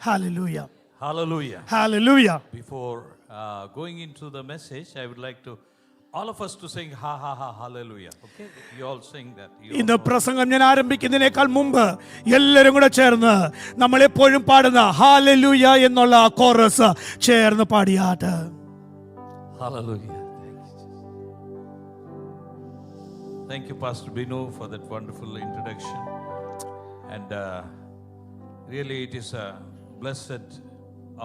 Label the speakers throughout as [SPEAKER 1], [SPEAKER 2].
[SPEAKER 1] Hallelujah.
[SPEAKER 2] Hallelujah.
[SPEAKER 1] Hallelujah.
[SPEAKER 2] Before going into the message, I would like to all of us to sing ha ha ha hallelujah. Okay, you all sing that.
[SPEAKER 1] ഇന്ന് പ്രസംഗം ഞാൻ ആരംഭിക്കുന്നതിനേക്കാൾ മുമ്പ് എല്ലാവരും കൂടെ ചേർന്ന് നമ്മൾ എപ്പോഴും പാടുന്ന ഹാലലൂയ എന്നുള്ള ആ കോറസ് ചേർന്ന് പാടിയാട്ട്.
[SPEAKER 2] Hallelujah. Thank you, Pastor Binu, for that wonderful introduction. And really, it is a blessed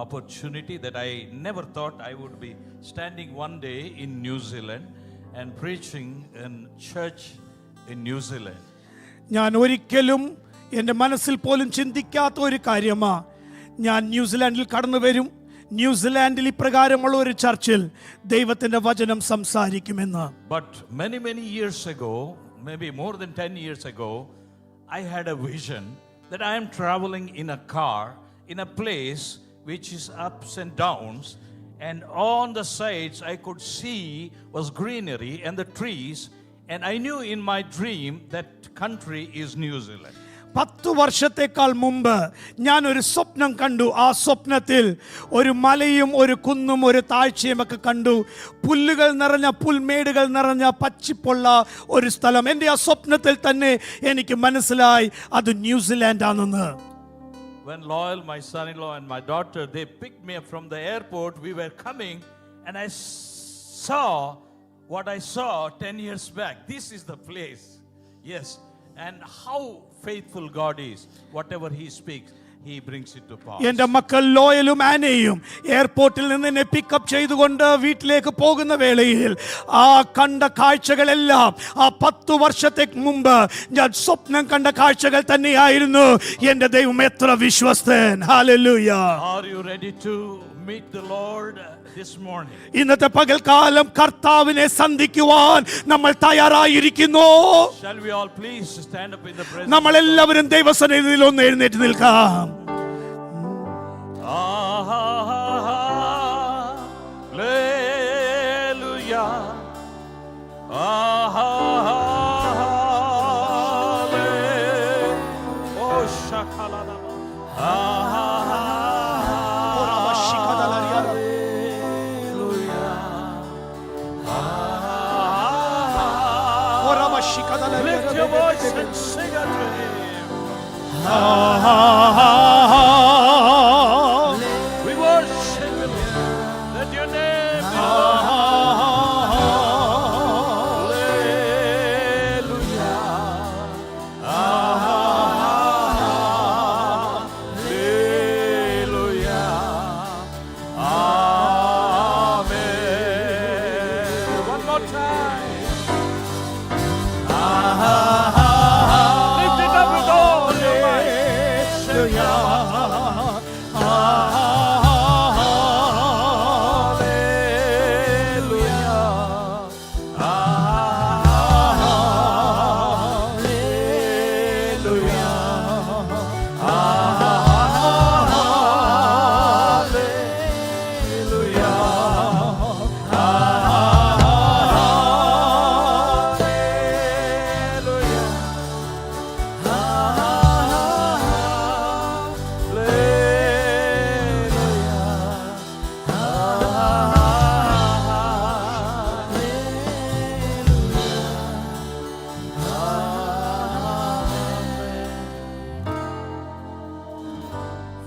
[SPEAKER 2] opportunity that I never thought I would be standing one day in New Zealand and preaching in church in New Zealand.
[SPEAKER 1] ഞാൻ ഒരിക്കലും എൻ്റെ മനസ്സിൽ പോലും ചിന്തിക്കാത്ത ഒരു കാര്യമാ ഞാൻ ന്യൂസിലാൻഡിൽ കടന്നു വരും, ന്യൂസിലാൻഡിൽ ഇപ്രകാരമുള്ള ഒരു ചർച്ചിൽ ദൈവത്തിന്റെ വചനം സംസാരിക്കുമെന്ന്.
[SPEAKER 2] But many years ago, maybe more than 10 years ago, I had a vision that I am traveling in a car in a place which is ups and downs, and on the sides I could see was greenery and the trees, and I knew in my dream that country is New Zealand.
[SPEAKER 1] 10 വർഷത്തേക്കാൾ മുമ്പ് ഞാൻ ഒരു സ്വപ്നം കണ്ടു. ആ സ്വപ്നത്തിൽ ഒരു മലയും ഒരു കുന്നും ഒരു താഴ്ചയും ഒക്കെ കണ്ടു. പുല്ലുകൾ നിറഞ്ഞ പുൽമേടുകൾ നിറഞ്ഞ പച്ചിപ്പുള്ള ഒരു സ്ഥലം. എൻ്റെ ആ സ്വപ്നത്തിൽ തന്നെ എനിക്ക് മനസ്സിലായി അത് ന്യൂസിലാൻഡ് ആണെന്ന്.
[SPEAKER 2] When Loyal, my son-in-law, and my daughter, they picked me up from the airport, we were coming, and I saw what I saw 10 years back. This is the place. Yes. And how faithful God is. Whatever He speaks, He brings it to pass.
[SPEAKER 1] എൻ്റെ മക്കൾ ലോയലും ആനയും എയർപോർട്ടിൽ നിന്ന് എന്നെ pickup ചെയ്തുകൊണ്ട് വീട്ടിലേക്ക് പോകുന്ന വേളയിൽ ആ കണ്ട കാഴ്ചകളെല്ലാം ആ 10 വർഷത്തേക്ക് മുമ്പ് ഞാൻ സ്വപ്നം കണ്ട കാഴ്ചകൾ തന്നെയായിരുന്നു. എൻ്റെ ദൈവം എത്ര വിശ്വസ്തൻ. Hallelujah.
[SPEAKER 2] Are you ready to meet the Lord this morning?
[SPEAKER 1] ഇന്നത്തെ പകൽക്കാലം കർത്താവിനെ സന്ധിക്കുവാൻ നമ്മൾ തയ്യാറായിരിക്കുന്നു.
[SPEAKER 2] Shall we all please stand up in the presence?
[SPEAKER 1] നമ്മൾ എല്ലാവരും ദൈവസന്നിധിയിൽ ഒന്ന് എഴുന്നേറ്റ് നിൽക്കാം.
[SPEAKER 2] Hallelujah. Oh shakalala. Lift your voice and sing unto Him. We worship you. Let your name be Hallelujah. Hallelujah. Amen. One more time. Lift it up with all your might.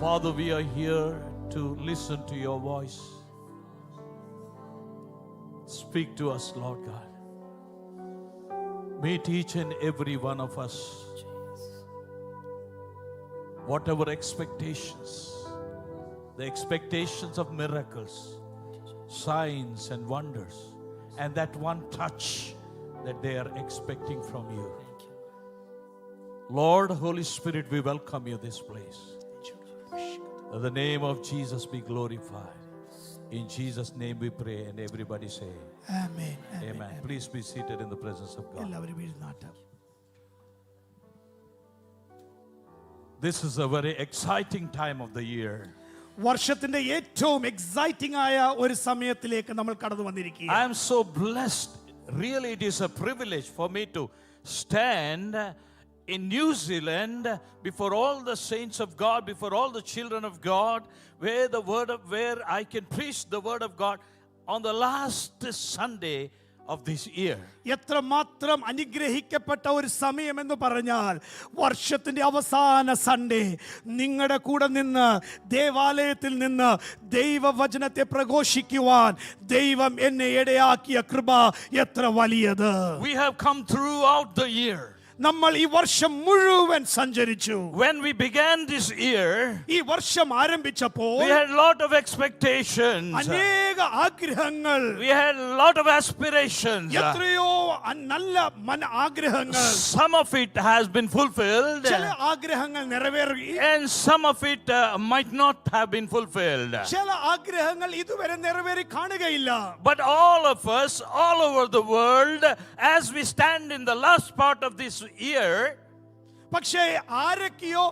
[SPEAKER 2] Father, we are here to listen to your voice. Speak to us, Lord God. Meet each and every one of us. Whatever expectations, the expectations of miracles, signs and wonders, and that one touch that they are expecting from you. Lord, Holy Spirit, we welcome you this place. The name of Jesus be glorified. In Jesus' name we pray, and everybody say
[SPEAKER 1] amen.
[SPEAKER 2] Amen. Please be seated in the presence of God.
[SPEAKER 1] എല്ലാവരും എഴുന്നേറ്റ്.
[SPEAKER 2] This is a very exciting time of the year.
[SPEAKER 1] വർഷത്തിന്റെ ഏറ്റവും exciting ആയ ഒരു സമയത്തിലേക്ക് നമ്മൾ കടന്നു വന്നിരിക്കുകയാണ്.
[SPEAKER 2] I am so blessed. Really, it is a privilege for me to stand in New Zealand, before all the saints of God, before all the children of God, where I can preach the word of God on the last Sunday of this year.
[SPEAKER 1] എത്രമാത്രം അനുഗ്രഹിക്കപ്പെട്ട ഒരു സമയം എന്ന് പറഞ്ഞാൽ വർഷത്തിന്റെ അവസാന Sunday നിങ്ങളുടെ കൂടെ നിന്ന് ദേവാലയത്തിൽ നിന്ന് ദൈവവചനത്തെ പ്രഘോഷിക്കുവാൻ ദൈവം എന്നെ ഇടയാക്കിയ കൃപ എത്ര വലിയത്.
[SPEAKER 2] We have come throughout the year.
[SPEAKER 1] നമ്മൾ ഈ വർഷം മുഴുവൻ സഞ്ചരിച്ചു.
[SPEAKER 2] When we began this year,
[SPEAKER 1] ഈ വർഷം ആരംഭിച്ചപ്പോൾ
[SPEAKER 2] we had a lot of expectations.
[SPEAKER 1] അനേക ആഗ്രഹങ്ങൾ,
[SPEAKER 2] We had a lot of aspirations.
[SPEAKER 1] എത്രയോ നല്ല ആഗ്രഹങ്ങൾ.
[SPEAKER 2] Some of it has been fulfilled,
[SPEAKER 1] ചില ആഗ്രഹങ്ങൾ നിറവേറി,
[SPEAKER 2] and some of it might not have been fulfilled.
[SPEAKER 1] ചില ആഗ്രഹങ്ങൾ ഇതുവരെ നിറവേറി കാണുകയില്ല.
[SPEAKER 2] But all of us, all over the world, as we stand in the last part of this year,
[SPEAKER 1] പക്ഷേ ആരൊക്കെയോ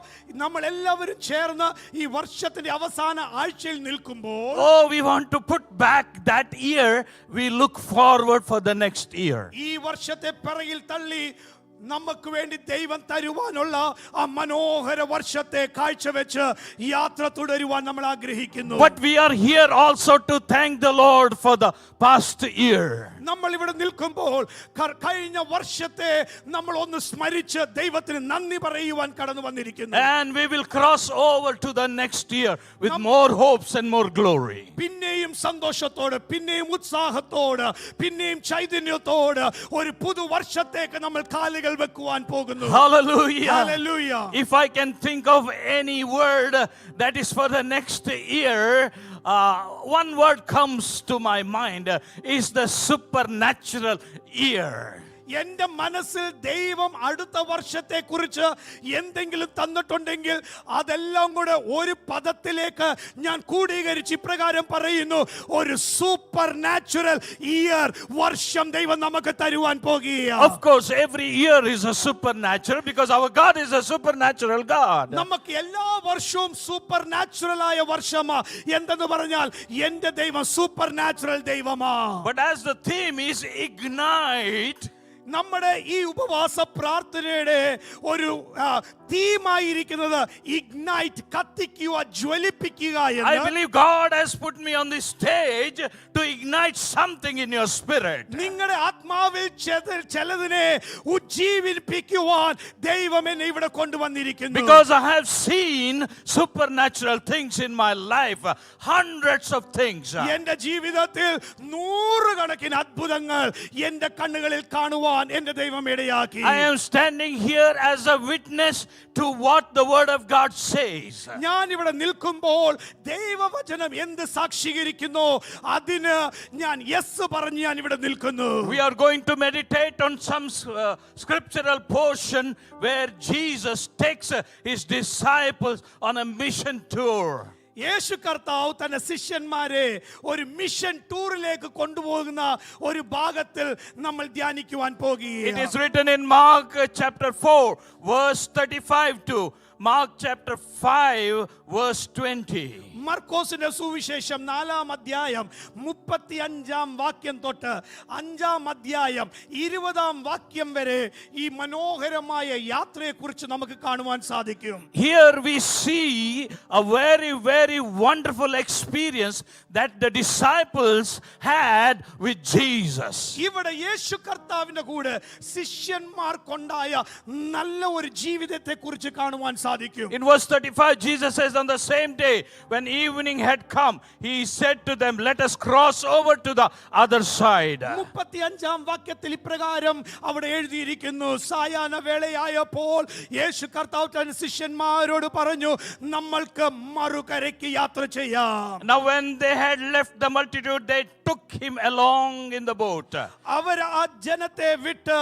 [SPEAKER 1] നമ്മൾ എല്ലാവരും ചേർന്ന് ഈ വർഷത്തിന്റെ അവസാന ആഴ്ചയിൽ നിൽക്കുമ്പോൾ,
[SPEAKER 2] oh, we want to put back that year, we look forward for the next year.
[SPEAKER 1] ഈ വർഷത്തെ പിറകിൽ തള്ളി നമുക്ക് വേണ്ടി ദൈവം തരുവാനുള്ള ആ മനോഹര വർഷത്തെ കാഴ്ചവെച്ച് യാത്ര തുടരുവാൻ നമ്മൾ ആഗ്രഹിക്കുന്നു.
[SPEAKER 2] But we are here also to thank the Lord for the past year.
[SPEAKER 1] നമ്മൾ ഇവിടെ നിൽക്കുമ്പോൾ കഴിഞ്ഞ വർഷത്തെ നമ്മൾ ഒന്ന് സ്മരിച്ച് ദൈവത്തിന് നന്ദി പറയുവാൻ കടന്നു വന്നിരിക്കുന്നു.
[SPEAKER 2] And we will cross over to the next year with more hopes and more glory.
[SPEAKER 1] പിന്നെയും സന്തോഷത്തോടെ, പിന്നെയും ഉത്സാഹത്തോടെ, പിന്നെയും ചൈതന്യത്തോടെ ഒരു പുതു വർഷത്തേക്ക് നമ്മൾ കാലുകൾ വെക്കുവാൻ പോകുന്നു.
[SPEAKER 2] Hallelujah.
[SPEAKER 1] Hallelujah.
[SPEAKER 2] If I can think of any word that is for the next year, one word comes to my mind is the supernatural year.
[SPEAKER 1] എന്റെ മനസ്സിൽ ദൈവം അടുത്ത വർഷത്തെ കുറിച്ച് എന്തെങ്കിലും തന്നിട്ടുണ്ടെങ്കിൽ അതെല്ലാം കൂടെ ഒരു പദത്തിലേക്ക് ഞാൻ കൂടീകരിച്ച് ഇപ്രകാരം പറയുന്നു: ഒരു സൂപ്പർ നാച്ചുറൽ ഇയർ വർഷം ദൈവം നമുക്ക് തരുവാൻ പോകുകയാണ്.
[SPEAKER 2] Of course, every year is a supernatural because our God is a supernatural God.
[SPEAKER 1] നമുക്ക് എല്ലാ വർഷവും സൂപ്പർ നാച്ചുറൽ ആയ വർഷമാ. എന്തെന്ന് പറഞ്ഞാൽ എന്റെ ദൈവം സൂപ്പർ നാച്ചുറൽ ദൈവമാ.
[SPEAKER 2] But as the theme is ignite,
[SPEAKER 1] നമ്മുടെ ഈ ഉപവാസ പ്രാർത്ഥനയുടെ ഒരു തീമായിരിക്കുന്നത് ഇഗ്നൈറ്റ്, കത്തിക്കുക, ജ്വലിപ്പിക്കുക
[SPEAKER 2] I
[SPEAKER 1] എന്ന്.
[SPEAKER 2] believe God has put me on this stage to ignite something in your spirit.
[SPEAKER 1] നിങ്ങളുടെ ആത്മാവിൽ ചിലതിനെ ഉജ്ജീവിപ്പിക്കുവാൻ ദൈവം എന്നെ ഇവിടെ കൊണ്ടുവന്നിരിക്കുന്നു.
[SPEAKER 2] Because I have seen supernatural things in my life, hundreds of things.
[SPEAKER 1] എന്റെ ജീവിതത്തിൽ നൂറുകണക്കിന് അത്ഭുതങ്ങൾ എന്റെ കണ്ണുകളിൽ കാണുവാൻ എന്റെ ദൈവം ഇടയാക്കി.
[SPEAKER 2] I am standing here as a witness to what the word of God says.
[SPEAKER 1] ഞാൻ ഇവിടെ നിൽക്കുമ്പോൾ ദൈവവചനം എന്ത് സാക്ഷീകരിക്കുന്നു അതിന് ഞാൻ യെസ് പറഞ്ഞ് ഞാൻ ഇവിടെ നിൽക്കുന്നു.
[SPEAKER 2] We are going to meditate on some scriptural portion where Jesus takes his disciples on a mission tour.
[SPEAKER 1] യേശു കർത്താവ് തന്റെ ശിഷ്യന്മാരെ ഒരു മിഷൻ ടൂറിലേക്ക് കൊണ്ടുപോകുന്ന ഒരു ഭാഗത്തിൽ നമ്മൾ ധ്യാനിക്കുവാൻ
[SPEAKER 2] It
[SPEAKER 1] പോകുകയാണ്.
[SPEAKER 2] is written in Mark chapter 4 verse 35 to Mark chapter 5 verse 20.
[SPEAKER 1] മർക്കോസിന്റെ സുവിശേഷം 4-ാം അധ്യായം 35-ാം വാക്യം തൊട്ട് 5-ാം അധ്യായം 20-ാം വാക്യം വരെ ഈ മനോഹരമായ യാത്രയെക്കുറിച്ച് നമുക്ക് കാണുവാൻ സാധിക്കും.
[SPEAKER 2] Here we see a very, very wonderful experience that the disciples had with Jesus.
[SPEAKER 1] ഇവിടെ യേശു കർത്താവിന്റെ കൂടെ ശിഷ്യന്മാർക്കുണ്ടായ നല്ല ഒരു ജീവിതത്തെ കുറിച്ച് കാണുവാൻ സാധിക്കും.
[SPEAKER 2] In verse 35, Jesus says, on the same day when evening had come, he said to them, let us cross over to the other side.
[SPEAKER 1] 35-ാം വാക്യത്തിൽ ഇപ്രകാരം അവിടെ എഴുതിയിരിക്കുന്നു: സായാഹ്ന വേളയായപ്പോൾ യേശു കർത്താവ് തന്റെ ശിഷ്യന്മാരോട് പറഞ്ഞു, നമ്മൾക്ക് മറുകരയ്ക്ക് യാത്ര ചെയ്യാം.
[SPEAKER 2] Now when they had left the multitude, they took him along in the boat.
[SPEAKER 1] അവർ ആ ജനത്തെ വിട്ട്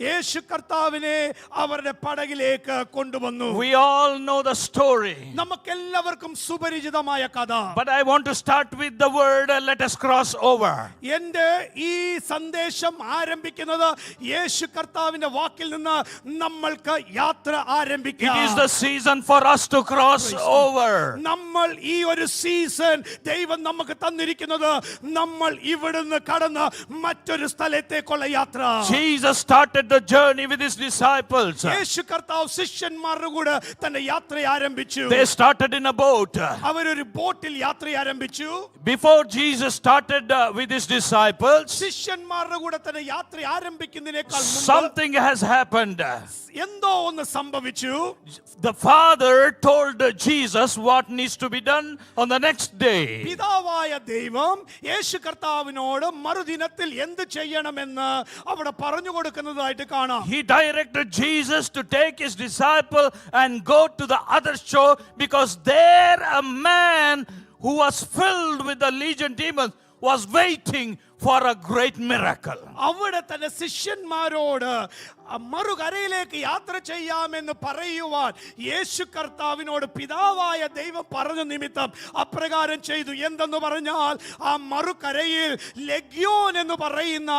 [SPEAKER 1] യേശു കർത്താവിനെ അവരുടെ പടകിലേക്ക് കൊണ്ടുവന്നു.
[SPEAKER 2] We all know the story.
[SPEAKER 1] നമുക്കെല്ലാവർക്കും സുപരിചിതമായ വിചിത്രമായ കഥ.
[SPEAKER 2] But I want to start with the word, let us cross over.
[SPEAKER 1] എന്റെ ഈ സന്ദേശം ആരംഭിക്കുന്നത് യേശു കർത്താവിന്റെ വാക്കിൽ നിന്ന് നമ്മൾക്ക് യാത്ര
[SPEAKER 2] It
[SPEAKER 1] ആരംഭിക്കാം.
[SPEAKER 2] is the season for us to cross over.
[SPEAKER 1] നമ്മൾ ഈ ഒരു സീസൺ ദൈവം നമുക്ക് തന്നിരിക്കുന്നത് നമ്മൾ ഇവിടുന്ന് കടന്ന് മറ്റൊരു സ്ഥലത്തേക്കുള്ള യാത്ര.
[SPEAKER 2] Jesus started the journey with his disciples.
[SPEAKER 1] യേശു കർത്താവ് ശിഷ്യന്മാരുടെ കൂടെ തന്റെ യാത്ര ആരംഭിച്ചു.
[SPEAKER 2] They started in a boat.
[SPEAKER 1] അവരൊരു ബോട്ടിൽ യാത്ര ആരംഭിച്ചു.
[SPEAKER 2] Before Jesus started with his disciples,
[SPEAKER 1] ശിഷ്യന്മാരുടെ കൂടെ തന്നെ യാത്ര ആരംഭിക്കുന്നതിനേക്കാൾ മുമ്പ്
[SPEAKER 2] something has happened.
[SPEAKER 1] എന്തോ ഒന്ന് സംഭവിച്ചു.
[SPEAKER 2] The Father told Jesus what needs to be done on the next day.
[SPEAKER 1] പിതാവായ ദൈവം യേശു കർത്താവിനോട് മറുദിനത്തിൽ എന്ത് ചെയ്യണമെന്ന് അവിടെ പറഞ്ഞു കൊടുക്കുന്നതായിട്ട് കാണാം.
[SPEAKER 2] He directed Jesus to take his disciple and go to the other shore, because there a man who was filled with the legion demons was waiting for a great miracle.
[SPEAKER 1] അവിടെ തന്നെ ശിഷ്യന്മാരോട് മറുകരയിലേക്ക് യാത്ര ചെയ്യാമെന്ന് പറയുവാൻ യേശു കർത്താവിനോട് പിതാവായ ദൈവം പറഞ്ഞ നിമിത്തം അപ്രകാരം ചെയ്തു. എന്തെന്ന് പറഞ്ഞാൽ ആ മറുകരയിൽ ലെഗ്യോൻ എന്ന് പറയുന്ന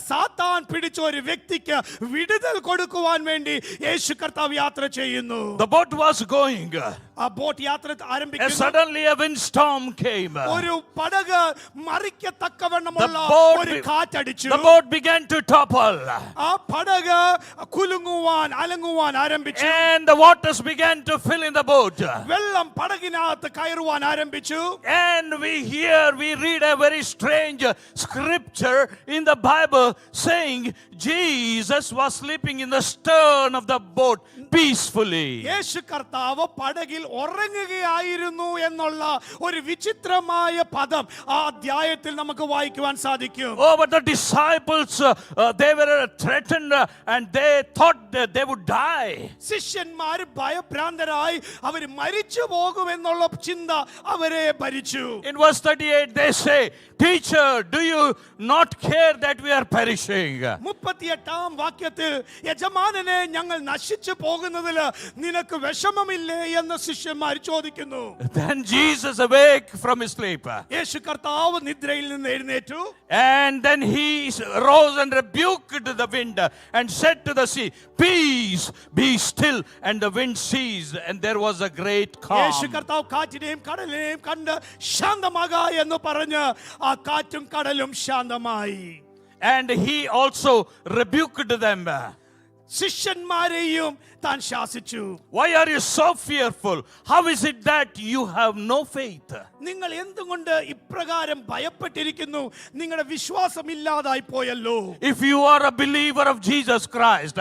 [SPEAKER 1] സാത്താൻ പിടിച്ച ഒരു വ്യക്തിക്ക് വിടുതൽ കൊടുക്കുവാൻ വേണ്ടി യേശു കർത്താവ് യാത്ര ചെയ്യുന്നു.
[SPEAKER 2] The boat was going.
[SPEAKER 1] ആ ബോട്ട് യാത്ര
[SPEAKER 2] And
[SPEAKER 1] ആരംഭിക്കുന്നു.
[SPEAKER 2] suddenly a windstorm came.
[SPEAKER 1] ഒരു പടക് മറിക്കത്തക്കവണ്ണമുള്ള ഒരു കാറ്റടിച്ചു.
[SPEAKER 2] The boat began to topple.
[SPEAKER 1] ആ പടക് കുലുങ്ങുവാൻ അലങ്ങുവാൻ ആരംഭിച്ചു.
[SPEAKER 2] And the waters began to fill in the boat.
[SPEAKER 1] വെള്ളം പടകിനകത്ത് കയറുവാൻ ആരംഭിച്ചു.
[SPEAKER 2] And we read a very strange scripture in the Bible saying Jesus was sleeping in the stern of the boat peacefully.
[SPEAKER 1] യേശു കർത്താവ് പടകിൽ ഉറങ്ങുകയായിരുന്നു എന്നുള്ള ഒരു വിചിത്രമായ പദം ആ അധ്യായത്തിൽ നമുക്ക് വായിക്കുവാൻ സാധിക്കും.
[SPEAKER 2] Oh, but the disciples, they were threatened and they thought that they would die.
[SPEAKER 1] ശിഷ്യന്മാർ ഭയഭ്രാന്തരായി അവർ മരിച്ചു പോകുമെന്നുള്ള ചിന്ത അവരെ ഭരിച്ചു.
[SPEAKER 2] In verse 38 they say, "Teacher, do you not care that we are perishing?"
[SPEAKER 1] 38 വാക്യത്തിൽ യജമാനനെ ഞങ്ങൾ നശിച്ചു പോകുന്നതിൽ നിനക്ക് വിഷമമില്ലേ എന്ന് ശിഷ്യന്മാർ ചോദിക്കുന്നു.
[SPEAKER 2] Then Jesus awake from his sleep.
[SPEAKER 1] യേശു കർത്താവ് നിദ്രയിൽ നിന്ന് എഴുന്നേറ്റു.
[SPEAKER 2] And then he rose and rebuked the wind and said to the sea, "Peace, be still." And the wind ceased and there was a great
[SPEAKER 1] Yeshu
[SPEAKER 2] calm.
[SPEAKER 1] കർത്താവ് കാറ്റിനെയും കടലിനെയും കണ്ട് ശാന്തമാക എന്ന് പറഞ്ഞ് ആ കാറ്റും കടലും ശാന്തമായി.
[SPEAKER 2] And he also rebuked them.
[SPEAKER 1] ശിഷ്യന്മാരെയും താൻ ശാസിച്ചു.
[SPEAKER 2] Why are you so fearful? How is it that you have no faith?
[SPEAKER 1] നിങ്ങൾ എന്തുകൊണ്ട് ഇപ്രകാരം ഭയപ്പെട്ടിരിക്കുന്നു? നിങ്ങളുടെ വിശ്വാസമില്ലാതായി പോയല്ലോ.
[SPEAKER 2] If you are a believer of Jesus Christ,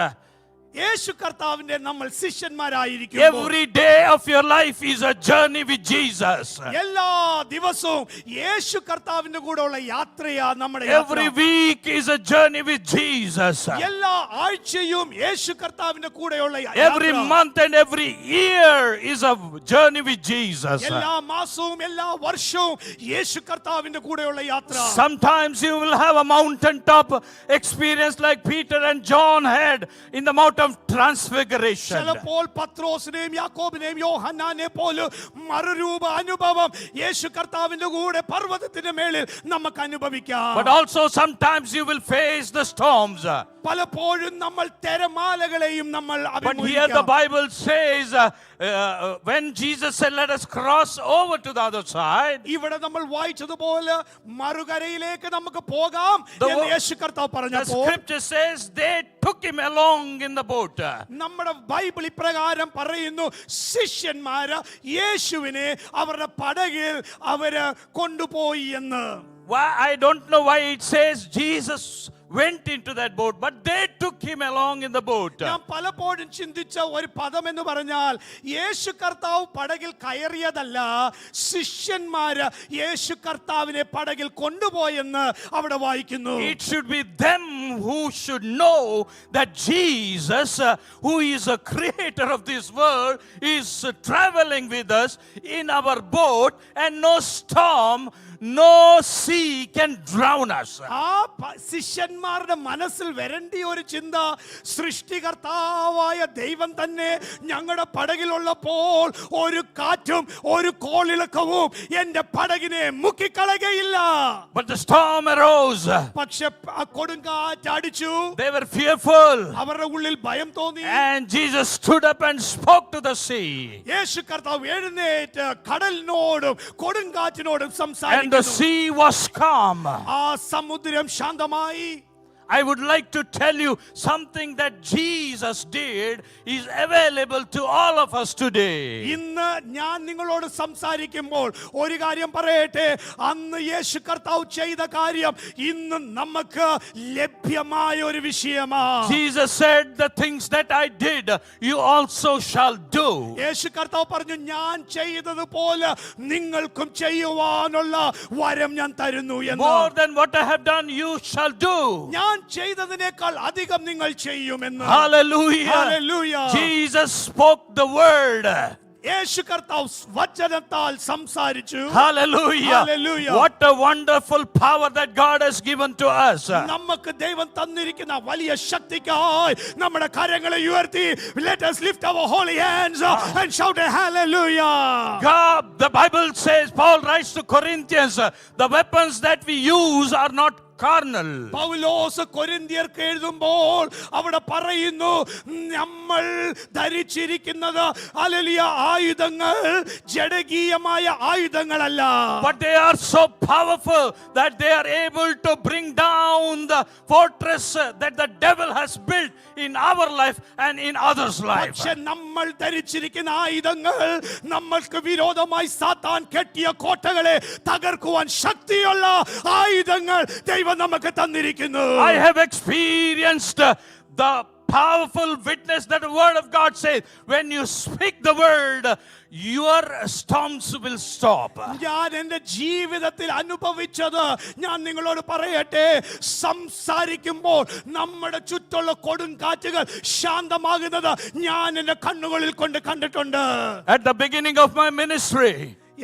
[SPEAKER 1] യേശു കർത്താവിന്റെ നമ്മൾ ശിഷ്യന്മാരായിരിക്കും.
[SPEAKER 2] every day of your life is a journey with Jesus.
[SPEAKER 1] എല്ലാ ദിവസവും യേശു കർത്താവിന്റെ കൂടെയുള്ള യാത്രയാ നമ്മുടെ
[SPEAKER 2] Every week is a journey with Jesus.
[SPEAKER 1] എല്ലാ ആഴ്ചയും യേശു കർത്താവിന്റെ കൂടെയുള്ള
[SPEAKER 2] Every month and every year is a journey with Jesus.
[SPEAKER 1] എല്ലാ മാസവും എല്ലാ വർഷവും യേശു കർത്താവിന്റെ കൂടെയുള്ള യാത്ര.
[SPEAKER 2] Sometimes you will have a mountaintop experience like Peter and John had in the Mount of Transfiguration.
[SPEAKER 1] ചിലപ്പോൾ പത്രോസിനെയും യാക്കോബിനെയും യോഹന്നാനെ പോലും മറുരൂപ അനുഭവം യേശു കർത്താവിന്റെ കൂടെ പർവ്വതത്തിന്റെ മേളിൽ നമുക്ക് അനുഭവിക്കാം.
[SPEAKER 2] But also sometimes you will face the storms.
[SPEAKER 1] പലപ്പോഴും നമ്മൾ തിരമാലകളെയും നമ്മൾ
[SPEAKER 2] But here the
[SPEAKER 1] അഭിമുഖീകരിക്കാം.
[SPEAKER 2] Bible says when Jesus said, "Let us cross over to the other side,"
[SPEAKER 1] ഇവിടെ നമ്മൾ വായിച്ചതുപോലെ മറുകരയിലേക്ക് നമുക്ക് പോകാം എന്ന് യേശു കർത്താവ്
[SPEAKER 2] the
[SPEAKER 1] പറഞ്ഞപ്പോൾ
[SPEAKER 2] scripture says they took him along in the boat.
[SPEAKER 1] നമ്മുടെ ബൈബിൾ ഇപ്രകാരം പറയുന്നു, ശിഷ്യന്മാര് യേശുവിനെ അവരുടെ പടകിൽ അവര് കൊണ്ടുപോയി എന്ന്.
[SPEAKER 2] Why? I don't know why it says Jesus went into that boat, but they took him along in the boat.
[SPEAKER 1] ഞാൻ പലപ്പോഴും ചിന്തിച്ച ഒരു പദം എന്ന് പറഞ്ഞാൽ യേശു കർത്താവ് പടകിൽ കയറിയതല്ല, ശിഷ്യന്മാര് യേശു കർത്താവിനെ പടകിൽ കൊണ്ടുപോയെന്ന് അവിടെ വായിക്കുന്നു.
[SPEAKER 2] It should be them who should know that Jesus, who is the creator of this world, is traveling with us in our boat, and no storm, no sea can drown us.
[SPEAKER 1] ആ ശിഷ്യന്മാരുടെ മനസ്സിൽ വരേണ്ടിയ ഒരു ചിന്ത, സൃഷ്ടികർത്താവായ ദൈവം തന്നെ ഞങ്ങളുടെ പടകിലുള്ളപ്പോൾ ഒരു കാറ്റും ഒരു കോളിളക്കവും എന്റെ പടകിനെ മുക്കിക്കളകയില്ല.
[SPEAKER 2] But the storm arose.
[SPEAKER 1] പക്ഷെ കൊടുങ്കാറ്റ് അടിച്ചു.
[SPEAKER 2] They were fearful.
[SPEAKER 1] അവരുടെ ഉള്ളിൽ ഭയം തോന്നി.
[SPEAKER 2] And Jesus stood up and spoke to the sea.
[SPEAKER 1] യേശു കർത്താവ് എഴുന്നേറ്റ് കടലിനോടും കൊടുങ്കാറ്റിനോടും
[SPEAKER 2] And the
[SPEAKER 1] സംസാരിക്കുന്നു.
[SPEAKER 2] sea was calm.
[SPEAKER 1] ആ സമുദ്രം ശാന്തമായി.
[SPEAKER 2] I would like to tell you something that Jesus did is available to all of us today.
[SPEAKER 1] ഇന്ന് ഞാൻ നിങ്ങളോട് സംസാരിക്കുമ്പോൾ ഒരു കാര്യം പറയട്ടെ, അന്ന് യേശു കർത്താവ് ചെയ്ത കാര്യം ഇന്ന് നമുക്ക് ലഭ്യമായ ഒരു വിഷയമാണ്.
[SPEAKER 2] Jesus said, the things that I did, you also shall do.
[SPEAKER 1] യേശു കർത്താവ് പറഞ്ഞു, ഞാൻ ചെയ്തതുപോലെ നിങ്ങൾക്കും ചെയ്യുവാനുള്ള വരം ഞാൻ തരുന്നു എന്ന്.
[SPEAKER 2] More than what I have done, you shall do.
[SPEAKER 1] ഞാൻ ചെയ്തതിനേക്കാൾ അധികം നിങ്ങൾ ചെയ്യുമെന്ന്.
[SPEAKER 2] Hallelujah.
[SPEAKER 1] Hallelujah.
[SPEAKER 2] Jesus spoke the word.
[SPEAKER 1] യേശു കർത്താവ് വചനത്താൽ സംസാരിച്ചു.
[SPEAKER 2] Hallelujah.
[SPEAKER 1] Hallelujah.
[SPEAKER 2] What a wonderful power that God has given to us.
[SPEAKER 1] നമുക്ക് ദൈവം തന്നിരിക്കുന്ന വലിയ ശക്തിക്കായി നമ്മുടെ കരങ്ങളെ ഉയർത്തി, let us lift our holy hands and shout a hallelujah.
[SPEAKER 2] God, the Bible says, Paul writes to Corinthians, the weapons that we use are not carnal.
[SPEAKER 1] പൗലോസ് കൊരിന്ത്യർക്ക് എഴുതുമ്പോൾ അവിടെ പറയുന്നു, നമ്മൾ ധരിച്ചിരിക്കുന്നത് ഹല്ലേലൂയ ആയുധങ്ങൾ ജഡകീയമായ ആയുധങ്ങളല്ല.
[SPEAKER 2] But they are so powerful that they are able to bring down the fortress that the devil has built in our life and in others' life.
[SPEAKER 1] പക്ഷെ നമ്മൾ ധരിച്ചിരിക്കുന്ന ആയുധങ്ങൾ നമ്മൾക്ക് വിരോധമായി സാത്താൻ കെട്ടിയ കോട്ടകളെ തകർക്കുവാൻ ശക്തിയുള്ള ആയുധങ്ങൾ ദൈവം നമുക്ക് തന്നിരിക്കുന്നു.
[SPEAKER 2] I have experienced the powerful witness that the word of God says, when you speak the word, your storms will stop.
[SPEAKER 1] ഞാൻ എൻ്റെ ജീവിതത്തിൽ അനുഭവിച്ചത് ഞാൻ നിങ്ങളോട് പറയട്ടെ, സംസാരിക്കുമ്പോൾ നമ്മുടെ ചുറ്റുള്ള കൊടുങ്കാറ്റുകൾ ശാന്തമാകുന്നത് ഞാൻ എൻ്റെ കണ്ണുകളിൽ കൊണ്ട് കണ്ടിട്ടുണ്ട്.
[SPEAKER 2] At the beginning of my ministry,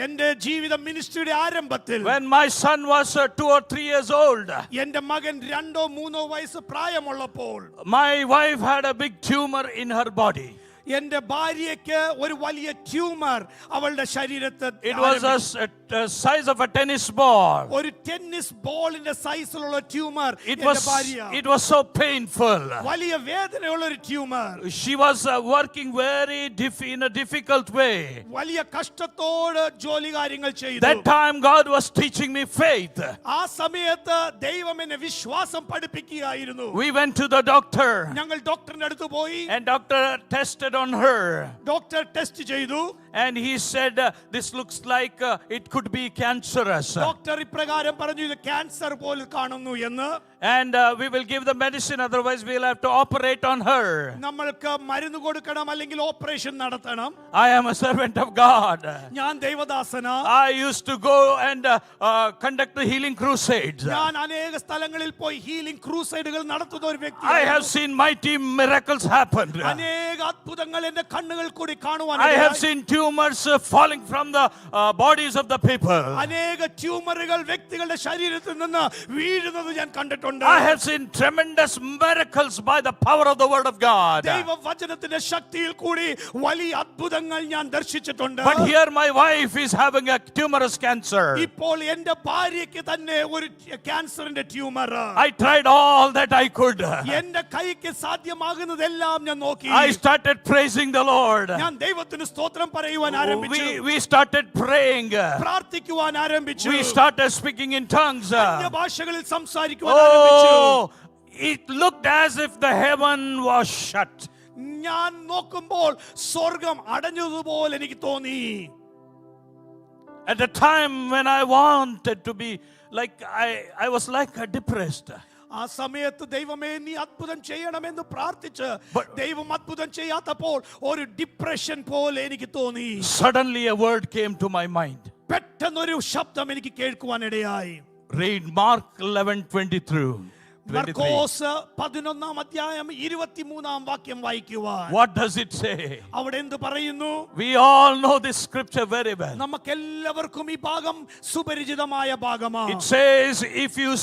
[SPEAKER 1] എന്റെ ജീവിത മിനിസ്ട്രിയുടെ ആരംഭത്തിൽ,
[SPEAKER 2] when my son was 2 or 3 years old,
[SPEAKER 1] എന്റെ മകൻ 2-3 വയസ്സ് പ്രായമുള്ളപ്പോൾ,
[SPEAKER 2] my wife had a big tumor in her body.
[SPEAKER 1] എന്റെ ഭാര്യയ്ക്ക് ഒരു വലിയ ട്യൂമർ അവളുടെ ശരീരത്തിൽ.
[SPEAKER 2] It was a size of a tennis ball.
[SPEAKER 1] ഒരു ടെന്നീസ് ബോളിന്റെ സൈസിലുള്ള tumour.
[SPEAKER 2] It was so painful.
[SPEAKER 1] വലിയ വേദനയുള്ള ഒരു tumour.
[SPEAKER 2] She was working very in a difficult way.
[SPEAKER 1] വലിയ കഷ്ടത്തോടെ ജോലി കാര്യങ്ങൾ ചെയ്തു.
[SPEAKER 2] That time God was teaching me faith.
[SPEAKER 1] ആ സമയത്ത് ദൈവം എന്നെ വിശ്വാസം പഠിപ്പിക്കുകയായിരുന്നു.
[SPEAKER 2] We went to the doctor.
[SPEAKER 1] ഞങ്ങൾ ഡോക്ടറിന്റെ അടുത്ത് പോയി.
[SPEAKER 2] And doctor tested on her.
[SPEAKER 1] Doctor test ചെയ്തു.
[SPEAKER 2] And he said, this looks like it could be cancerous.
[SPEAKER 1] Doctor ഇപ്രകാരം പറഞ്ഞു, ഇത് ക്യാൻസർ പോലെ കാണുന്നു എന്ന്.
[SPEAKER 2] And we will give the medicine, otherwise we will have to operate on her.
[SPEAKER 1] നമ്മൾക്ക് മരുന്ന് കൊടുക്കണം, അല്ലെങ്കിൽ ഓപ്പറേഷൻ നടത്തണം.
[SPEAKER 2] I am a servant of God.
[SPEAKER 1] ഞാൻ ദൈവദാസനാ.
[SPEAKER 2] I used to go and conduct the healing crusades.
[SPEAKER 1] ഞാൻ അനേക സ്ഥലങ്ങളിൽ പോയി ഹീലിംഗ് ക്രൂസൈഡുകൾ നടത്തുന്ന ഒരു
[SPEAKER 2] I
[SPEAKER 1] വ്യക്തിയാണ്.
[SPEAKER 2] have seen mighty miracles happen.
[SPEAKER 1] അനേക അത്ഭുതങ്ങൾ എന്റെ കണ്ണുകൾ കൂടി കാണുവാൻ.
[SPEAKER 2] I have seen tumors falling from the bodies of the people.
[SPEAKER 1] അനേക ട്യൂമറുകൾ വ്യക്തികളുടെ ശരീരത്തിൽ നിന്ന് വീഴുന്നത് ഞാൻ കണ്ടിട്ടുണ്ട്.
[SPEAKER 2] I have seen tremendous miracles by the power of the word of God.
[SPEAKER 1] ദൈവവചനത്തിന്റെ ശക്തിയിൽ കൂടി വലിയ അത്ഭുതങ്ങൾ ഞാൻ ദർശിച്ചിട്ടുണ്ട്.
[SPEAKER 2] But here my wife is having a tumorous cancer.
[SPEAKER 1] ഇപ്പോൾ എന്റെ ഭാര്യയ്ക്ക് തന്നെ ഒരു ക്യാൻസറിന്റെ tumour.
[SPEAKER 2] I tried all that I could.
[SPEAKER 1] എന്റെ കൈക്ക് സാധ്യമാകുന്നതെല്ലാം ഞാൻ നോക്കി.
[SPEAKER 2] I started praising the Lord.
[SPEAKER 1] ഞാൻ ദൈവത്തിന് സ്തോത്രം പറയുവാൻ ആരംഭിച്ചു.
[SPEAKER 2] We started praying.
[SPEAKER 1] പ്രാർത്ഥിക്കുവാൻ ആരംഭിച്ചു.
[SPEAKER 2] We started speaking in tongues.
[SPEAKER 1] ഭാഷകളിൽ സംസാരിക്കുവാൻ ആരംഭിച്ചു.
[SPEAKER 2] Oh, it looked as if the heaven was shut.
[SPEAKER 1] ഞാൻ നോക്കുമ്പോൾ സ്വർഗം അടഞ്ഞതുപോലെ എനിക്ക് തോന്നി.
[SPEAKER 2] At the time when I wanted to be like I was like depressed.
[SPEAKER 1] ആ സമയത്ത് ദൈവമേ നീ അത്ഭുതം ചെയ്യണമെന്ന് പ്രാർത്ഥിച്ച് ദൈവം അത്ഭുതം ചെയ്യാത്തപ്പോൾ ഒരു ഡിപ്രഷൻ പോലെ എനിക്ക് തോന്നി.
[SPEAKER 2] Suddenly a word came to my mind.
[SPEAKER 1] പെട്ടെന്നൊരു ശബ്ദം എനിക്ക് കേൾക്കുവാൻ ഇടയായി.
[SPEAKER 2] Read Mark 11:23.
[SPEAKER 1] മർക്കോസ് 11-ാം അധ്യായം 23-ാം വാക്യം വായിക്കുവാൻ.
[SPEAKER 2] What does it say?
[SPEAKER 1] അവിടെ എന്ത് പറയുന്നു?
[SPEAKER 2] We all know this scripture very well.
[SPEAKER 1] നമുക്കെല്ലാവർക്കും ഈ ഭാഗം സുപരിചിതമായ ഭാഗമാണ്.
[SPEAKER 2] It says, if you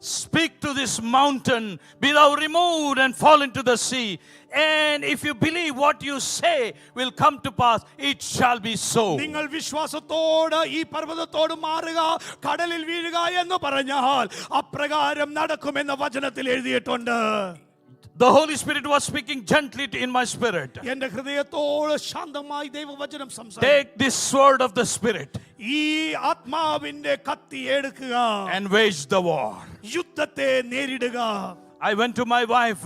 [SPEAKER 2] speak to this mountain, be thou removed and fall into the sea, and if you believe what you say will come to pass, it shall be so.
[SPEAKER 1] നിങ്ങൾ വിശ്വാസത്തോട് ഈ പർവ്വതത്തോട് മാറുക, കടലിൽ വീഴുക എന്ന് പറഞ്ഞാൽ അപ്രകാരം നടക്കുമെന്ന വചനത്തിൽ എഴുതിയിട്ടുണ്ട്.
[SPEAKER 2] The Holy Spirit was speaking gently in my spirit.
[SPEAKER 1] എന്റെ ഹൃദയത്തോട് ശാന്തമായി ദൈവവചനം സംസാരിച്ചു.
[SPEAKER 2] Take this sword of the Spirit
[SPEAKER 1] ഈ ആത്മാവിന്റെ കത്തി എടുക്കുക,
[SPEAKER 2] and wage the war.
[SPEAKER 1] യുദ്ധത്തെ നേരിടുക.
[SPEAKER 2] I went to my wife.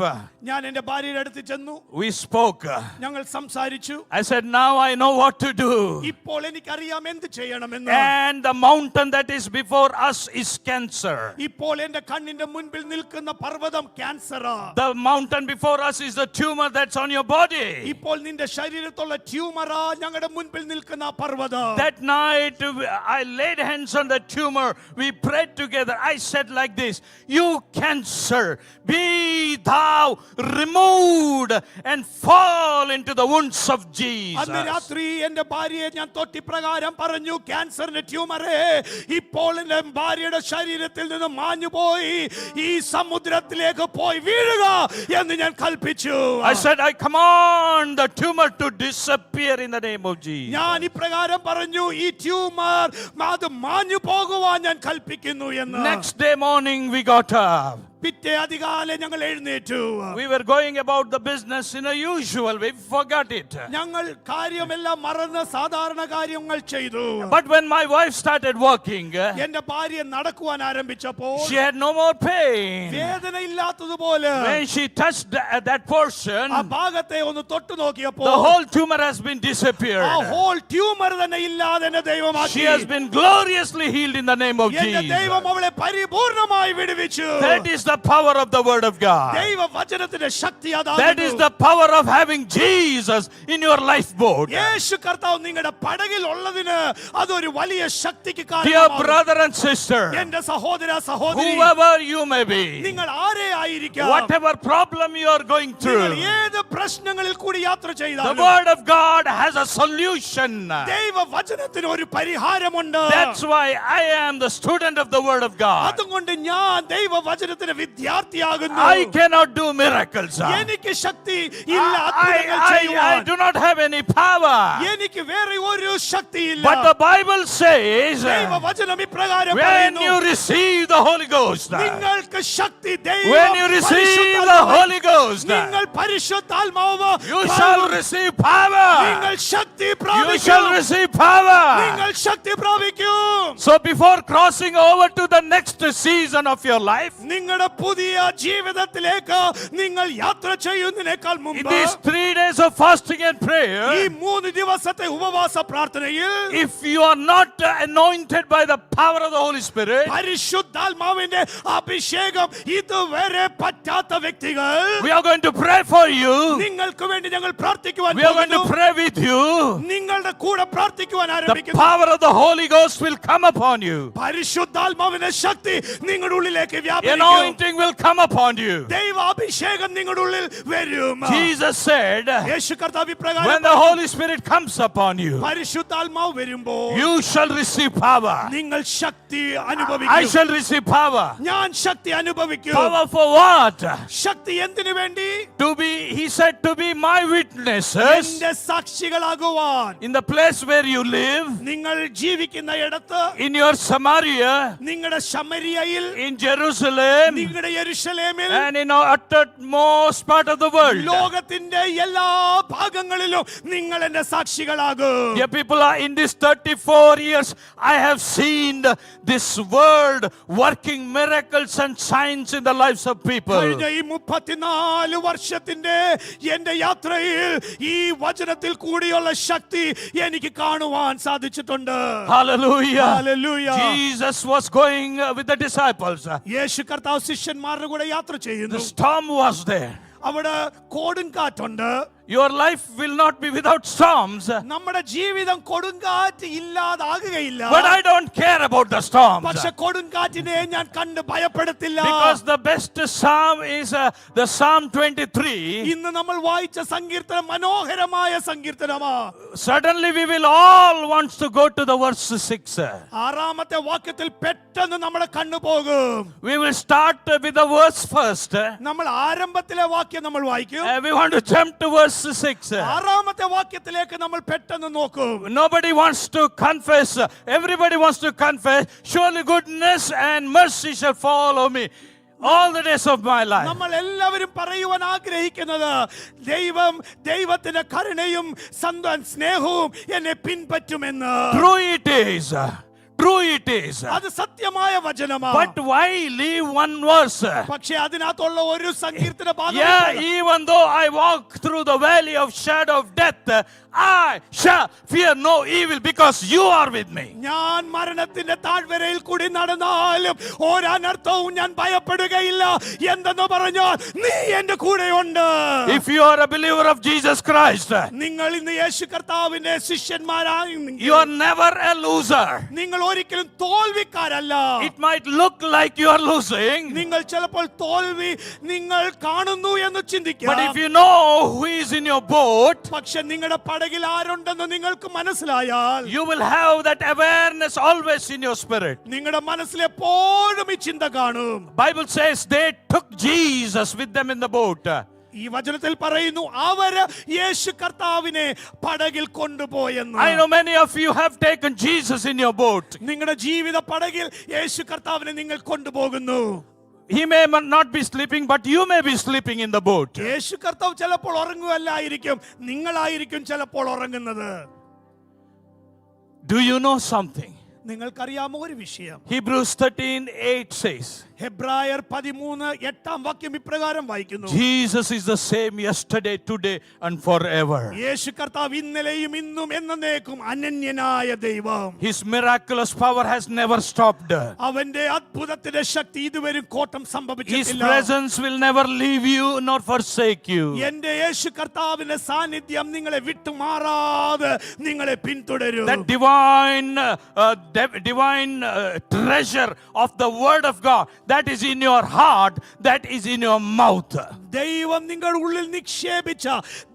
[SPEAKER 1] ഞാൻ എന്റെ ഭാര്യയുടെ അടുത്ത് ചെന്നു.
[SPEAKER 2] We spoke.
[SPEAKER 1] ഞങ്ങൾ സംസാരിച്ചു.
[SPEAKER 2] I said, now I know what to do.
[SPEAKER 1] ഇപ്പോൾ എനിക്കറിയാം എന്ത് ചെയ്യണമെന്ന്.
[SPEAKER 2] And the mountain that is before us is cancer.
[SPEAKER 1] ഇപ്പോൾ എന്റെ കണ്ണിന്റെ മുൻപിൽ നിൽക്കുന്ന പർവ്വതം ക്യാൻസറാ.
[SPEAKER 2] The mountain before us is the tumor that's on your body.
[SPEAKER 1] ഇപ്പോൾ നിന്റെ ശരീരത്തുള്ള ട്യൂമറാ ഞങ്ങളുടെ മുൻപിൽ നിൽക്കുന്ന പർവ്വതം.
[SPEAKER 2] That night I laid hands on the tumor. We prayed together. I said like this, you cancer, be thou removed and fall into the wounds of Jesus.
[SPEAKER 1] അന്ന് രാത്രി എന്റെ ഭാര്യയെ ഞാൻ തൊട്ടി പ്രകാരം പറഞ്ഞു, ക്യാൻസറിന്റെ ട്യൂമറെ ഇപ്പോൾ എന്റെ ഭാര്യയുടെ ശരീരത്തിൽ നിന്ന് മാഞ്ഞുപോയി ഈ സമുദ്രത്തിലേക്ക് പോയി വീഴുക എന്ന് ഞാൻ കൽപ്പിച്ചു.
[SPEAKER 2] I said, I command the tumor to disappear in the name of Jesus.
[SPEAKER 1] ഞാൻ ഇപ്രകാരം പറഞ്ഞു, ഈ ട്യൂമർ അത് മാഞ്ഞു പോകുവാൻ ഞാൻ കൽപ്പിക്കുന്നു എന്ന്.
[SPEAKER 2] Next day morning we got up.
[SPEAKER 1] പിറ്റേ അധികാലം ഞങ്ങൾ എഴുന്നേറ്റു.
[SPEAKER 2] We were going about the business in a usual way. We forgot it.
[SPEAKER 1] ഞങ്ങൾ കാര്യമെല്ലാം മറന്ന് സാധാരണ കാര്യങ്ങൾ ചെയ്തു.
[SPEAKER 2] But when my wife started working,
[SPEAKER 1] എന്റെ ഭാര്യ നടക്കുവാൻ ആരംഭിച്ചപ്പോൾ
[SPEAKER 2] she had no more pain.
[SPEAKER 1] വേദന ഇല്ലാത്തതുപോലെ
[SPEAKER 2] When she touched that portion,
[SPEAKER 1] ആ ഭാഗത്തെ ഒന്ന് തൊട്ടു നോക്കിയപ്പോൾ
[SPEAKER 2] the whole tumor has been
[SPEAKER 1] ആ
[SPEAKER 2] disappeared.
[SPEAKER 1] ഹോൾ ട്യൂമർ തന്നെ ഇല്ലാതെ എന്നെ ദൈവമാക്കി.
[SPEAKER 2] She has been gloriously healed in the name of
[SPEAKER 1] എന്റെ
[SPEAKER 2] Jesus.
[SPEAKER 1] ദൈവം അവളെ പരിപൂർണമായി വിടുവിച്ചു.
[SPEAKER 2] That is the power of the word of God.
[SPEAKER 1] ദൈവ വചനത്തിന്റെ ശക്തി
[SPEAKER 2] That is the power of having Jesus in your lifeboat.
[SPEAKER 1] യേശു കർത്താവ് നിങ്ങളുടെ പടകിൽ ഉള്ളതിന് അതൊരു വലിയ ശക്തിക്ക്
[SPEAKER 2] Dear
[SPEAKER 1] കാരണമാകും.
[SPEAKER 2] brother and sister,
[SPEAKER 1] എന്റെ സഹോദര സഹോദരി,
[SPEAKER 2] whoever you may be,
[SPEAKER 1] നിങ്ങൾ ആരെ ആയിരിക്കാം,
[SPEAKER 2] whatever problem you are going
[SPEAKER 1] നിങ്ങൾ
[SPEAKER 2] through,
[SPEAKER 1] ഏത് പ്രശ്നങ്ങളിൽ കൂടി യാത്ര
[SPEAKER 2] the
[SPEAKER 1] ചെയ്താലും
[SPEAKER 2] word of God has a solution.
[SPEAKER 1] ദൈവ വചനത്തിന് ഒരു പരിഹാരമുണ്ട്.
[SPEAKER 2] That's why I am the student of the word of God.
[SPEAKER 1] അതുകൊണ്ട് ഞാൻ ദൈവ വചനത്തിന് വിദ്യാർത്ഥിയാകുന്നു.
[SPEAKER 2] I cannot do miracles.
[SPEAKER 1] എനിക്ക് ശക്തി ഇല്ല അത്ഭുതങ്ങൾ ചെയ്യുവാൻ.
[SPEAKER 2] I do not have any power.
[SPEAKER 1] എനിക്ക് വേറെ ഒരു ശക്തിയില്ല.
[SPEAKER 2] But the Bible says,
[SPEAKER 1] ദൈവ വചനം ഇപ്രകാരം
[SPEAKER 2] when
[SPEAKER 1] പറയുന്നു,
[SPEAKER 2] you receive the Holy Ghost,
[SPEAKER 1] നിങ്ങൾക്ക് ശക്തി ദൈവ
[SPEAKER 2] when you receive the Holy Ghost,
[SPEAKER 1] നിങ്ങൾ പരിശുദ്ധാത്മാവ്
[SPEAKER 2] you shall receive power.
[SPEAKER 1] നിങ്ങൾ ശക്തി
[SPEAKER 2] You
[SPEAKER 1] പ്രാപിക്കും.
[SPEAKER 2] shall receive power.
[SPEAKER 1] നിങ്ങൾ ശക്തി പ്രാപിക്കും.
[SPEAKER 2] So before crossing over to the next season of your life,
[SPEAKER 1] നിങ്ങളുടെ പുതിയ ജീവിതത്തിലേക്ക് നിങ്ങൾ യാത്ര ചെയ്യുന്നതിനേക്കാൾ
[SPEAKER 2] in
[SPEAKER 1] മുമ്പ്
[SPEAKER 2] these 3 days of fasting and
[SPEAKER 1] ഈ
[SPEAKER 2] prayer,
[SPEAKER 1] 3 ദിവസത്തെ ഉപവാസ പ്രാർത്ഥനയിൽ
[SPEAKER 2] if you are not anointed by the power of the Holy Spirit,
[SPEAKER 1] പരിശുദ്ധാത്മാവിന്റെ അഭിഷേകം ഇതുവരെ പറ്റാത്ത വ്യക്തികൾ,
[SPEAKER 2] we are going to pray for you.
[SPEAKER 1] നിങ്ങൾക്ക് വേണ്ടി ഞങ്ങൾ പ്രാർത്ഥിക്കുവാൻ
[SPEAKER 2] We are going to
[SPEAKER 1] പോകുന്നു.
[SPEAKER 2] pray with you.
[SPEAKER 1] നിങ്ങളുടെ കൂടെ പ്രാർത്ഥിക്കുവാൻ
[SPEAKER 2] The
[SPEAKER 1] ആരംഭിക്കുന്നു.
[SPEAKER 2] power of the Holy Ghost will come upon you.
[SPEAKER 1] പരിശുദ്ധാത്മാവിന്റെ ശക്തി നിങ്ങളുടെ ഉള്ളിലേക്ക് വ്യാപരിക്കും.
[SPEAKER 2] Anointing will come upon you.
[SPEAKER 1] ദൈവ അഭിഷേകം നിങ്ങളുടെ ഉള്ളിൽ വരും.
[SPEAKER 2] Jesus said,
[SPEAKER 1] യേശു കർത്താവ്
[SPEAKER 2] when
[SPEAKER 1] ഇപ്രകാരം
[SPEAKER 2] the Holy Spirit comes upon you,
[SPEAKER 1] പരിശുദ്ധാത്മാവ് വരുമ്പോൾ
[SPEAKER 2] you shall receive power.
[SPEAKER 1] നിങ്ങൾ ശക്തി
[SPEAKER 2] I
[SPEAKER 1] അനുഭവിക്കും.
[SPEAKER 2] shall receive power.
[SPEAKER 1] ഞാൻ ശക്തി അനുഭവിക്കും.
[SPEAKER 2] Power for what?
[SPEAKER 1] ശക്തി എന്തിനു വേണ്ടി?
[SPEAKER 2] To be, he said, to be my witnesses
[SPEAKER 1] എന്റെ സാക്ഷികളാകുവാൻ.
[SPEAKER 2] in the place where you live,
[SPEAKER 1] നിങ്ങൾ ജീവിക്കുന്ന ഇടത്ത്,
[SPEAKER 2] in your Samaria,
[SPEAKER 1] നിങ്ങളുടെ ശമരിയയിൽ,
[SPEAKER 2] in Jerusalem,
[SPEAKER 1] നിങ്ങളുടെ യെരുശലേമിൽ,
[SPEAKER 2] and in our uttermost part of the world.
[SPEAKER 1] ലോകത്തിന്റെ എല്ലാ ഭാഗങ്ങളിലും നിങ്ങൾ എന്റെ സാക്ഷികളാകും.
[SPEAKER 2] Dear people, in these 34 years, I have seen this word working miracles and signs in the lives of people.
[SPEAKER 1] കഴിഞ്ഞ ഈ 34 വർഷത്തിന്റെ എന്റെ യാത്രയിൽ ഈ വചനത്തിൽ കൂടിയുള്ള ശക്തി എനിക്ക് കാണുവാൻ സാധിച്ചിട്ടുണ്ട്.
[SPEAKER 2] Hallelujah.
[SPEAKER 1] Hallelujah.
[SPEAKER 2] Jesus was going with the disciples.
[SPEAKER 1] യേശു കർത്താവ് ശിഷ്യന്മാരുടെ കൂടെ യാത്ര ചെയ്യുന്നു.
[SPEAKER 2] The storm was there.
[SPEAKER 1] അവിടെ കൊടുങ്കാറ്റുണ്ട്.
[SPEAKER 2] Your life will not be without storms.
[SPEAKER 1] നമ്മുടെ ജീവിതം കൊടുങ്കാറ്റ് ഇല്ലാതാകുകയില്ല.
[SPEAKER 2] But I don't care about the storms.
[SPEAKER 1] പക്ഷെ കൊടുങ്കാറ്റിനെ ഞാൻ കണ്ട് ഭയപ്പെടത്തില്ല.
[SPEAKER 2] Because the best psalm is the Psalm 23.
[SPEAKER 1] ഇന്ന് നമ്മൾ വായിച്ച സങ്കീർത്തനം മനോഹരമായ സങ്കീർത്തനമാ.
[SPEAKER 2] Suddenly we will all want to go to the verse 6.
[SPEAKER 1] ആറാമത്തെ വാക്യത്തിൽ പെട്ടെന്ന് നമ്മുടെ കണ്ണു പോകും.
[SPEAKER 2] We will start with the verse first.
[SPEAKER 1] നമ്മൾ ആരംഭത്തിലെ വാക്യം നമ്മൾ വായിക്കും.
[SPEAKER 2] We want to jump to verse 6.
[SPEAKER 1] ആറാമത്തെ വാക്യത്തിലേക്ക് നമ്മൾ പെട്ടെന്ന് നോക്കും.
[SPEAKER 2] Nobody wants to confess. Everybody wants to confess. Surely goodness and mercy shall follow me all the days of my life.
[SPEAKER 1] നമ്മൾ എല്ലാവരും പറയുവാൻ ആഗ്രഹിക്കുന്നത് ദൈവത്തിന്റെ കരുണയും സ്നേഹവും എന്നെ പിൻപറ്റുമെന്ന്.
[SPEAKER 2] True it is. True it is.
[SPEAKER 1] അത് സത്യമായ വചനമാണ്.
[SPEAKER 2] But why leave one verse?
[SPEAKER 1] പക്ഷേ അതിനകത്തുള്ള ഒരു സങ്കീർത്തന ഭാഗം.
[SPEAKER 2] Yeah, even though I walk through the valley of shadow of death, I shall fear no evil because you are with me.
[SPEAKER 1] ഞാൻ മരണത്തിന്റെ താഴ്വരയിൽ കൂടി നടന്നാലും ഒരനർത്ഥവും ഞാൻ ഭയപ്പെടുകയില്ല എന്തെന്ന് പറഞ്ഞാൽ നീ എന്റെ കൂടെയുണ്ട്.
[SPEAKER 2] If you are a believer of Jesus Christ,
[SPEAKER 1] നിങ്ങൾ ഇന്ന് യേശു കർത്താവിന്റെ ശിഷ്യന്മാരായി
[SPEAKER 2] you are never a loser.
[SPEAKER 1] നിങ്ങൾ ഒരിക്കലും തോൽവിക്കാരല്ല.
[SPEAKER 2] It might look like you are losing,
[SPEAKER 1] നിങ്ങൾ ചിലപ്പോൾ തോൽവി നിങ്ങൾ കാണുന്നു എന്ന് ചിന്തിക്കാം.
[SPEAKER 2] but if you know who is in your boat,
[SPEAKER 1] പക്ഷെ നിങ്ങളുടെ പടകിൽ ആരുണ്ടെന്ന് നിങ്ങൾക്ക് മനസ്സിലായാൽ
[SPEAKER 2] you will have that awareness always in your spirit.
[SPEAKER 1] നിങ്ങളുടെ മനസ്സിൽ എപ്പോഴും ഈ ചിന്ത കാണും.
[SPEAKER 2] Bible says they took Jesus with them in the boat.
[SPEAKER 1] ഈ വചനത്തിൽ പറയുന്നു അവര് യേശു കർത്താവിനെ പടകിൽ കൊണ്ടുപോയെന്ന്.
[SPEAKER 2] I know many of you have taken Jesus in your boat.
[SPEAKER 1] നിങ്ങളുടെ ജീവിത പടകിൽ യേശു കർത്താവിനെ നിങ്ങൾ കൊണ്ടുപോകുന്നു.
[SPEAKER 2] He may not be sleeping, but you may be sleeping in the boat.
[SPEAKER 1] യേശു കർത്താവ് ചിലപ്പോൾ ഉറങ്ങുകയല്ലായിരിക്കും, നിങ്ങളായിരിക്കും ചിലപ്പോൾ ഉറങ്ങുന്നത്.
[SPEAKER 2] Do you know something?
[SPEAKER 1] നിങ്ങൾക്കറിയാമോ ഒരു വിഷയം?
[SPEAKER 2] Hebrews 13:8 says,
[SPEAKER 1] ഹെബ്രായർ 13:8 വാക്യം ഇപ്രകാരം വായിക്കുന്നു.
[SPEAKER 2] Jesus is the same yesterday, today and forever.
[SPEAKER 1] യേശു കർത്താവ് ഇന്നലെയും ഇന്നും എന്നേക്കും അനന്യനായ ദൈവം.
[SPEAKER 2] His miraculous power has never stopped.
[SPEAKER 1] അവന്റെ അത്ഭുതത്തിന്റെ ശക്തി ഇതുവരെ കോട്ടം
[SPEAKER 2] His
[SPEAKER 1] സംഭവിച്ചിട്ടില്ല.
[SPEAKER 2] presence will never leave you nor forsake you.
[SPEAKER 1] എന്റെ യേശു കർത്താവിന്റെ സാന്നിധ്യം നിങ്ങളെ വിട്ടുമാറാതെ നിങ്ങളെ പിന്തുടരും.
[SPEAKER 2] That divine treasure of the word of God that is in your heart, that is in your mouth.
[SPEAKER 1] ദൈവം നിങ്ങളുടെ ഉള്ളിൽ നിക്ഷേപിച്ച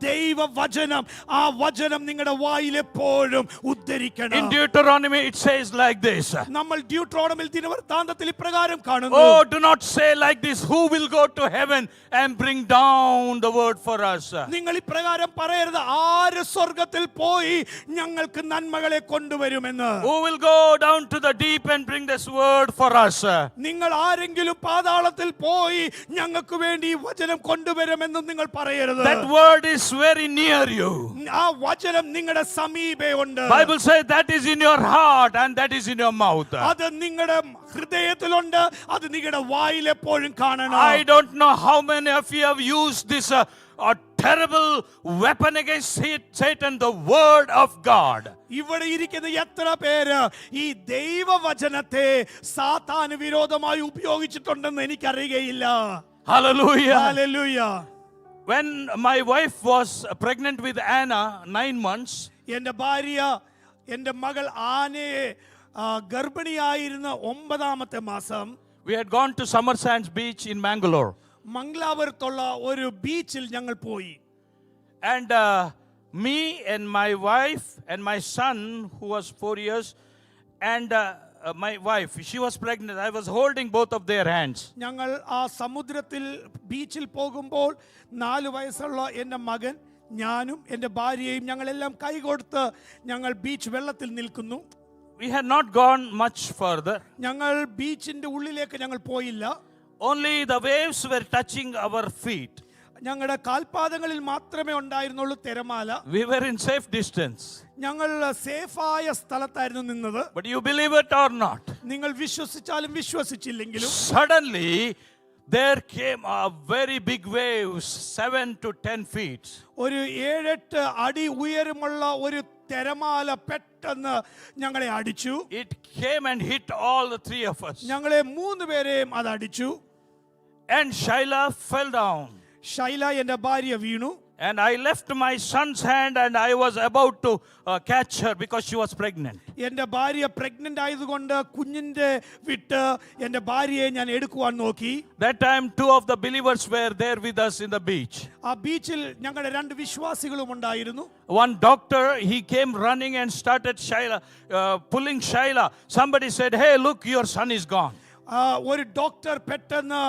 [SPEAKER 1] ദൈവവചനം, ആ വചനം നിങ്ങളുടെ വായിൽ എപ്പോഴും ഉദ്ധരിക്കണം.
[SPEAKER 2] In Deuteronomy it says like this.
[SPEAKER 1] നമ്മൾ ഡ്യൂട്രോണമിൽ ദിനവൃത്താന്തത്തിൽ ഇപ്രകാരം കാണുന്നു.
[SPEAKER 2] Oh, do not say like this, who will go to heaven and bring down the word for us?
[SPEAKER 1] നിങ്ങൾ ഇപ്രകാരം പറയരുത്, ആര് സ്വർഗ്ഗത്തിൽ പോയി ഞങ്ങൾക്ക് നന്മകളെ കൊണ്ടുവരുമെന്ന്.
[SPEAKER 2] Who will go down to the deep and bring this word for us?
[SPEAKER 1] നിങ്ങൾ ആരെങ്കിലും പാതാളത്തിൽ പോയി ഞങ്ങൾക്ക് വേണ്ടി ഈ വചനം കൊണ്ടുവരുമെന്ന് നിങ്ങൾ പറയരുത്.
[SPEAKER 2] That word is very near you.
[SPEAKER 1] ആ വചനം നിങ്ങളുടെ സമീപമുണ്ട്.
[SPEAKER 2] Bible says that is in your heart and that is in your mouth.
[SPEAKER 1] അത് നിങ്ങളുടെ ഹൃദയത്തിലുണ്ട്, അത് നിങ്ങളുടെ വായിൽ എപ്പോഴും കാണണം.
[SPEAKER 2] I don't know how many of you have used this a terrible weapon against Satan, the word of God.
[SPEAKER 1] ഇവിടെ ഇരിക്കുന്ന എത്ര പേര് ഈ ദൈവവചനത്തെ സാത്താന് വിരോധമായി ഉപയോഗിച്ചിട്ടുണ്ടെന്ന് എനിക്കറിയുകയില്ല.
[SPEAKER 2] Hallelujah.
[SPEAKER 1] Hallelujah.
[SPEAKER 2] When my wife was pregnant with Anna 9 months,
[SPEAKER 1] എൻ്റെ ഭാര്യ എൻ്റെ മകൾ ആനയെ ഗർഭിണിയായിരുന്ന 9ാമത്തെ മാസം
[SPEAKER 2] we had gone to Summer Sands Beach in Mangalore.
[SPEAKER 1] മംഗലാപുരത്തുള്ള ഒരു ബീച്ചിൽ ഞങ്ങൾ പോയി.
[SPEAKER 2] And me and my wife and my son who was 4 years and my wife, she was pregnant. I was holding both of their hands.
[SPEAKER 1] ഞങ്ങൾ ആ സമുദ്രത്തിൽ ബീച്ചിൽ പോകുമ്പോൾ 4 വയസ്സുള്ള എൻ്റെ മകൻ, ഞാനും എൻ്റെ ഭാര്യയും ഞങ്ങളെല്ലാം കൈകൊടുത്ത് ഞങ്ങൾ ബീച്ച് വെള്ളത്തിൽ നിൽക്കുന്നു.
[SPEAKER 2] We had not gone much further.
[SPEAKER 1] ഞങ്ങൾ ബീച്ചിന്റെ ഉള്ളിലേക്ക് ഞങ്ങൾ പോയില്ല.
[SPEAKER 2] Only the waves were touching our feet.
[SPEAKER 1] ഞങ്ങളുടെ കാൽപാദങ്ങളിൽ മാത്രമേ ഉണ്ടായിരുന്നുള്ളൂ തിരമാല.
[SPEAKER 2] We were in safe distance.
[SPEAKER 1] ഞങ്ങൾ സേഫായ സ്ഥലത്തായിരുന്നു നിന്നത്.
[SPEAKER 2] But you believe it or not,
[SPEAKER 1] നിങ്ങൾ വിശ്വസിച്ചാലും വിശ്വസിച്ചില്ലെങ്കിലും
[SPEAKER 2] suddenly there came a very big wave, 7 to 10 feet.
[SPEAKER 1] ഒരു 7-8 അടി ഉയരമുള്ള ഒരു തിരമാല പെട്ടെന്ന് ഞങ്ങളെ അടിച്ചു.
[SPEAKER 2] It came and hit all the 3 of us.
[SPEAKER 1] ഞങ്ങളെ 3 പേരെയും അത് അടിച്ചു.
[SPEAKER 2] And Shaila fell down.
[SPEAKER 1] Shaila എൻ്റെ ഭാര്യ വീണു.
[SPEAKER 2] And I left my son's hand and I was about to catch her because she was pregnant.
[SPEAKER 1] എൻ്റെ ഭാര്യ പ്രഗ്നന്റ് ആയതുകൊണ്ട് കുഞ്ഞിന്റെ വിട്ട് എൻ്റെ ഭാര്യയെ ഞാൻ എടുക്കുവാൻ നോക്കി.
[SPEAKER 2] That time, two of the believers were there with us in the beach.
[SPEAKER 1] ആ ബീച്ചിൽ ഞങ്ങളുടെ രണ്ട് വിശ്വാസികളും ഉണ്ടായിരുന്നു.
[SPEAKER 2] One doctor, he came running and started pulling Shaila. Somebody said, "Hey, look, your son is gone."
[SPEAKER 1] ഒരു ഡോക്ടർ പെട്ടെന്ന്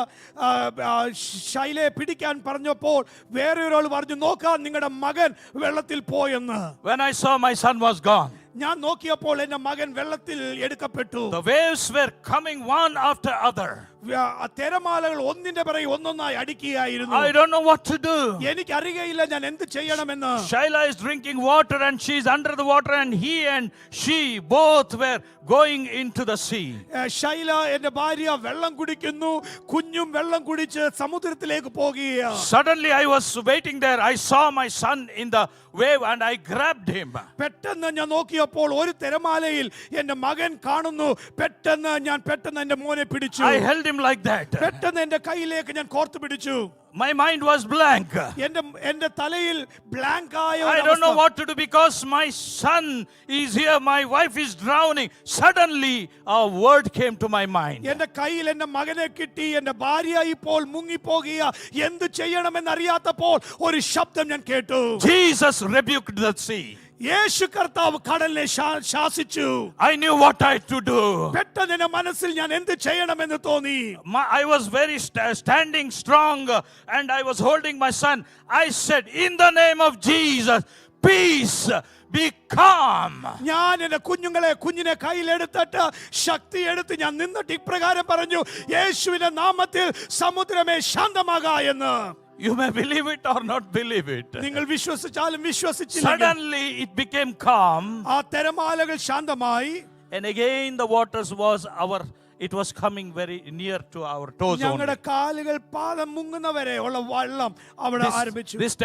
[SPEAKER 1] ശൈലയെ പിടിക്കാൻ പറഞ്ഞപ്പോൾ വേറെ ഒരാൾ പറഞ്ഞു, നോക്കാൻ നിങ്ങളുടെ മകൻ വെള്ളത്തിൽ പോയെന്ന്.
[SPEAKER 2] When I saw my son was gone,
[SPEAKER 1] ഞാൻ നോക്കിയപ്പോൾ എൻ്റെ മകൻ വെള്ളത്തിൽ എടുക്കപ്പെട്ടു.
[SPEAKER 2] the waves were coming one after other.
[SPEAKER 1] തിരമാലകൾ ഒന്നിന്റെ പിറകെ ഒന്നൊന്നായി അടിക്കുകയായിരുന്നു.
[SPEAKER 2] I don't know what to do.
[SPEAKER 1] എനിക്ക് അറിയയില്ല ഞാൻ എന്ത് ചെയ്യണമെന്ന്.
[SPEAKER 2] Shaila is drinking water and she is under the water, and he and she both were going into the sea.
[SPEAKER 1] Shaila എൻ്റെ ഭാര്യ വെള്ളം കുടിക്കുന്നു, കുഞ്ഞും വെള്ളം കുടിച്ച് സമുദ്രത്തിലേക്ക് പോകുകയാണ്.
[SPEAKER 2] Suddenly I was waiting there. I saw my son in the wave and I grabbed him.
[SPEAKER 1] പെട്ടെന്ന് ഞാൻ നോക്കിയപ്പോൾ ഒരു തിരമാലയിൽ എൻ്റെ മകൻ കാണുന്നു. പെട്ടെന്ന് എൻ്റെ മോനെ പിടിച്ചു.
[SPEAKER 2] I held him like that.
[SPEAKER 1] പെട്ടെന്ന് എൻ്റെ കയ്യിലേക്ക് ഞാൻ കോർത്തു പിടിച്ചു.
[SPEAKER 2] My mind was blank.
[SPEAKER 1] എൻ്റെ തലയിൽ ബ്ലാങ്ക് ആയ
[SPEAKER 2] I don't know what to do because my son is here, my wife is drowning. Suddenly a word came to my mind.
[SPEAKER 1] എൻ്റെ കയ്യിൽ എൻ്റെ മകനെ കിട്ടി, എൻ്റെ ഭാര്യ ഇപ്പോൾ മുങ്ങിപ്പോകുക, എന്ത് ചെയ്യണമെന്ന് അറിയാത്തപ്പോൾ ഒരു ശബ്ദം ഞാൻ കേട്ടു.
[SPEAKER 2] Jesus rebuked the sea.
[SPEAKER 1] യേശു കർത്താവ് കടലിനെ ശാസിച്ചു.
[SPEAKER 2] I knew what I had to do.
[SPEAKER 1] പെട്ടെന്ന് എൻ്റെ മനസ്സിൽ ഞാൻ എന്ത് ചെയ്യണമെന്ന് തോന്നി.
[SPEAKER 2] I was very standing strong and I was holding my son. I said, in the name of Jesus, peace, be calm.
[SPEAKER 1] ഞാൻ എൻ്റെ കുഞ്ഞിനെ കയ്യിലെടുത്തിട്ട് ശക്തി എടുത്ത് ഞാൻ നിന്നിട്ട് ഇപ്രകാരം പറഞ്ഞു, യേശുവിന്റെ നാമത്തിൽ സമുദ്രമേ ശാന്തമാകാ എന്ന്.
[SPEAKER 2] You may believe it or not believe it.
[SPEAKER 1] നിങ്ങൾ വിശ്വസിച്ചാലും വിശ്വസിച്ചില്ലെങ്കിലും
[SPEAKER 2] Suddenly it became calm.
[SPEAKER 1] ആ തിരമാലകൾ ശാന്തമായി.
[SPEAKER 2] And again the waters it was coming very near to our toes only.
[SPEAKER 1] ഞങ്ങളുടെ കാലുകൾ പാദം മുങ്ങുന്നവരെ ഉള്ള വെള്ളം അവിടെ ആരംഭിച്ചു.
[SPEAKER 2] This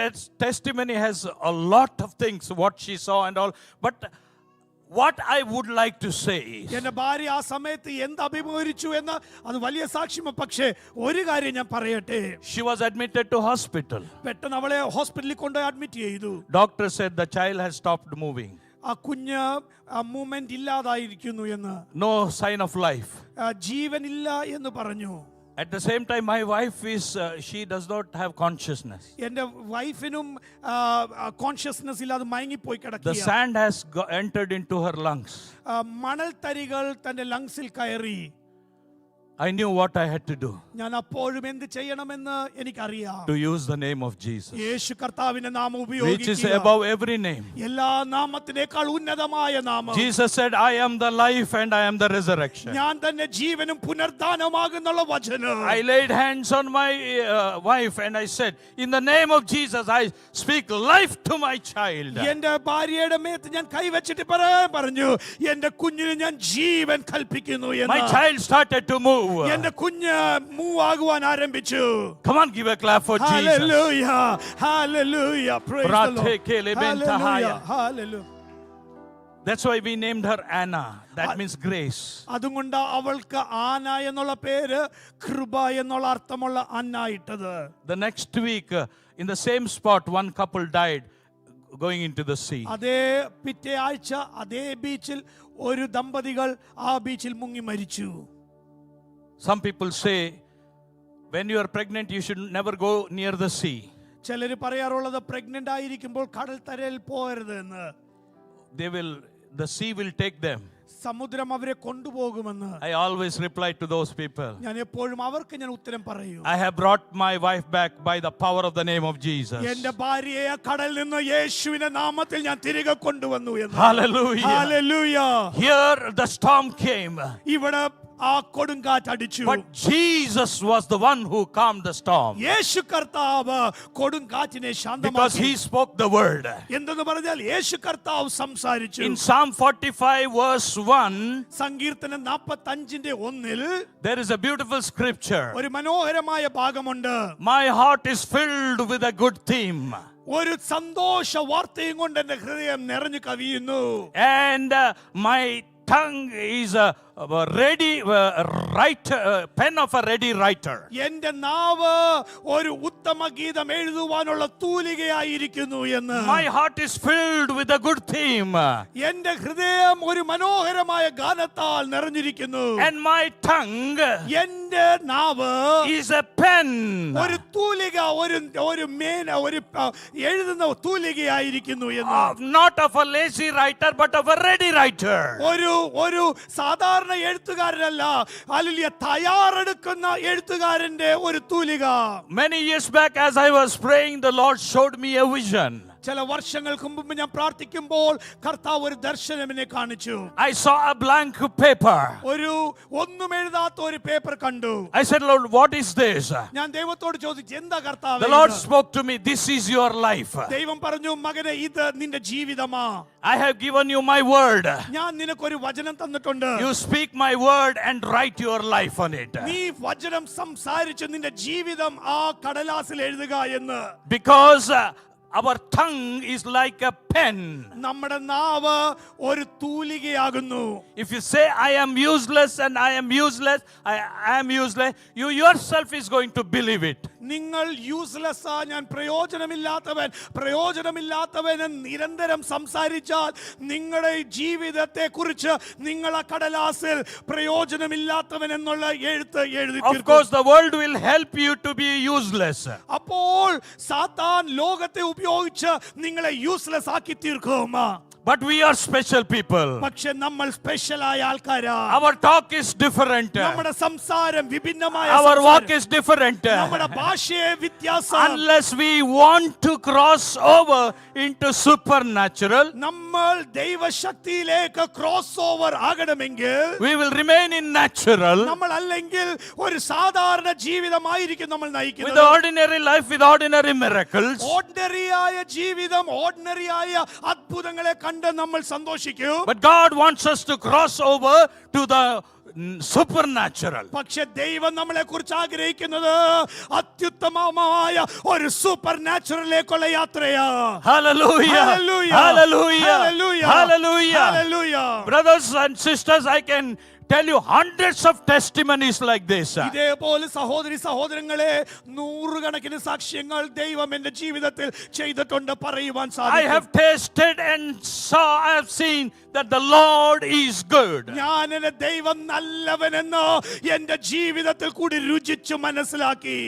[SPEAKER 2] testimony has a lot of things what she saw and all, but what I would like to say is,
[SPEAKER 1] എൻ്റെ ഭാര്യ ആ സമയത്ത് എന്ത് അഭിമുഖീകരിച്ചു എന്ന് അത് വലിയ സാക്ഷ്യമാണ്. പക്ഷേ ഒരു കാര്യം ഞാൻ പറയട്ടെ,
[SPEAKER 2] she was admitted to hospital.
[SPEAKER 1] പെട്ടെന്ന് അവളെ ഹോസ്പിറ്റലിൽ കൊണ്ടുപോയി അഡ്മിറ്റ് ചെയ്തു.
[SPEAKER 2] Doctor said the child has stopped moving.
[SPEAKER 1] ആ കുഞ്ഞ് മൂവ്മെന്റ് ഇല്ലാതായിരിക്കുന്നു എന്ന്,
[SPEAKER 2] no sign of life.
[SPEAKER 1] ജീവനില്ല എന്ന് പറഞ്ഞു.
[SPEAKER 2] At the same time, my wife she does not have consciousness.
[SPEAKER 1] എൻ്റെ വൈഫിനും കോൺഷ്യസ്നസ് ഇല്ലാതെ മയങ്ങിപ്പോയി കിടക്കുക.
[SPEAKER 2] The sand has entered into her lungs.
[SPEAKER 1] മണൽത്തരികൾ തന്റെ ലങ്സിൽ കയറി.
[SPEAKER 2] I knew what I had to do.
[SPEAKER 1] ഞാൻ അപ്പോഴും എന്ത് ചെയ്യണമെന്ന് എനിക്കറിയാം.
[SPEAKER 2] To use the name of Jesus,
[SPEAKER 1] യേശു കർത്താവിന്റെ നാമം
[SPEAKER 2] which is
[SPEAKER 1] ഉപയോഗിക്കുക.
[SPEAKER 2] above every name.
[SPEAKER 1] എല്ലാ നാമത്തിനേക്കാൾ ഉന്നതമായ നാമം.
[SPEAKER 2] Jesus said, I am the life and I am the resurrection.
[SPEAKER 1] ഞാൻ തന്നെ ജീവനും പുനരുദ്ധാനമാകുന്നുള്ള വചനം.
[SPEAKER 2] I laid hands on my wife and I said, in the name of Jesus, I speak life to my child.
[SPEAKER 1] എൻ്റെ ഭാര്യയുടെ മേത്ത് ഞാൻ കൈവച്ചിട്ട് പറഞ്ഞു, എൻ്റെ കുഞ്ഞിന് ഞാൻ ജീവൻ കൽപ്പിക്കുന്നു എന്ന്.
[SPEAKER 2] My child started to move.
[SPEAKER 1] എൻ്റെ കുഞ്ഞ് മൂവ് ആകുവാൻ ആരംഭിച്ചു.
[SPEAKER 2] Come on, give a clap for Jesus.
[SPEAKER 1] Hallelujah, hallelujah, praise the Lord. Hallelujah, hallelujah.
[SPEAKER 2] That's why we named her Anna. That means grace.
[SPEAKER 1] അതുകൊണ്ട് അവൾക്ക് ആന എന്നുള്ള പേര് കൃപ എന്നുള്ള അർത്ഥമുള്ള അന്ന ഇട്ടത്.
[SPEAKER 2] The next week, in the same spot, one couple died going into the sea.
[SPEAKER 1] അതേ പിറ്റേ ആഴ്ച അതേ ബീച്ചിൽ ഒരു ദമ്പതികൾ ആ ബീച്ചിൽ മുങ്ങി മരിച്ചു.
[SPEAKER 2] Some people say, when you are pregnant, you should never go near the sea.
[SPEAKER 1] ചിലർ പറയാറുള്ളത് പ്രഗ്നന്റ് ആയിരിക്കുമ്പോൾ കടൽ തരയിൽ പോകരുത് എന്ന്.
[SPEAKER 2] The sea will take them.
[SPEAKER 1] സമുദ്രം അവരെ കൊണ്ടുപോകുമെന്ന്.
[SPEAKER 2] I always reply to those people.
[SPEAKER 1] ഞാൻ എപ്പോഴും അവർക്ക് ഞാൻ ഉത്തരം പറയും.
[SPEAKER 2] I have brought my wife back by the power of the name of Jesus.
[SPEAKER 1] എൻ്റെ ഭാര്യയെ കടലിൽ നിന്ന് യേശുവിന്റെ നാമത്തിൽ ഞാൻ തിരികെ കൊണ്ടുവന്നു എന്ന്.
[SPEAKER 2] Hallelujah.
[SPEAKER 1] Hallelujah.
[SPEAKER 2] Here the storm came.
[SPEAKER 1] ഇവിടെ ആ കൊടുങ്കാറ്റ് അടിച്ചു.
[SPEAKER 2] But Jesus was the one who calmed the storm.
[SPEAKER 1] യേശു കർത്താവ് കൊടുങ്കാറ്റിനെ ശാന്തമാക്കി.
[SPEAKER 2] Because he spoke the word.
[SPEAKER 1] എന്തെന്ന് പറഞ്ഞാൽ യേശു കർത്താവ് സംസാരിച്ചു.
[SPEAKER 2] In Psalm 45 verse 1,
[SPEAKER 1] സങ്കീർത്തനം 45:1
[SPEAKER 2] there is a beautiful scripture.
[SPEAKER 1] ഒരു മനോഹരമായ ഭാഗമുണ്ട്.
[SPEAKER 2] My heart is filled with a good theme.
[SPEAKER 1] ഒരു സന്തോഷ വാർത്തയും കൊണ്ട് എൻ്റെ ഹൃദയം നിറഞ്ഞു കവിയുന്നു.
[SPEAKER 2] And my tongue is pen of a ready writer.
[SPEAKER 1] എന്റെ നാവ് ഒരു ഉത്തമ ഗീതം എഴുതുവാനുള്ള തൂലികയായിരിക്കുന്നു എന്ന്.
[SPEAKER 2] My heart is filled with a good theme.
[SPEAKER 1] എന്റെ ഹൃദയം ഒരു മനോഹരമായ ഗാനത്താൽ നിറഞ്ഞിരിക്കുന്നു.
[SPEAKER 2] And my tongue
[SPEAKER 1] എന്റെ നാവ്
[SPEAKER 2] is a pen.
[SPEAKER 1] ഒരു തൂലിക, ഒരു എഴുതുന്ന തൂലികയായിരിക്കുന്നു എന്ന്.
[SPEAKER 2] Not of a lazy writer, but of a ready writer.
[SPEAKER 1] ഒരു സാധാരണ എഴുത്തുകാരനല്ല, ഹല്ലേലൂയ, തയ്യാറെടുക്കുന്ന എഴുത്തുകാരന്റെ ഒരു തൂലിക.
[SPEAKER 2] Many years back, as I was praying, the Lord showed me a vision.
[SPEAKER 1] ചില വർഷങ്ങൾക്ക് മുമ്പ് ഞാൻ പ്രാർത്ഥിക്കുമ്പോൾ കർത്താവ് ഒരു ദർശനം എന്നെ കാണിച്ചു.
[SPEAKER 2] I saw a blank paper.
[SPEAKER 1] ഒന്നും എഴുതാത്ത ഒരു പേപ്പർ കണ്ടു.
[SPEAKER 2] I said, Lord, what is this?
[SPEAKER 1] ഞാൻ ദൈവത്തോട് ചോദിച്ചു, എന്താ കർത്താവേ?
[SPEAKER 2] The Lord spoke to me, this is your life.
[SPEAKER 1] ദൈവം പറഞ്ഞു, മകനെ, ഇത് നിന്റെ ജീവിതമാ.
[SPEAKER 2] I have given you my word.
[SPEAKER 1] ഞാൻ നിനക്കൊരു വചനം തന്നിട്ടുണ്ട്.
[SPEAKER 2] You speak my word and write your life on it.
[SPEAKER 1] നീ വചനം സംസാരിച്ച് നിന്റെ ജീവിതം ആ കടലാസിൽ എഴുതുക എന്ന്.
[SPEAKER 2] Because our tongue is like a pen.
[SPEAKER 1] നമ്മുടെ നാവ് ഒരു തൂലികയാകുന്നു.
[SPEAKER 2] If you say I am useless and I am useless, I am useless, you yourself is going to believe it.
[SPEAKER 1] നിങ്ങൾ യൂസ്ലെസ്, ഞാൻ പ്രയോജനമില്ലാത്തവൻ എന്ന് നിരന്തരം സംസാരിച്ചാൽ നിങ്ങളുടെ ജീവിതത്തെ കുറിച്ച് നിങ്ങൾ ആ കടലാസിൽ പ്രയോജനമില്ലാത്തവൻ എന്നുള്ള എഴുത്ത് എഴുതി.
[SPEAKER 2] Of course the world will help you to be useless.
[SPEAKER 1] അപ്പോൾ സാത്താൻ ലോകത്തെ ഉപയോഗിച്ച് നിങ്ങളെ യൂസ്ലെസ് ആക്കി തീർക്കും.
[SPEAKER 2] But we are special people.
[SPEAKER 1] പക്ഷേ നമ്മൾ സ്പെഷ്യൽ ആയ ആൾക്കാരാ.
[SPEAKER 2] Our talk is different.
[SPEAKER 1] നമ്മുടെ സംസാരം വിഭിന്നമായ.
[SPEAKER 2] Our walk is different.
[SPEAKER 1] നമ്മുടെ ഭാഷയെ വ്യത്യാസം.
[SPEAKER 2] Unless we want to cross over into supernatural,
[SPEAKER 1] നമ്മൾ ദൈവശക്തിയിലേക്ക് ക്രോസ് ഓവർ ആകണമെങ്കിൽ
[SPEAKER 2] we will remain in natural.
[SPEAKER 1] നമ്മൾ അല്ലെങ്കിൽ ഒരു സാധാരണ ജീവിതമായിരിക്കും നമ്മൾ
[SPEAKER 2] With
[SPEAKER 1] നയിക്കുന്നത്.
[SPEAKER 2] the ordinary life, with ordinary miracles.
[SPEAKER 1] ഓർഡിനറിയായ ജീവിതം, ഓർഡിനറിയായ അത്ഭുതങ്ങളെ കണ്ട് നമ്മൾ സന്തോഷിക്കും.
[SPEAKER 2] But God wants us to cross over to the supernatural.
[SPEAKER 1] പക്ഷേ ദൈവം നമ്മളെ കുറിച്ച് ആഗ്രഹിക്കുന്നത് അത്യുത്തമമായ ഒരു super നാച്ചുറലിലേക്കുള്ള യാത്രയാ.
[SPEAKER 2] Hallelujah.
[SPEAKER 1] Hallelujah.
[SPEAKER 2] Hallelujah.
[SPEAKER 1] Hallelujah.
[SPEAKER 2] Hallelujah.
[SPEAKER 1] Hallelujah.
[SPEAKER 2] Brothers and sisters, I can tell you hundreds of testimonies like this.
[SPEAKER 1] ഇതേപോലെ സഹോദരങ്ങളെ, നൂറുകണക്കിന് സാക്ഷ്യങ്ങൾ ദൈവം എന്റെ ജീവിതത്തിൽ ചെയ്തിട്ടുണ്ട് പറയുവാൻ
[SPEAKER 2] I
[SPEAKER 1] സാധിക്കും.
[SPEAKER 2] have tasted and I have seen that the Lord is good.
[SPEAKER 1] ഞാൻ എന്റെ ദൈവം നല്ലവനെന്ന് എന്റെ ജീവിതത്തിൽ കൂടി രുചിച്ചു മനസ്സിലാക്കി.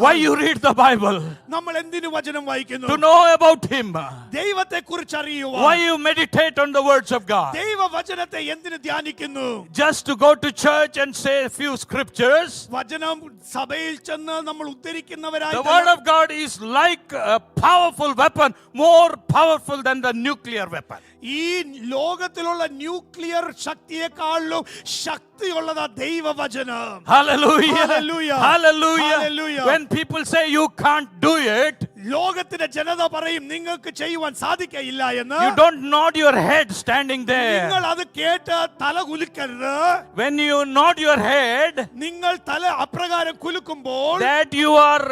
[SPEAKER 2] Why you read the Bible?
[SPEAKER 1] നമ്മൾ എന്തിനു വചനം വായിക്കുന്നു?
[SPEAKER 2] To know about Him.
[SPEAKER 1] ദൈവത്തെ കുറിച്ച് അറിയുവാൻ.
[SPEAKER 2] Why you meditate on the words of God?
[SPEAKER 1] ദൈവവചനത്തെ എന്തിനു ധ്യാനിക്കുന്നു?
[SPEAKER 2] Just to go to church and say a few scriptures?
[SPEAKER 1] വചനം സഭയിൽ ചെന്ന് നമ്മൾ ഉദ്ധരിക്കുന്നവരായി.
[SPEAKER 2] The word of God is like a powerful weapon, more powerful than the nuclear weapon.
[SPEAKER 1] ഈ ലോകത്തിലുള്ള nuclear ശക്തിയെക്കാളും ശക്തിയുള്ളതാ ദൈവവചനം.
[SPEAKER 2] Hallelujah.
[SPEAKER 1] Hallelujah.
[SPEAKER 2] Hallelujah.
[SPEAKER 1] Hallelujah.
[SPEAKER 2] When people say you can't do it,
[SPEAKER 1] ലോകത്തിന്റെ ജനത പറയും നിങ്ങൾക്ക് ചെയ്യുവാൻ സാധിക്കയില്ല എന്ന്.
[SPEAKER 2] you don't nod your head standing there.
[SPEAKER 1] നിങ്ങൾ അത് കേട്ട് തല കുലുക്കരുത്.
[SPEAKER 2] When you nod your head,
[SPEAKER 1] നിങ്ങൾ തല അപ്രകാരം കുലുക്കുമ്പോൾ
[SPEAKER 2] that you are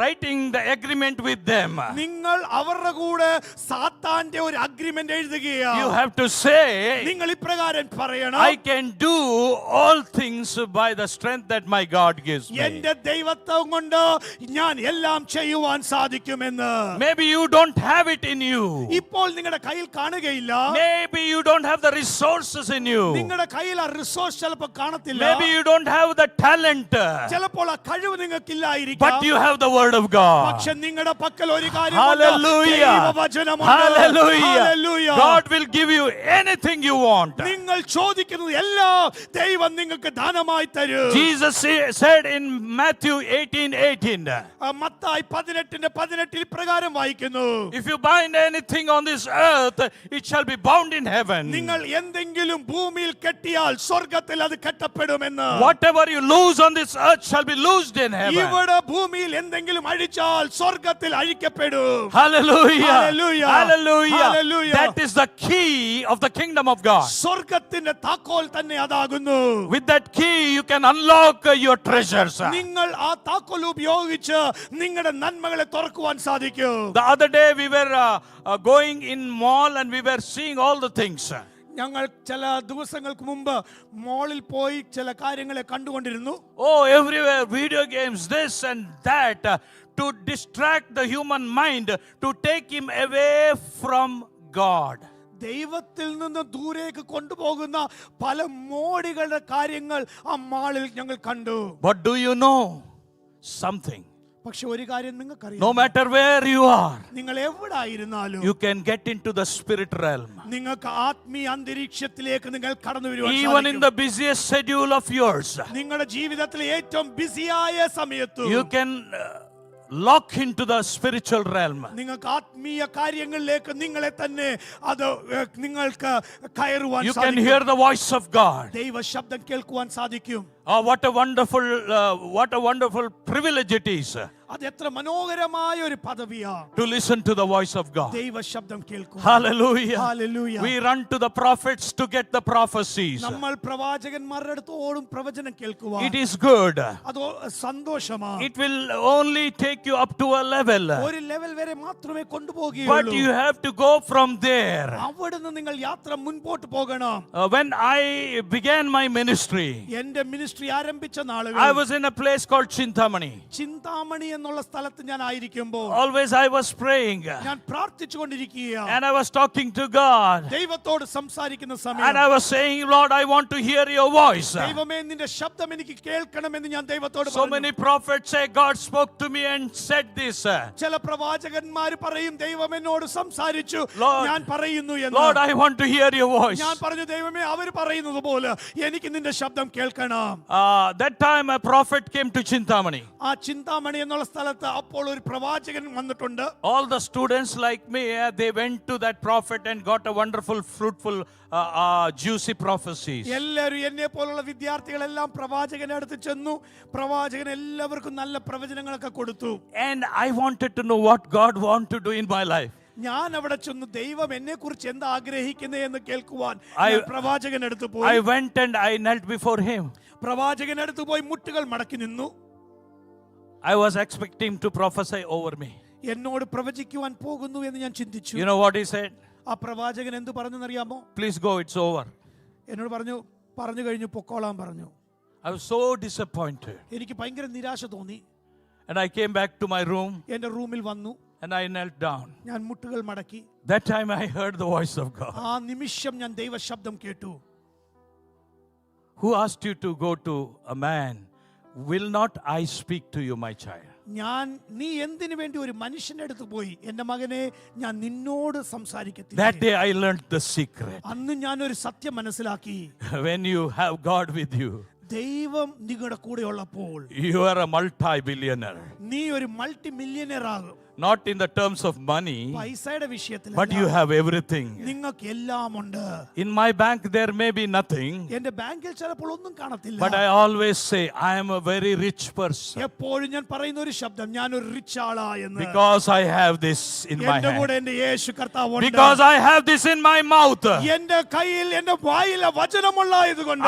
[SPEAKER 2] writing the agreement with them.
[SPEAKER 1] നിങ്ങൾ അവരുടെ കൂടെ സാത്താന്റെ ഒരു അഗ്രിമെന്റ് എഴുതുകയാണ്.
[SPEAKER 2] You have to say,
[SPEAKER 1] നിങ്ങൾ ഇപ്രകാരം പറയണം,
[SPEAKER 2] I can do all things by the strength that my God gives me.
[SPEAKER 1] എന്റെ ദൈവത്വം കൊണ്ട് ഞാൻ എല്ലാം ചെയ്യുവാൻ സാധിക്കുമെന്ന്.
[SPEAKER 2] Maybe you don't have it in you.
[SPEAKER 1] ഇപ്പോൾ നിങ്ങളുടെ കയ്യിൽ കാണുകയില്ല.
[SPEAKER 2] Maybe you don't have the resources in you.
[SPEAKER 1] നിങ്ങളുടെ കയ്യിൽ ആ റിസോഴ്സ് ചിലപ്പോൾ കാണത്തില്ല.
[SPEAKER 2] Maybe you don't have the talent.
[SPEAKER 1] ചിലപ്പോൾ ആ കഴിവ് നിങ്ങൾക്കില്ലായിരിക്കാം.
[SPEAKER 2] But you have the word of God.
[SPEAKER 1] പക്ഷെ നിങ്ങളുടെ പക്കൽ ഒരു കാര്യം
[SPEAKER 2] Hallelujah. Hallelujah.
[SPEAKER 1] Hallelujah.
[SPEAKER 2] God will give you anything you want.
[SPEAKER 1] നിങ്ങൾ ചോദിക്കുന്നത് എല്ലാം ദൈവം നിങ്ങൾക്ക് ദാനമായി തരും.
[SPEAKER 2] Jesus said in Matthew 18:18.
[SPEAKER 1] Mathai 18:18 പ്രകാരം വായിക്കുന്നു,
[SPEAKER 2] If you bind anything on this earth, it shall be bound in heaven.
[SPEAKER 1] നിങ്ങൾ എന്തെങ്കിലും ഭൂമിയിൽ കെട്ടിയാൽ സ്വർഗ്ഗത്തിൽ അത് കെട്ടപ്പെടുമെന്ന്.
[SPEAKER 2] Whatever you lose on this earth shall be loosed in heaven.
[SPEAKER 1] ഇവിടെ ഭൂമിയിൽ എന്തെങ്കിലും അഴിച്ചാൽ സ്വർഗ്ഗത്തിൽ അഴിക്കപ്പെടും.
[SPEAKER 2] Hallelujah.
[SPEAKER 1] Hallelujah.
[SPEAKER 2] Hallelujah.
[SPEAKER 1] Hallelujah.
[SPEAKER 2] That is the key of the kingdom of God.
[SPEAKER 1] സ്വർഗ്ഗത്തിന്റെ താക്കോൽ തന്നെ അതാകുന്നു.
[SPEAKER 2] With that key you can unlock your treasures.
[SPEAKER 1] നിങ്ങൾ ആ താക്കോൽ ഉപയോഗിച്ച് നിങ്ങളുടെ നന്മകളെ തുറക്കുവാൻ സാധിക്കും.
[SPEAKER 2] The other day we were going in mall and we were seeing all the things.
[SPEAKER 1] ഞങ്ങൾ ചില ദിവസങ്ങൾക്ക് മുമ്പ് മോളിൽ പോയി ചില കാര്യങ്ങളെ കണ്ടുകൊണ്ടിരുന്നു.
[SPEAKER 2] Oh, everywhere, video games, this and that, to distract the human mind, to take him away from God.
[SPEAKER 1] ദൈവത്തിൽ നിന്ന് ദൂരേക്ക് കൊണ്ടുപോകുന്ന പല മോടികളുടെ കാര്യങ്ങൾ ആ മാളിൽ ഞങ്ങൾ കണ്ടു.
[SPEAKER 2] But do you know something?
[SPEAKER 1] പക്ഷെ ഒരു കാര്യം നിങ്ങൾക്കറിയാം,
[SPEAKER 2] No matter where you are,
[SPEAKER 1] നിങ്ങൾ എവിടായിരുന്നാലും
[SPEAKER 2] you can get into the spirit realm.
[SPEAKER 1] നിങ്ങൾക്ക് ആത്മീയ അന്തരീക്ഷത്തിലേക്ക് നിങ്ങൾ കടന്നു വരുവാൻ
[SPEAKER 2] Even in
[SPEAKER 1] സാധിക്കും.
[SPEAKER 2] the busiest schedule of yours,
[SPEAKER 1] നിങ്ങളുടെ ജീവിതത്തിലെ ഏറ്റവും ബിസിയായ സമയത്ത്
[SPEAKER 2] you can lock into the spiritual realm.
[SPEAKER 1] നിങ്ങൾക്ക് ആത്മീയ കാര്യങ്ങളിലേക്ക് നിങ്ങളെ തന്നെ അത് നിങ്ങൾക്ക് കയറുവാൻ
[SPEAKER 2] You can
[SPEAKER 1] സാധിക്കും.
[SPEAKER 2] hear the voice of God.
[SPEAKER 1] ദൈവ ശബ്ദം കേൾക്കുവാൻ സാധിക്കും.
[SPEAKER 2] Oh, what a wonderful privilege it is
[SPEAKER 1] അത് എത്ര മനോഹരമായ ഒരു പദവിയാ,
[SPEAKER 2] to listen to the voice of God.
[SPEAKER 1] ദൈവ ശബ്ദം കേൾക്കുക.
[SPEAKER 2] Hallelujah.
[SPEAKER 1] Hallelujah.
[SPEAKER 2] We run to the prophets to get the prophecies.
[SPEAKER 1] നമ്മൾ പ്രവാചകന്മാരുടെ അടുത്ത് ഓടും പ്രവചനം കേൾക്കുവാൻ.
[SPEAKER 2] It is good.
[SPEAKER 1] അത് സന്തോഷമാണ്.
[SPEAKER 2] It will only take you up to a level.
[SPEAKER 1] ഒരു ലെവൽ വരെ മാത്രമേ
[SPEAKER 2] But
[SPEAKER 1] കൊണ്ടുപോകുകയുള്ളൂ.
[SPEAKER 2] you have to go from there.
[SPEAKER 1] അവിടുന്ന് നിങ്ങൾ യാത്ര മുൻപോട്ട് പോകണം.
[SPEAKER 2] When I began my ministry,
[SPEAKER 1] എന്റെ മിനിസ്ട്രി ആരംഭിച്ച
[SPEAKER 2] I
[SPEAKER 1] നാളുകൾ
[SPEAKER 2] was in a place called Chintamani.
[SPEAKER 1] Chintamani എന്നുള്ള സ്ഥലത്ത് ഞാൻ ആയിരിക്കുമ്പോൾ
[SPEAKER 2] Always I was praying
[SPEAKER 1] ഞാൻ പ്രാർത്ഥിച്ചുകൊണ്ടിരിക്കുകയാണ്.
[SPEAKER 2] and I was talking to God.
[SPEAKER 1] ദൈവത്തോട് സംസാരിക്കുന്ന
[SPEAKER 2] And
[SPEAKER 1] സമയം
[SPEAKER 2] I was saying, Lord, I want to hear your voice.
[SPEAKER 1] ദൈവമേ നിന്റെ ശബ്ദം എനിക്ക് കേൾക്കണമെന്ന് ഞാൻ ദൈവത്തോട്
[SPEAKER 2] So
[SPEAKER 1] പറഞ്ഞു.
[SPEAKER 2] many prophets say, God spoke to me and said this.
[SPEAKER 1] ചില പ്രവാചകന്മാർ പറയും ദൈവം എന്നോട് സംസാരിച്ചു,
[SPEAKER 2] Lord,
[SPEAKER 1] ഞാൻ പറയുന്നു എന്ന്.
[SPEAKER 2] Lord, I want to hear your voice.
[SPEAKER 1] ഞാൻ പറഞ്ഞു ദൈവമേ അവർ പറയുന്നത് പോലെ എനിക്ക് നിന്റെ ശബ്ദം കേൾക്കണം.
[SPEAKER 2] That time a prophet came to Chintamani.
[SPEAKER 1] ആ ചിന്താമണി എന്നുള്ള സ്ഥലത്ത് അപ്പോൾ ഒരു പ്രവാചകൻ വന്നിട്ടുണ്ട്.
[SPEAKER 2] All the students like me, they went to that prophet and got a wonderful, fruitful, juicy prophecies.
[SPEAKER 1] എല്ലാവരും എന്നെ പോലുള്ള വിദ്യാർത്ഥികളെല്ലാം പ്രവാചകന്റെ അടുത്ത് ചെന്നു. പ്രവാചകൻ എല്ലാവർക്കും നല്ല പ്രവചനങ്ങളൊക്കെ കൊടുത്തു.
[SPEAKER 2] And I wanted to know what God wanted to do in my life.
[SPEAKER 1] ഞാൻ അവിടെ ചെന്നു ദൈവം എന്നെ കുറിച്ച് എന്താ ആഗ്രഹിക്കുന്നത് എന്ന് കേൾക്കുവാൻ
[SPEAKER 2] I-
[SPEAKER 1] ഞാൻ പ്രവാചകൻ അടുത്ത്
[SPEAKER 2] I
[SPEAKER 1] പോയി.
[SPEAKER 2] went and I knelt before him.
[SPEAKER 1] പ്രവാചകൻ അടുത്ത് പോയി മുട്ടുകൾ മടക്കി നിന്നു.
[SPEAKER 2] I was expecting to prophesy over me.
[SPEAKER 1] എന്നോട് പ്രവചിക്കുവാൻ പോകുന്നു എന്ന് ഞാൻ ചിന്തിച്ചു.
[SPEAKER 2] You know what he said?
[SPEAKER 1] ആ പ്രവാചകൻ എന്ത് പറഞ്ഞെന്നറിയാമോ?
[SPEAKER 2] Please go, it's over.
[SPEAKER 1] എന്നോട് പറഞ്ഞു കഴിഞ്ഞു പൊക്കോളാൻ പറഞ്ഞു.
[SPEAKER 2] I was so disappointed.
[SPEAKER 1] എനിക്ക് ഭയങ്കര നിരാശ തോന്നി.
[SPEAKER 2] And I came back to my room
[SPEAKER 1] എന്റെ റൂമിൽ വന്നു.
[SPEAKER 2] and I knelt down.
[SPEAKER 1] ഞാൻ മുട്ടുകൾ മടക്കി.
[SPEAKER 2] That time I heard the voice of God.
[SPEAKER 1] ആ നിമിഷം ഞാൻ ദൈവ ശബ്ദം കേട്ടു.
[SPEAKER 2] Who asked you to go to a man? Will not I speak to you, my child?
[SPEAKER 1] നീ എന്തിനു വേണ്ടി ഒരു മനുഷ്യന്റെ അടുത്ത് പോയി? എന്റെ മകനെ ഞാൻ നിന്നോട് സംസാരിക്കത്തില്ല.
[SPEAKER 2] That day I learned the secret.
[SPEAKER 1] അന്ന് ഞാൻ ഒരു സത്യം മനസ്സിലാക്കി.
[SPEAKER 2] When you have God with you,
[SPEAKER 1] ദൈവം നിങ്ങളുടെ കൂടെ ഉള്ളപ്പോൾ
[SPEAKER 2] you are a multi-billionaire.
[SPEAKER 1] നീ ഒരു മൾട്ടി മില്യണർ ആകും.
[SPEAKER 2] Not in the terms of money,
[SPEAKER 1] പൈസയുടെ വിഷയത്തിൽ,
[SPEAKER 2] but you have everything.
[SPEAKER 1] നിങ്ങൾക്ക് എല്ലാം ഉണ്ട്.
[SPEAKER 2] In my bank there may be nothing,
[SPEAKER 1] എന്റെ ബാങ്കിൽ ചിലപ്പോൾ ഒന്നും കാണത്തില്ല.
[SPEAKER 2] but I always say I am a very rich person
[SPEAKER 1] എപ്പോഴും ഞാൻ പറയുന്ന ഒരു ശബ്ദം, ഞാൻ ഒരു റിച്ച് ആളാ എന്ന്.
[SPEAKER 2] because I have this in my
[SPEAKER 1] എന്റെ കൂടെ
[SPEAKER 2] hand.
[SPEAKER 1] എന്റെ യേശു കർത്താവ് ഉണ്ട്.
[SPEAKER 2] Because I have this in my mouth.
[SPEAKER 1] എന്റെ കയ്യിൽ എന്റെ വായിലെ വചനമുള്ളതുകൊണ്ട്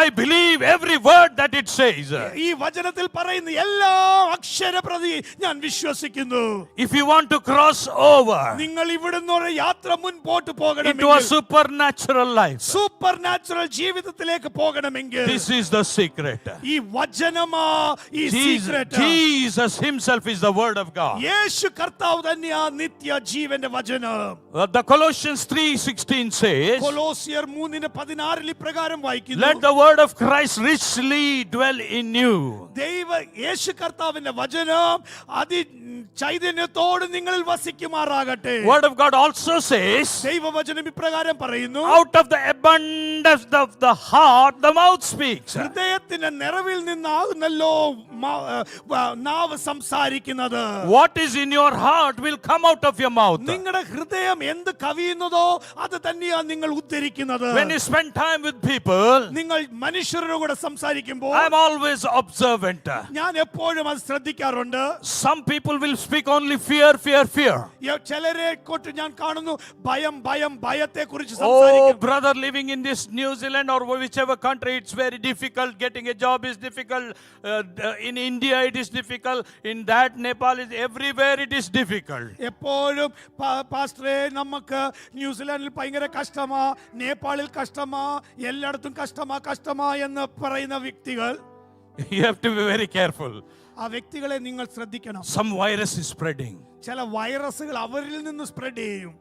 [SPEAKER 2] I believe every word that it says.
[SPEAKER 1] ഈ വചനത്തിൽ പറയുന്ന എല്ലാ അക്ഷരപ്രതി ഞാൻ വിശ്വസിക്കുന്നു.
[SPEAKER 2] If you want to cross over
[SPEAKER 1] നിങ്ങൾ ഇവിടുന്ന് ഒരു യാത്ര മുൻപോട്ട്
[SPEAKER 2] into a
[SPEAKER 1] പോകണമെങ്കിൽ,
[SPEAKER 2] supernatural life,
[SPEAKER 1] സൂപ്പർ നാച്ചുറൽ ജീവിതത്തിലേക്ക് പോകണമെങ്കിൽ,
[SPEAKER 2] this is the secret.
[SPEAKER 1] ഈ വചനമാ ഈ secret.
[SPEAKER 2] Jesus himself is the word of God.
[SPEAKER 1] യേശു കർത്താവ് തന്നെയാ നിത്യ ജീവന്റെ വചനം.
[SPEAKER 2] The Colossians 3:16 says,
[SPEAKER 1] കൊലോസിയർ 3:16 ഇപ്രകാരം വായിക്കുന്നു,
[SPEAKER 2] let the word of Christ richly dwell in you.
[SPEAKER 1] യേശു കർത്താവിന്റെ വചനം അതി ചൈതന്യത്തോട് നിങ്ങളിൽ വസിക്കുമാറാകട്ടെ.
[SPEAKER 2] Word of God also says,
[SPEAKER 1] ദൈവവചനം ഇപ്രകാരം പറയുന്നു,
[SPEAKER 2] out of the abundance of the heart the mouth speaks.
[SPEAKER 1] ഹൃദയത്തിന്റെ നിറവിൽ നിന്നാകുന്നല്ലോ നാവ് സംസാരിക്കുന്നത്.
[SPEAKER 2] What is in your heart will come out of your mouth.
[SPEAKER 1] നിങ്ങളുടെ ഹൃദയം എന്ത് കവിയുന്നതോ അത് തന്നെയാ നിങ്ങൾ ഉദ്ധരിക്കുന്നത്.
[SPEAKER 2] When you spend time with people,
[SPEAKER 1] നിങ്ങൾ മനുഷ്യരുടെ കൂടെ സംസാരിക്കുമ്പോൾ
[SPEAKER 2] I am always observant.
[SPEAKER 1] ഞാൻ എപ്പോഴും അത് ശ്രദ്ധിക്കാറുണ്ട്.
[SPEAKER 2] Some people will speak speak only fear, fear, fear.
[SPEAKER 1] ചിലരെ കൊണ്ട് ഞാൻ കാണുന്നു ഭയം ഭയം ഭയത്തെ കുറിച്ച്
[SPEAKER 2] Oh,
[SPEAKER 1] സംസാരിക്കും.
[SPEAKER 2] brother, living in this New Zealand or whichever country, it's very difficult. Getting a job is difficult. In India, it is difficult. In that, Nepal is everywhere. It is difficult.
[SPEAKER 1] എപ്പോഴും പാസ്റ്ററെ നമുക്ക് ന്യൂസിലാൻഡിൽ ഭയങ്കര കഷ്ടമാ, നേപ്പാളിൽ കഷ്ടമാ, എല്ലായിടത്തും കഷ്ടമാ എന്ന് പറയുന്ന വ്യക്തികൾ,
[SPEAKER 2] You have to be very careful.
[SPEAKER 1] ആ വ്യക്തികളെ നിങ്ങൾ ശ്രദ്ധിക്കണം.
[SPEAKER 2] Some virus is spreading.
[SPEAKER 1] ചില വൈറസുകൾ അവരിൽ നിന്ന് സ്പ്രെഡ് ചെയ്യും.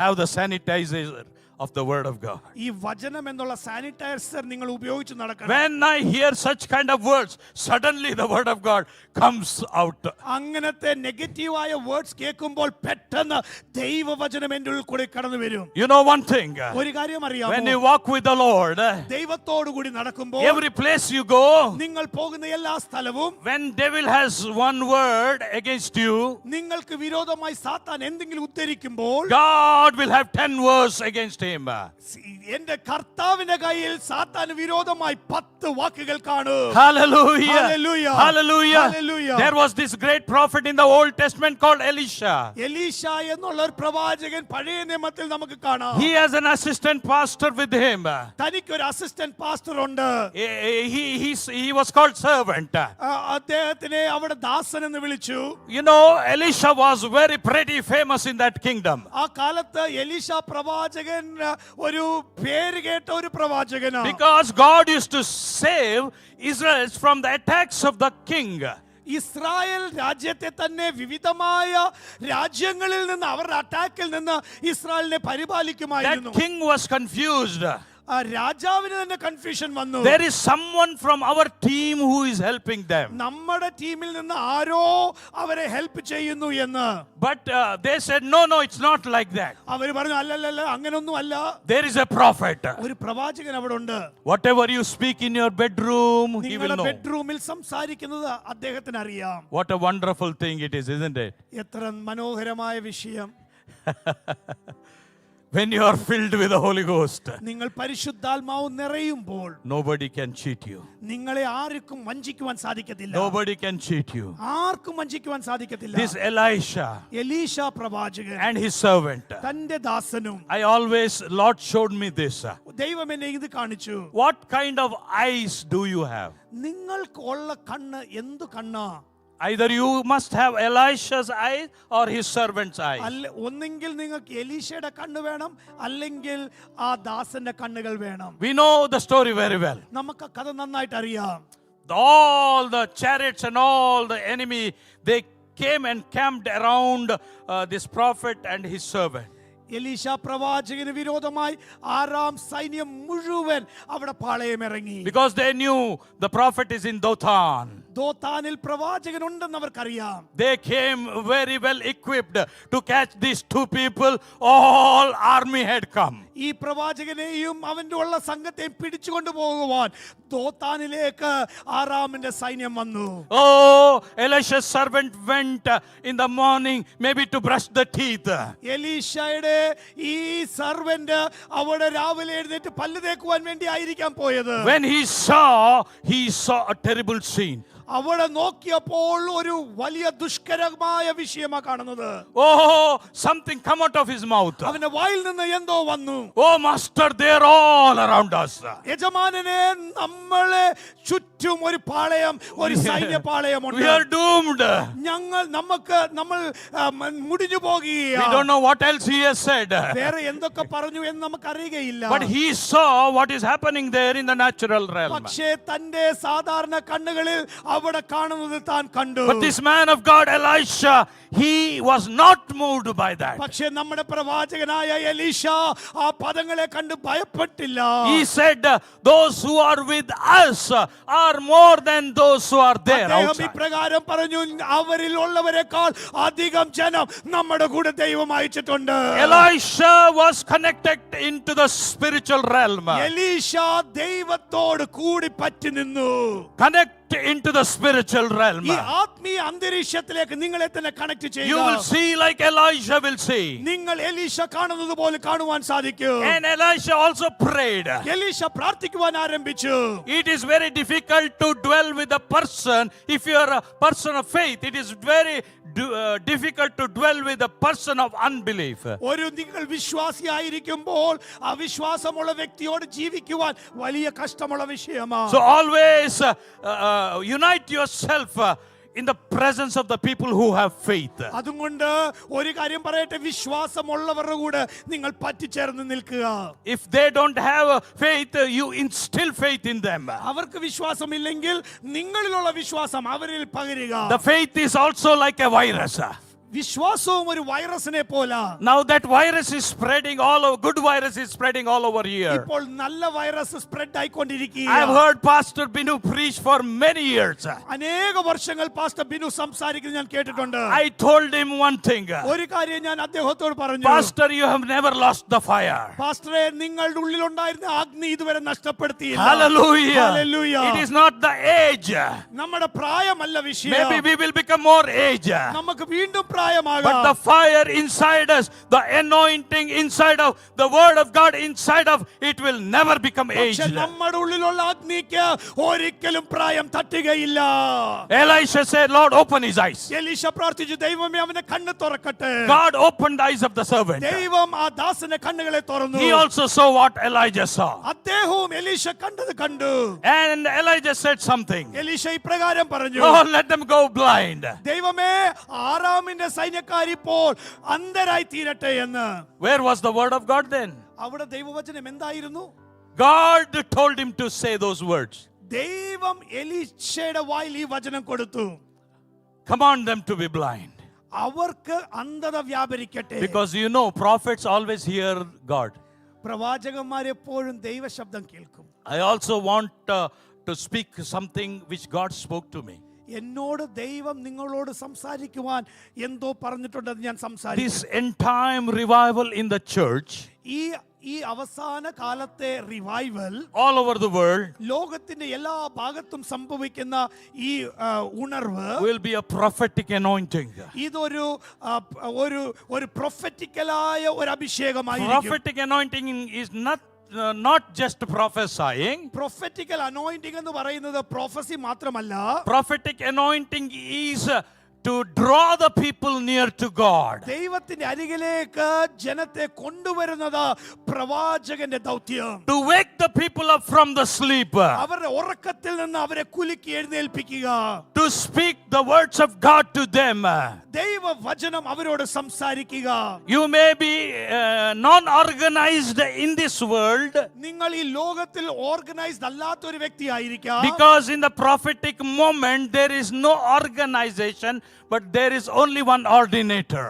[SPEAKER 2] Have the sanitizer of the word of God.
[SPEAKER 1] ഈ വചനം എന്നുള്ള സാനിറ്റൈസർ നിങ്ങൾ ഉപയോഗിച്ച് നടക്കണം.
[SPEAKER 2] When I hear such kind of words, suddenly the word of God comes out.
[SPEAKER 1] അങ്ങനത്തെ നെഗറ്റീവായ വേർഡ്സ് കേൾക്കുമ്പോൾ പെട്ടെന്ന് ദൈവവചനം എൻ്റെ ഉള്ളിൽ കൂടി കടന്നു വരും.
[SPEAKER 2] You know one thing.
[SPEAKER 1] ഒരു കാര്യം അറിയാമോ?
[SPEAKER 2] When you walk with the Lord,
[SPEAKER 1] ദൈവത്തോടു കൂടി നടക്കുമ്പോൾ
[SPEAKER 2] every place you go,
[SPEAKER 1] നിങ്ങൾ പോകുന്ന എല്ലാ സ്ഥലവും
[SPEAKER 2] when devil has one word against you,
[SPEAKER 1] നിങ്ങൾക്ക് വിരോധമായി സാത്താൻ എന്തെങ്കിലും ഉദ്ധരിക്കുമ്പോൾ
[SPEAKER 2] God will have 10 words against him.
[SPEAKER 1] എന്റെ കർത്താവിന്റെ കയ്യിൽ സാത്താൻ വിരോധമായി 10 വാക്കുകൾ കാണും.
[SPEAKER 2] Hallelujah.
[SPEAKER 1] Hallelujah.
[SPEAKER 2] Hallelujah.
[SPEAKER 1] Hallelujah.
[SPEAKER 2] There was this great prophet in the Old Testament called Elisha.
[SPEAKER 1] എലീശ എന്നുള്ള ഒരു പ്രവാചകൻ പഴയ നിയമത്തിൽ നമുക്ക് കാണാം.
[SPEAKER 2] He has an assistant pastor with him.
[SPEAKER 1] തനിക്ക് ഒരു അസിസ്റ്റന്റ് പാസ്റ്റർ ഉണ്ട്.
[SPEAKER 2] He was called servant.
[SPEAKER 1] അദ്ദേഹത്തിനെ അവിടെ ദാസൻ എന്ന് വിളിച്ചു.
[SPEAKER 2] You know, Elisha was very pretty famous in that kingdom.
[SPEAKER 1] ആ കാലത്ത് എലീശ പ്രവാചകൻ ഒരു പേര് കേട്ട ഒരു പ്രവാചകനാണ്.
[SPEAKER 2] Because God used to save Israel from the attacks of the king.
[SPEAKER 1] Israel രാജ്യത്തെ തന്നെ വിവിധമായ രാജ്യങ്ങളിൽ നിന്ന് അവരുടെ അറ്റാക്കിൽ നിന്ന് ഇസ്രായേലിനെ പരിപാലിക്കുമായിരുന്നു.
[SPEAKER 2] That king was confused.
[SPEAKER 1] ആ രാജാവിന് തന്നെ കൺഫ്യൂഷൻ വന്നു.
[SPEAKER 2] There is someone from our team who is helping them.
[SPEAKER 1] നമ്മുടെ ടീമിൽ നിന്ന് ആരോ അവരെ ഹെൽപ്പ് ചെയ്യുന്നു എന്ന്.
[SPEAKER 2] But they said, no, it's not like that.
[SPEAKER 1] അവർ പറഞ്ഞു അല്ലല്ല അങ്ങനൊന്നും അല്ല.
[SPEAKER 2] There is a prophet.
[SPEAKER 1] ഒരു പ്രവാചകൻ അവിടെ ഉണ്ട്.
[SPEAKER 2] Whatever you speak in your bedroom, he will
[SPEAKER 1] നിങ്ങളുടെ
[SPEAKER 2] know.
[SPEAKER 1] ബെഡ്റൂമിൽ സംസാരിക്കുന്നത് അദ്ദേഹത്തിന് അറിയാം.
[SPEAKER 2] What a wonderful thing it is, isn't it?
[SPEAKER 1] എത്ര മനോഹരമായ വിഷയം.
[SPEAKER 2] When you are filled with the Holy Ghost,
[SPEAKER 1] നിങ്ങൾ പരിശുദ്ധാത്മാവ് നിറയുമ്പോൾ
[SPEAKER 2] nobody can cheat you.
[SPEAKER 1] നിങ്ങളെ ആർക്കും വഞ്ചിക്കുവാൻ സാധിക്കത്തില്ല.
[SPEAKER 2] Nobody can cheat you.
[SPEAKER 1] ആർക്കും വഞ്ചിക്കുവാൻ സാധിക്കത്തില്ല.
[SPEAKER 2] This Elisha
[SPEAKER 1] എലീശ പ്രവാചകൻ
[SPEAKER 2] and his servant,
[SPEAKER 1] തന്റെ ദാസനും,
[SPEAKER 2] Lord showed me this.
[SPEAKER 1] ദൈവം എന്നെ ഇത് കാണിച്ചു.
[SPEAKER 2] What kind of eyes do you have?
[SPEAKER 1] നിങ്ങൾക്ക് ഉള്ള കണ്ണ് എന്തു കണ്ണാ?
[SPEAKER 2] Either you must have Elisha's eyes or his servant's eyes.
[SPEAKER 1] ഒന്നെങ്കിൽ നിങ്ങൾക്ക് എലീശയുടെ കണ്ണ് വേണം, അല്ലെങ്കിൽ ആ ദാസന്റെ കണ്ണുകൾ വേണം.
[SPEAKER 2] We know the story very well.
[SPEAKER 1] നമുക്ക് കഥ നന്നായിട്ട് അറിയാം.
[SPEAKER 2] All the chariots and all the enemy, they came and camped around this prophet and his servant.
[SPEAKER 1] എലീശ പ്രവാചകന് വിരോധമായി ആറാം സൈന്യം മുഴുവൻ അവിടെ പാളയമിറങ്ങി.
[SPEAKER 2] Because they knew the prophet is in Dothan.
[SPEAKER 1] ദോതാനിൽ പ്രവാചകൻ ഉണ്ടെന്ന് അവർക്കറിയാം.
[SPEAKER 2] They came very well equipped to catch these two people. All army had come.
[SPEAKER 1] ഈ പ്രവാചകനെയും അവന്റെ ഉള്ള സംഘത്തെയും പിടിച്ചുകൊണ്ടു പോകുവാൻ ദോതാനിലേക്ക് ആറാമിന്റെ സൈന്യം വന്നു.
[SPEAKER 2] Oh, Elisha's servant went in the morning maybe to brush the teeth.
[SPEAKER 1] എലീശയുടെ ഈ സർവന്റ് അവിടെ രാവിലെ എഴുന്നേറ്റ് പല്ല് തേക്കുവാൻ വേണ്ടി ആയിരിക്കാം പോയത്.
[SPEAKER 2] When he saw a terrible scene.
[SPEAKER 1] അവിടെ നോക്കിയപ്പോൾ ഒരു വലിയ ദുഷ്കരമായ വിഷയമാണ് കാണുന്നത്.
[SPEAKER 2] Oh, something come out of his mouth.
[SPEAKER 1] അവന്റെ വായിൽ നിന്ന് എന്തോ വന്നു.
[SPEAKER 2] Oh, master, they are all around us.
[SPEAKER 1] യജമാനനെ, നമ്മളെ ചുറ്റും ഒരു പാളയം, ഒരു സൈന്യ പാളയമുണ്ട്.
[SPEAKER 2] We are doomed.
[SPEAKER 1] നമ്മൾ മുടിഞ്ഞു പോകുകയാണ്.
[SPEAKER 2] We don't know what else he has said.
[SPEAKER 1] വേറെ എന്തൊക്കെ പറഞ്ഞു എന്ന് നമുക്ക് അറിയുകയില്ല.
[SPEAKER 2] But he saw what is happening there in the natural realm.
[SPEAKER 1] പക്ഷേ തന്റെ സാധാരണ കണ്ണുകളിൽ അവിടെ കാണുന്നത് താൻ കണ്ടു.
[SPEAKER 2] But this man of God, Elisha, he was not moved by that.
[SPEAKER 1] പക്ഷേ നമ്മുടെ പ്രവാചകനായ എലീശ ആ പദങ്ങളെ കണ്ട് ഭയപ്പെട്ടില്ല.
[SPEAKER 2] He said, those who are with us are more than those who are there outside.
[SPEAKER 1] ഇപ്രകാരം പറഞ്ഞു, അവരിൽ ഉള്ളവരെക്കാൾ അധികം ജനം നമ്മുടെ കൂടെ ദൈവം അയച്ചിട്ടുണ്ട്.
[SPEAKER 2] Elisha was connected into the spiritual realm.
[SPEAKER 1] എലീശ ദൈവത്തോട് കൂടി പറ്റി നിന്നു.
[SPEAKER 2] Connect into the spiritual realm.
[SPEAKER 1] ഈ ആത്മീയ അന്തരീക്ഷത്തിലേക്ക് നിങ്ങളെ തന്നെ കണക്ട്
[SPEAKER 2] You
[SPEAKER 1] ചെയ്യുക.
[SPEAKER 2] will see like Elijah will see.
[SPEAKER 1] നിങ്ങൾ എലീശ കാണുന്നത് പോലെ കാണുവാൻ സാധിക്കും.
[SPEAKER 2] And Elisha also prayed.
[SPEAKER 1] എലീശ പ്രാർത്ഥിക്കുവാൻ ആരംഭിച്ചു.
[SPEAKER 2] It is very difficult to dwell with a person. If you are a person of faith, it is very difficult to dwell with a person of unbelief.
[SPEAKER 1] ഒരു നിങ്ങൾ വിശ്വാസിയായിരിക്കുമ്പോൾ അവിശ്വാസമുള്ള വ്യക്തിയോട് ജീവിക്കുവാൻ വലിയ കഷ്ടമുള്ള വിഷയമാണ്.
[SPEAKER 2] So always unite yourself in the presence of the people who have faith.
[SPEAKER 1] അതുകൊണ്ട് ഒരു കാര്യം പറയട്ടെ, വിശ്വാസമുള്ളവരുടെ കൂടെ നിങ്ങൾ പറ്റിച്ചേർന്ന് നിൽക്കുക.
[SPEAKER 2] If they don't have faith, you instill faith in them.
[SPEAKER 1] അവർക്ക് വിശ്വാസമില്ലെങ്കിൽ നിങ്ങളിലുള്ള വിശ്വാസം അവരിൽ പകരുക.
[SPEAKER 2] The faith is also like a virus.
[SPEAKER 1] വിശ്വാസവും ഒരു വൈറസിനെ പോലെ.
[SPEAKER 2] Now that virus is spreading all over, good virus is spreading all over here.
[SPEAKER 1] ഇപ്പോൾ നല്ല virus spread
[SPEAKER 2] I have
[SPEAKER 1] ആയിക്കൊണ്ടിരിക്കുകയാണ്.
[SPEAKER 2] heard Pastor Binu preach for many years.
[SPEAKER 1] അനേക വർഷങ്ങൾ pastor Binu സംസാരിക്കുന്നത് ഞാൻ കേട്ടിട്ടുണ്ട്.
[SPEAKER 2] I told him one thing.
[SPEAKER 1] ഒരു കാര്യം ഞാൻ അദ്ദേഹത്തോട് പറഞ്ഞു.
[SPEAKER 2] Pastor, you have never lost the fire.
[SPEAKER 1] പാസ്റ്ററെ, നിങ്ങളുടെ ഉള്ളിലുണ്ടായിരുന്ന അഗ്നി ഇതുവരെ നഷ്ടപ്പെടുത്തിയില്ല.
[SPEAKER 2] Hallelujah.
[SPEAKER 1] Hallelujah.
[SPEAKER 2] It is not the age.
[SPEAKER 1] നമ്മുടെ പ്രായമല്ല വിഷയം.
[SPEAKER 2] Maybe we will become more age.
[SPEAKER 1] നമുക്ക് വീണ്ടും പ്രായമാകാം.
[SPEAKER 2] But the fire inside us, the anointing inside of the word of God inside of it will never become aged.
[SPEAKER 1] പക്ഷേ നമ്മുടെ ഉള്ളിലുള്ള അഗ്നിക്ക് ഒരിക്കലും പ്രായം തട്ടുകയില്ല.
[SPEAKER 2] Elisha said, Lord, open his eyes.
[SPEAKER 1] എലീശ പ്രാർത്ഥിച്ചു, ദൈവമേ അവന്റെ കണ്ണ് തുറക്കട്ടെ.
[SPEAKER 2] God opened the eyes of the servant.
[SPEAKER 1] ദൈവം ആ ദാസന്റെ കണ്ണുകളെ തുറന്നു.
[SPEAKER 2] He also saw what Elijah saw.
[SPEAKER 1] അദ്ദേഹവും എലീശ കണ്ടത് കണ്ടു.
[SPEAKER 2] And Elijah said something.
[SPEAKER 1] എലീശ ഇപ്രകാരം പറഞ്ഞു,
[SPEAKER 2] Lord, let them go blind.
[SPEAKER 1] ദൈവമേ ആറാമിന്റെ സൈന്യക്കാരിപ്പോൾ അന്ധരായി തീരട്ടെ എന്ന്.
[SPEAKER 2] Where was the word of God then?
[SPEAKER 1] അവിടെ ദൈവവചനം എന്തായിരുന്നു?
[SPEAKER 2] God told him to say those words.
[SPEAKER 1] ദൈവം എലീശയുടെ വായിൽ ഈ വചനം കൊടുത്തു.
[SPEAKER 2] Command them to be blind.
[SPEAKER 1] അവർക്ക് അന്ധത വ്യാപരിക്കട്ടെ.
[SPEAKER 2] Because you know, prophets always hear God.
[SPEAKER 1] പ്രവാചകന്മാർ എപ്പോഴും ദൈവശബ്ദം കേൾക്കും.
[SPEAKER 2] I also want to speak something which God spoke to me.
[SPEAKER 1] എന്നോട് ദൈവം നിങ്ങളോട് സംസാരിക്കുവാൻ എന്തോ പറഞ്ഞിട്ടുണ്ടെന്ന് ഞാൻ സംസാരിക്കും.
[SPEAKER 2] This end time revival in the church,
[SPEAKER 1] ഈ അവസാന കാലത്തെ revival
[SPEAKER 2] all over the world,
[SPEAKER 1] ലോകത്തിന്റെ എല്ലാ ഭാഗത്തും സംഭവിക്കുന്ന ഈ ഉണർവ്
[SPEAKER 2] will be a prophetic anointing.
[SPEAKER 1] ഇതൊരു ഒരു പ്രൊഫറ്റിക്കലായ ഒരു അഭിഷേകമായിരിക്കും.
[SPEAKER 2] Prophetic anointing is not just prophesying.
[SPEAKER 1] Prophetical anointing എന്ന് പറയുന്നത് പ്രൊഫസി മാത്രമല്ല.
[SPEAKER 2] Prophetic anointing is to draw the people near to God.
[SPEAKER 1] ദൈവത്തിന്റെ അരികിലേക്ക് ജനത്തെ കൊണ്ടുവരുന്നത് പ്രവാചകന്റെ ദൗത്യം.
[SPEAKER 2] To wake the people up from the sleep.
[SPEAKER 1] അവരുടെ ഉറക്കത്തിൽ നിന്ന് അവരെ കുലുക്കി എഴുന്നേൽപ്പിക്കുക.
[SPEAKER 2] To speak the words of God to them.
[SPEAKER 1] ദൈവ വചനം അവരോട് സംസാരിക്കുക.
[SPEAKER 2] You may be non-organized in this world.
[SPEAKER 1] നിങ്ങൾ ഈ ലോകത്തിൽ ഓർഗനൈസ്ഡ് അല്ലാത്ത ഒരു വ്യക്തിയായിരിക്കാം.
[SPEAKER 2] Because in the prophetic moment there is no organization, but there is only one ordinator.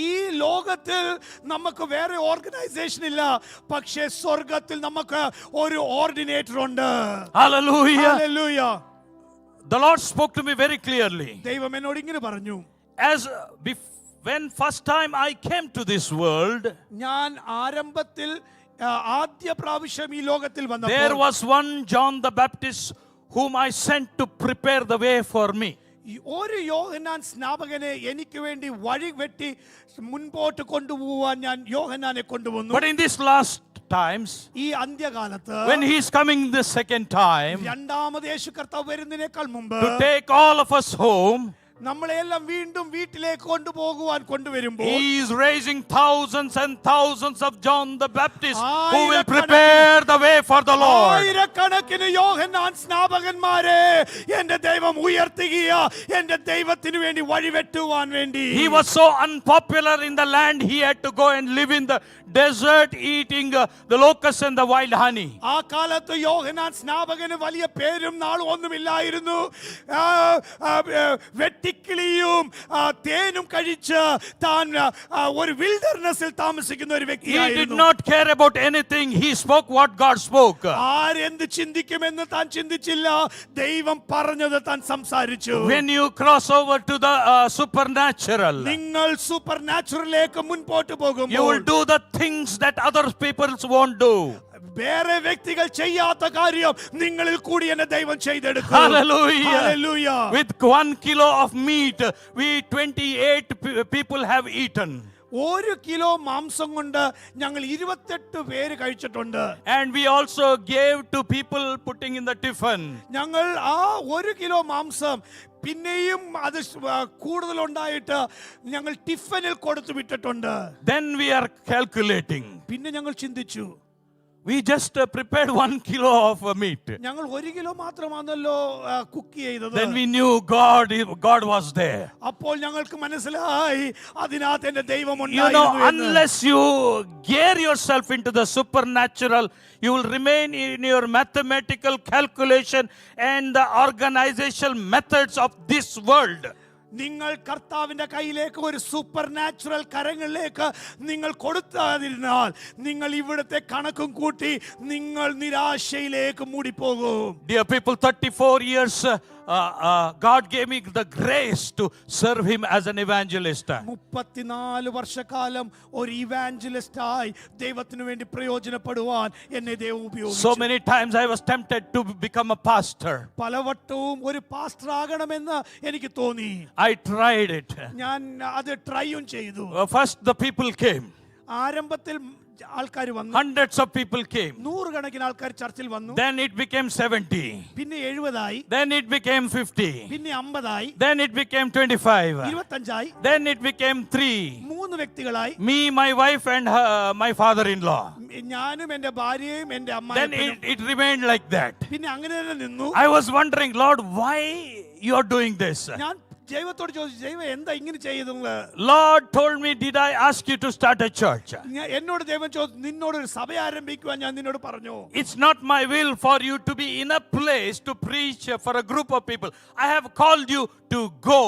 [SPEAKER 1] ഈ ലോകത്തിൽ നമുക്ക് വേറെ ഓർഗനൈസേഷൻ ഇല്ല, പക്ഷേ സ്വർഗത്തിൽ നമുക്ക് ഒരു ഓർഡിനേറ്റർ ഉണ്ട്.
[SPEAKER 2] Hallelujah.
[SPEAKER 1] Hallelujah.
[SPEAKER 2] The Lord spoke to me very clearly.
[SPEAKER 1] ദൈവം എന്നോട് ഇങ്ങനെ പറഞ്ഞു,
[SPEAKER 2] when first time I came to this world,
[SPEAKER 1] ഞാൻ ആരംഭത്തിൽ ആദ്യ പ്രാവശ്യം ഈ ലോകത്തിൽ
[SPEAKER 2] there
[SPEAKER 1] വന്നപ്പോൾ
[SPEAKER 2] was one John the Baptist whom I sent to prepare the way for me.
[SPEAKER 1] ഒരു യോഹന്നാൻ സ്നാപകനെ എനിക്ക് വേണ്ടി വഴി വെട്ടി മുൻപോട്ട് കൊണ്ടുപോവാൻ ഞാൻ യോഹന്നാനെ കൊണ്ടുവന്നു.
[SPEAKER 2] But in this last times,
[SPEAKER 1] ഈ അന്ത്യകാലത്ത്
[SPEAKER 2] when he is coming the second time
[SPEAKER 1] രണ്ടാമത് യേശു കർത്താവ് വരുന്നതിനേക്കാൾ മുമ്പ്
[SPEAKER 2] to take all of us home,
[SPEAKER 1] നമ്മളെല്ലാം വീണ്ടും വീട്ടിലേക്ക് കൊണ്ടുവരുമ്പോൾ
[SPEAKER 2] he is raising thousands and thousands of John the Baptist who will prepare the way for the Lord.
[SPEAKER 1] ആയിരക്കണക്കിന് യോഹന്നാൻ സ്നാപകന്മാരെ എൻ്റെ ദൈവം ഉയർത്തുകയാ, എൻ്റെ ദൈവത്തിന് വേണ്ടി വഴിവെട്ടുവാൻ വേണ്ടി.
[SPEAKER 2] He was so unpopular in the land, he had to go and live in the desert eating the locusts and the wild honey.
[SPEAKER 1] ആ കാലത്ത് യോഹന്നാൻ സ്നാപകന് വലിയ പേരും നാളും ഒന്നുമില്ലായിരുന്നു. വെട്ടിക്കിളിയും തേനും കഴിച്ച് താൻ ഒരു വിൽഡർനെസ്സിൽ താമസിക്കുന്ന ഒരു വ്യക്തിയായിരുന്നു.
[SPEAKER 2] He did not care about anything. He spoke what God spoke.
[SPEAKER 1] ആരെന്ത് ചിന്തിക്കുമെന്ന് താൻ ചിന്തിച്ചില്ല, ദൈവം പറഞ്ഞത് താൻ സംസാരിച്ചു.
[SPEAKER 2] When you cross over to the supernatural,
[SPEAKER 1] നിങ്ങൾ സൂപ്പർ നാച്ചുറലിലേക്ക് മുൻപോട്ട് പോകുമ്പോൾ
[SPEAKER 2] you will do the things that other people won't do.
[SPEAKER 1] വേറെ വ്യക്തികൾ ചെയ്യാത്ത കാര്യം നിങ്ങളിൽ കൂടി എന്നെ ദൈവം ചെയ്തെടുക്കും.
[SPEAKER 2] Hallelujah.
[SPEAKER 1] Hallelujah.
[SPEAKER 2] With 1 kilo of meat, we 28 people have eaten.
[SPEAKER 1] 1 kilo മാംസം കൊണ്ട് ഞങ്ങൾ 28 പേര് കഴിച്ചിട്ടുണ്ട്.
[SPEAKER 2] And we also gave to people putting in the tiffin.
[SPEAKER 1] ഞങ്ങൾ ആ 1 കിലോ മാംസം പിന്നെയും അത് കൂടുതലുണ്ടായിട്ട് ഞങ്ങൾ ടിഫനിൽ കൊടുത്തു വിട്ടിട്ടുണ്ട്.
[SPEAKER 2] Then we are calculating.
[SPEAKER 1] പിന്നെ ഞങ്ങൾ ചിന്തിച്ചു,
[SPEAKER 2] We just prepared 1 kilo of meat.
[SPEAKER 1] ഞങ്ങൾ 1 കിലോ മാത്രമാണല്ലോ കുക്ക് ചെയ്തത്.
[SPEAKER 2] Then we knew God was there.
[SPEAKER 1] അപ്പോൾ ഞങ്ങൾക്ക് മനസ്സിലായി അതിനകത്ത് എന്റെ ദൈവം
[SPEAKER 2] You know,
[SPEAKER 1] ഉണ്ടായിരുന്നു എന്ന്.
[SPEAKER 2] unless you gear yourself into the supernatural, you will remain in your mathematical calculation and the organizational methods of this world.
[SPEAKER 1] നിങ്ങൾ കർത്താവിന്റെ കയ്യിലേക്ക് ഒരു സൂപ്പർ നാച്ചുറൽ കരങ്ങളിലേക്ക് നിങ്ങൾ കൊടുത്താതിരുന്നാൽ നിങ്ങൾ ഇവിടുത്തെ കണക്കും കൂട്ടി നിങ്ങൾ നിരാശയിലേക്ക് മൂടിപ്പോകും.
[SPEAKER 2] Dear people, 34 years God gave me the grace to serve him as an evangelist.
[SPEAKER 1] 34 വർഷക്കാലം ഒരു ഇവാഞ്ചലിസ്റ്റ് ആയി ദൈവത്തിനു വേണ്ടി പ്രയോജനപ്പെടുവാൻ എന്നെ ദൈവം ഉപയോഗിച്ചു.
[SPEAKER 2] So many times I was tempted to become a pastor.
[SPEAKER 1] പലവട്ടവും ഒരു പാസ്റ്റർ ആകണമെന്ന് എനിക്ക് തോന്നി.
[SPEAKER 2] I tried it.
[SPEAKER 1] ഞാൻ അത് ട്രൈയും ചെയ്തു.
[SPEAKER 2] First the people came.
[SPEAKER 1] ആരംഭത്തിൽ ആൾക്കാർ വന്നു.
[SPEAKER 2] Hundreds of people came.
[SPEAKER 1] 100 കണക്കിന് ആൾക്കാർ ചർച്ചിൽ വന്നു.
[SPEAKER 2] Then it became 70.
[SPEAKER 1] പിന്നെ 70 ആയി.
[SPEAKER 2] Then it became 50.
[SPEAKER 1] പിന്നെ 50 ആയി.
[SPEAKER 2] Then it became 25.
[SPEAKER 1] 25 ആയി.
[SPEAKER 2] Then it became 3.
[SPEAKER 1] 3 വ്യക്തികളായി.
[SPEAKER 2] Me, my wife and my father-in-law.
[SPEAKER 1] ഞാനും എന്റെ ഭാര്യയും എന്റെ
[SPEAKER 2] Then
[SPEAKER 1] അമ്മായിയും.
[SPEAKER 2] it remained like that.
[SPEAKER 1] പിന്നെ അങ്ങനെ തന്നെ നിന്നു.
[SPEAKER 2] I was wondering, Lord, why you are doing this?
[SPEAKER 1] ഞാൻ ദൈവത്തോട് ചോദിച്ചു, ദൈവം എന്താ ഇങ്ങനെ ചെയ്യുന്നത്?
[SPEAKER 2] Lord told me, did I ask you to start a church?
[SPEAKER 1] എന്നോട് ദൈവം ചോദിച്ചു, നിന്നോട് ഒരു സഭ ആരംഭിക്കുവാൻ ഞാൻ നിന്നോട് പറഞ്ഞു.
[SPEAKER 2] It's not my will for you to be in a place to preach for a group of people. I have called you to go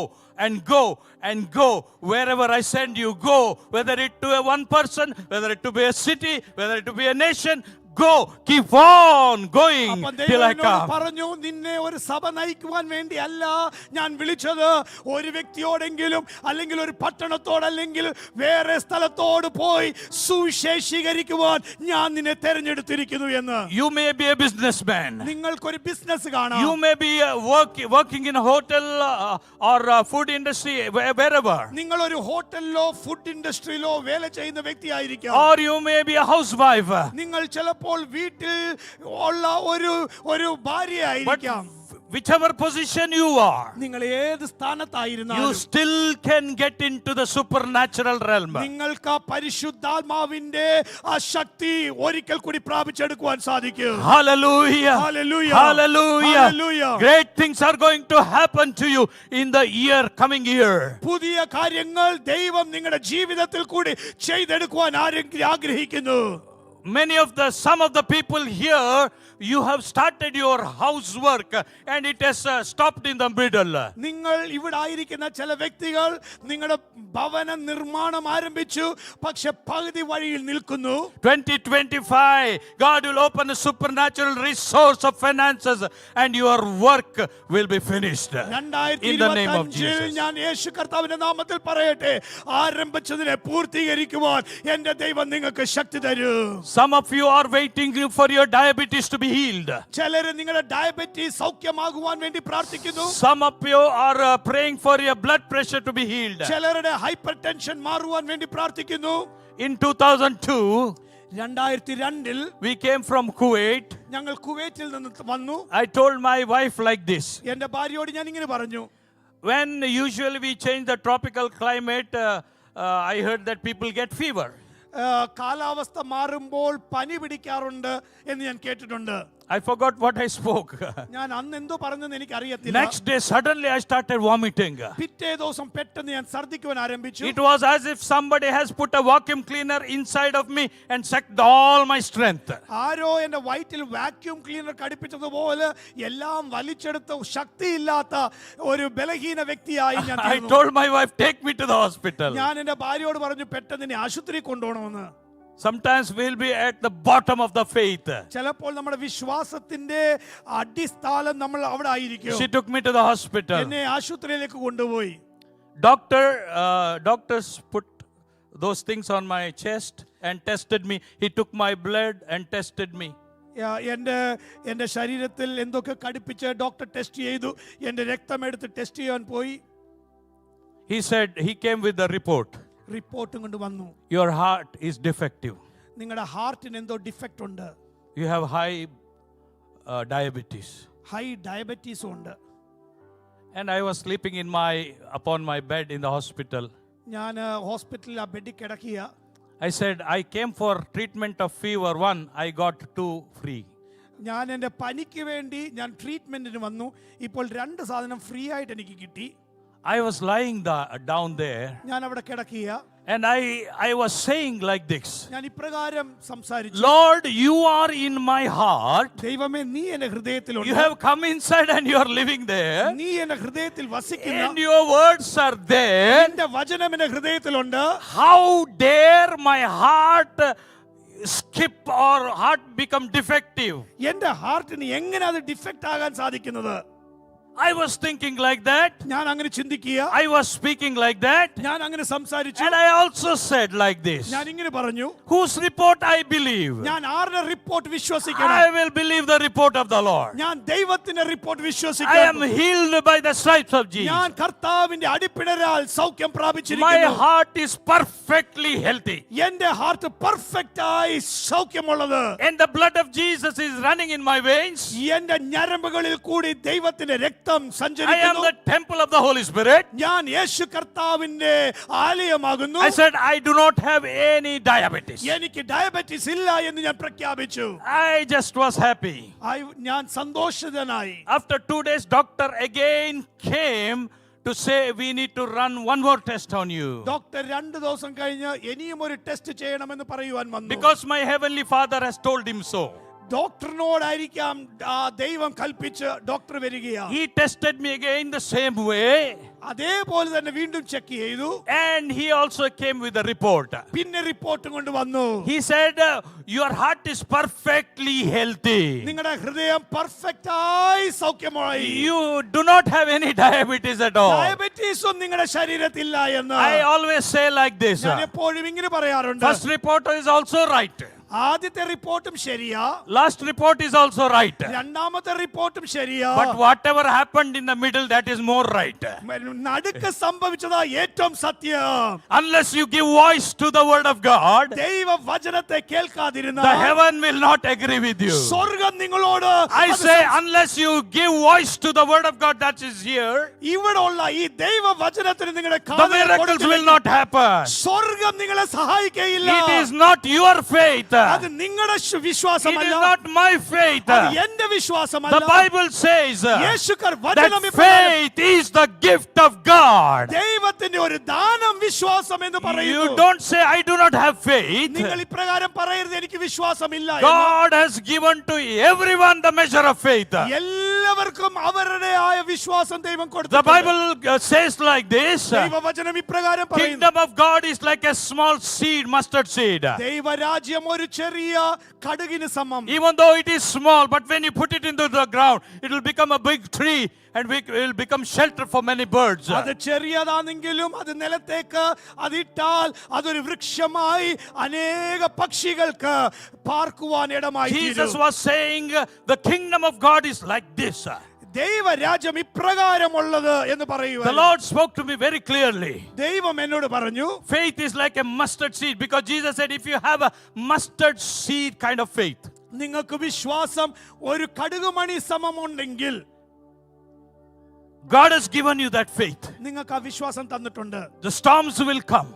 [SPEAKER 2] and go and go. Wherever I send you, go. Whether it to a one person, whether it to be a city, whether it to be a nation, go, keep on going till I come.
[SPEAKER 1] പറഞ്ഞു, നിന്നെ ഒരു സഭ നയിക്കുവാൻ വേണ്ടി അല്ല ഞാൻ വിളിച്ചത്, ഒരു വ്യക്തിയോടെങ്കിലും അല്ലെങ്കിൽ ഒരു പട്ടണത്തോട് അല്ലെങ്കിൽ വേറെ സ്ഥലത്തോട് പോയി സുവിശേഷീകരിക്കുവാൻ ഞാൻ നിന്നെ തെരഞ്ഞെടുത്തിരിക്കുന്നു എന്ന്.
[SPEAKER 2] You may be a businessman.
[SPEAKER 1] നിങ്ങൾക്കൊരു ബിസിനസ് കാണാം.
[SPEAKER 2] You may be working in a hotel or food industry, wherever.
[SPEAKER 1] നിങ്ങൾ ഒരു ഹോട്ടലിലോ ഫുഡ് ഇൻഡസ്ട്രിയിലോ വേല ചെയ്യുന്ന വ്യക്തിയായിരിക്കാം.
[SPEAKER 2] Or you may be a housewife.
[SPEAKER 1] നിങ്ങൾ ചിലപ്പോൾ വീട്ടിൽ ഉള്ള ഒരു ഭാര്യയായിരിക്കാം.
[SPEAKER 2] Whichever position you are,
[SPEAKER 1] നിങ്ങൾ ഏത്
[SPEAKER 2] you
[SPEAKER 1] സ്ഥാനത്തായിരുന്നാലും
[SPEAKER 2] still can get into the supernatural realm.
[SPEAKER 1] നിങ്ങൾക്ക് ആ പരിശുദ്ധാത്മാവിന്റെ ആ ശക്തി ഒരിക്കൽ കൂടി പ്രാപിച്ചെടുക്കുവാൻ സാധിക്കും.
[SPEAKER 2] Hallelujah.
[SPEAKER 1] Hallelujah.
[SPEAKER 2] Hallelujah.
[SPEAKER 1] Hallelujah.
[SPEAKER 2] Great things are going to happen to you in the coming year.
[SPEAKER 1] പുതിയ കാര്യങ്ങൾ ദൈവം നിങ്ങളുടെ ജീവിതത്തിൽ കൂടി ചെയ്തെടുക്കുവാൻ ആഗ്രഹിക്കുന്നു.
[SPEAKER 2] Some of the people here, you have started your housework and it has stopped in the middle.
[SPEAKER 1] നിങ്ങൾ ഇവിടെ ആയിരിക്കുന്ന ചില വ്യക്തികൾ നിങ്ങളുടെ ഭവന നിർമ്മാണം ആരംഭിച്ചു, പക്ഷെ പകുതി വഴിയിൽ നിൽക്കുന്നു.
[SPEAKER 2] 2025, God will open a supernatural resource of finances and your work will be finished. In the name of Jesus.
[SPEAKER 1] ഞാൻ യേശു കർത്താവിന്റെ നാമത്തിൽ പറയട്ടെ, ആരംഭിച്ചതിനെ പൂർത്തീകരിക്കുവാൻ എന്റെ ദൈവം നിങ്ങൾക്ക് ശക്തി തരും.
[SPEAKER 2] Some of you are waiting for your diabetes to be healed.
[SPEAKER 1] ചിലർ നിങ്ങളുടെ ഡയബറ്റീസ് സൗഖ്യമാകുവാൻ വേണ്ടി പ്രാർത്ഥിക്കുന്നു.
[SPEAKER 2] Some of you are praying for your blood pressure to be healed.
[SPEAKER 1] ചിലരുടെ ഹൈപ്പർ ടെൻഷൻ മാറുവാൻ വേണ്ടി പ്രാർത്ഥിക്കുന്നു.
[SPEAKER 2] In 2002,
[SPEAKER 1] 2002
[SPEAKER 2] we came from Kuwait.
[SPEAKER 1] ഞങ്ങൾ കുവൈറ്റിൽ നിന്ന് വന്നു.
[SPEAKER 2] I told my wife like this.
[SPEAKER 1] എന്റെ ഭാര്യയോട് ഞാൻ ഇങ്ങനെ പറഞ്ഞു,
[SPEAKER 2] When usually we change the tropical climate, I heard that people get fever.
[SPEAKER 1] കാലാവസ്ഥ മാറുമ്പോൾ പനി പിടിക്കാറുണ്ട് എന്ന് ഞാൻ കേട്ടിട്ടുണ്ട്.
[SPEAKER 2] I forgot what I spoke.
[SPEAKER 1] ഞാൻ അന്ന് എന്തോ പറഞ്ഞെന്ന് എനിക്ക് അറിയത്തില്ല.
[SPEAKER 2] Next day, suddenly I started vomiting.
[SPEAKER 1] പിറ്റേ ദിവസം പെട്ടെന്ന് ഞാൻ ഛർദ്ദിക്കുവാൻ ആരംഭിച്ചു.
[SPEAKER 2] It was as if somebody has put a vacuum cleaner inside of me and sucked all my strength.
[SPEAKER 1] ആരോ എന്റെ വയറ്റിൽ വാക്യൂം ക്ലീനർ ഘടിപ്പിച്ചതുപോലെ എല്ലാം വലിച്ചെടുത്ത ശക്തിയില്ലാത്ത ഒരു ബലഹീന വ്യക്തിയായി ഞാൻ
[SPEAKER 2] I told my wife, take me to the hospital.
[SPEAKER 1] ഞാൻ എന്റെ ഭാര്യയോട് പറഞ്ഞു, പെട്ടെന്ന് എന്നെ ആശുപത്രി കൊണ്ടുപോകണമെന്ന്.
[SPEAKER 2] Sometimes we'll be at the bottom of the faith.
[SPEAKER 1] ചിലപ്പോൾ നമ്മുടെ വിശ്വാസത്തിന്റെ അടിസ്ഥാനം നമ്മൾ അവിടെ ആയിരിക്കും.
[SPEAKER 2] She took me to the hospital.
[SPEAKER 1] എന്നെ ആശുപത്രിയിലേക്ക് കൊണ്ടുപോയി.
[SPEAKER 2] Doctors put those things on my chest and tested me. He took my blood and tested me.
[SPEAKER 1] എൻ്റെ ശരീരത്തിൽ എന്തൊക്കെ കടിപ്പിച്ച് ഡോക്ടർ ടെസ്റ്റ് ചെയ്തു. എൻ്റെ രക്തം എടുത്ത് ടെസ്റ്റ് ചെയ്യാൻ പോയി.
[SPEAKER 2] He said, he came with the report.
[SPEAKER 1] റിപ്പോർട്ടും കൊണ്ട് വന്നു.
[SPEAKER 2] Your heart is defective.
[SPEAKER 1] നിങ്ങളുടെ ഹാർട്ടിന് എന്തോ ഡിഫക്റ്റ് ഉണ്ട്.
[SPEAKER 2] You have high diabetes.
[SPEAKER 1] High ഡയബറ്റീസും ഉണ്ട്.
[SPEAKER 2] And I was sleeping upon my bed in the hospital.
[SPEAKER 1] ഞാൻ ഹോസ്പിറ്റലിൽ ആ ബെഡിൽ കിടക്കിയ.
[SPEAKER 2] I said, I came for treatment of fever 1, I got 2 free.
[SPEAKER 1] ഞാൻ എൻ്റെ പനിക്ക് വേണ്ടി ഞാൻ ട്രീറ്റ്മെന്റിന് വന്നു. ഇപ്പോൾ 2 സാധനം ഫ്രീ ആയിട്ട് എനിക്ക് കിട്ടി.
[SPEAKER 2] I was lying down there.
[SPEAKER 1] ഞാൻ അവിടെ കിടക്കിയ.
[SPEAKER 2] And I was saying like this.
[SPEAKER 1] ഞാൻ ഇപ്രകാരം സംസാരിച്ചു.
[SPEAKER 2] Lord, you are in my heart.
[SPEAKER 1] ദൈവമേ, നീ എൻ്റെ ഹൃദയത്തിലുണ്ട്.
[SPEAKER 2] You have come inside and you are living there.
[SPEAKER 1] നീ എൻ്റെ ഹൃദയത്തിൽ വസിക്കുന്നു.
[SPEAKER 2] And your words are there.
[SPEAKER 1] എൻ്റെ വചനം എൻ്റെ ഹൃദയത്തിലുണ്ട്.
[SPEAKER 2] How dare my heart skip or heart become defective?
[SPEAKER 1] എൻ്റെ ഹാർട്ടിന് എങ്ങനെ അത് ഡിഫക്റ്റ് ആകാൻ സാധിക്കുന്നത്?
[SPEAKER 2] I was thinking like that.
[SPEAKER 1] ഞാൻ അങ്ങനെ ചിന്തിക്കുക.
[SPEAKER 2] I was speaking like that.
[SPEAKER 1] ഞാൻ അങ്ങനെ സംസാരിച്ചു.
[SPEAKER 2] And I also said like this.
[SPEAKER 1] ഞാൻ ഇങ്ങനെ പറഞ്ഞു.
[SPEAKER 2] Whose report I believe?
[SPEAKER 1] ഞാൻ ആരുടെ റിപ്പോർട്ട് വിശ്വസിക്കണം?
[SPEAKER 2] I will believe the report of the Lord.
[SPEAKER 1] ഞാൻ ദൈവത്തിന്റെ റിപ്പോർട്ട്
[SPEAKER 2] I
[SPEAKER 1] വിശ്വസിക്കണം.
[SPEAKER 2] am healed by the stripes of Jesus.
[SPEAKER 1] ഞാൻ കർത്താവിന്റെ അടിപ്പിണരാൽ സൗഖ്യം
[SPEAKER 2] My
[SPEAKER 1] പ്രാപിച്ചിരിക്കുന്നു.
[SPEAKER 2] heart is perfectly healthy.
[SPEAKER 1] എന്റെ ഹാർട്ട് പെർഫെക്റ്റ് ആയി സൗഖ്യമുള്ളത്.
[SPEAKER 2] And the blood of Jesus is running in my veins.
[SPEAKER 1] എന്റെ ഞരമ്പുകളിൽ കൂടി ദൈവത്തിന്റെ രക്തം
[SPEAKER 2] I am
[SPEAKER 1] സഞ്ചരിക്കുന്നു.
[SPEAKER 2] the temple of the Holy Spirit.
[SPEAKER 1] ഞാൻ യേശു കർത്താവിന്റെ ആലയമാകുന്നു.
[SPEAKER 2] I said, I do not have any diabetes.
[SPEAKER 1] എനിക്ക് ഡയബറ്റീസ് ഇല്ല എന്ന് ഞാൻ പ്രഖ്യാപിച്ചു.
[SPEAKER 2] I just was happy.
[SPEAKER 1] ഞാൻ സന്തോഷിതനായി.
[SPEAKER 2] After 2 days, doctor again came to say we need to run one more test on you.
[SPEAKER 1] Doctor 2 ദിവസം കഴിഞ്ഞ് ഇനിയും ഒരു ടെസ്റ്റ് ചെയ്യണമെന്ന് പറയുവാൻ വന്നു.
[SPEAKER 2] Because my heavenly Father has told him so.
[SPEAKER 1] ഡോക്ടറിനോടായിരിക്കാം ദൈവം കൽപ്പിച്ച് ഡോക്ടർ വരികയാണ്.
[SPEAKER 2] He tested me again the same way.
[SPEAKER 1] അതേപോലെ തന്നെ വീണ്ടും ചെക്ക് ചെയ്തു.
[SPEAKER 2] And he also came with a report.
[SPEAKER 1] പിന്നെ റിപ്പോർട്ടും കൊണ്ട് വന്നു.
[SPEAKER 2] He said, your heart is perfectly healthy.
[SPEAKER 1] നിങ്ങളുടെ ഹൃദയം പെർഫെക്റ്റ് ആയി സൗഖ്യമായി.
[SPEAKER 2] You do not have any diabetes at all.
[SPEAKER 1] ഡയബറ്റീസും നിങ്ങളുടെ ശരീരത്തില്ല എന്ന്
[SPEAKER 2] I always say like this.
[SPEAKER 1] ഞാൻ എപ്പോഴും ഇങ്ങനെ പറയാറുണ്ട്.
[SPEAKER 2] First report is also right.
[SPEAKER 1] ആദ്യത്തെ റിപ്പോർട്ടും ശരിയാ.
[SPEAKER 2] Last report is also right.
[SPEAKER 1] രണ്ടാമത്തെ റിപ്പോർട്ടും ശരിയാ.
[SPEAKER 2] But whatever happened in the middle, that is more right.
[SPEAKER 1] നടുക്ക് സംഭവിച്ചതാ ഏറ്റവും സത്യം.
[SPEAKER 2] Unless you give voice to the word of God,
[SPEAKER 1] ദൈവ വചനത്തെ കേൾക്കാതിരുന്നാൽ
[SPEAKER 2] the heaven will not agree with you.
[SPEAKER 1] സ്വർഗ്ഗം നിങ്ങളോട്
[SPEAKER 2] I say, unless you give voice to the word of God that is here,
[SPEAKER 1] ഇവിടെയുള്ള ഈ ദൈവ വചനത്തിന് നിങ്ങളുടെ
[SPEAKER 2] the miracles will not happen.
[SPEAKER 1] സ്വർഗ്ഗം നിങ്ങളെ സഹായിക്കുകയില്ല.
[SPEAKER 2] It is not your faith.
[SPEAKER 1] അത് നിങ്ങളുടെ
[SPEAKER 2] It
[SPEAKER 1] വിശ്വാസമല്ല.
[SPEAKER 2] is not my faith.
[SPEAKER 1] അത് എന്റെ വിശ്വാസമല്ല.
[SPEAKER 2] The Bible says
[SPEAKER 1] യേശുക്കർ
[SPEAKER 2] that
[SPEAKER 1] വചനം
[SPEAKER 2] faith is the gift of God.
[SPEAKER 1] ദൈവത്തിന്റെ ഒരു ദാനം വിശ്വാസം എന്ന്
[SPEAKER 2] You
[SPEAKER 1] പറയുന്നു.
[SPEAKER 2] don't say, I do not have faith.
[SPEAKER 1] നിങ്ങൾ ഇപ്രകാരം പറയരുത് എനിക്ക് വിശ്വാസമില്ല എന്ന്.
[SPEAKER 2] God has given to everyone the measure of faith.
[SPEAKER 1] എല്ലാവർക്കും അവരുടേതായ വിശ്വാസം ദൈവം
[SPEAKER 2] The
[SPEAKER 1] കൊടുത്തിട്ടുണ്ട്.
[SPEAKER 2] Bible says like this.
[SPEAKER 1] ദൈവവചനം ഇപ്രകാരം പറയുന്നു.
[SPEAKER 2] Kingdom of God is like a small seed, mustard seed.
[SPEAKER 1] ദൈവരാജ്യം ഒരു ചെറിയ കടുകിന് സമം.
[SPEAKER 2] Even though it is small, but when you put it into the ground, it will become a big tree and it will become shelter for many birds.
[SPEAKER 1] അത് ചെറിയതാണെങ്കിലും അത് നിലത്തേക്ക് അതിട്ടാൽ അതൊരു വൃക്ഷമായി അനേക പക്ഷികൾക്ക് പാർക്കുവാൻ ഇടമായി തീരും.
[SPEAKER 2] Jesus was saying the kingdom of God is like this.
[SPEAKER 1] ദൈവരാജ്യം ഇപ്രകാരമുള്ളത് എന്ന് പറയുക.
[SPEAKER 2] The Lord spoke to me very clearly.
[SPEAKER 1] ദൈവം എന്നോട് പറഞ്ഞു,
[SPEAKER 2] Faith is like a mustard seed, because Jesus said if you have a mustard seed kind of faith,
[SPEAKER 1] നിങ്ങൾക്ക് വിശ്വാസം ഒരു കടുകുമണി സമമുണ്ടെങ്കിൽ
[SPEAKER 2] God has given you that faith.
[SPEAKER 1] നിങ്ങൾക്ക് ആ വിശ്വാസം തന്നിട്ടുണ്ട്.
[SPEAKER 2] The storms will come.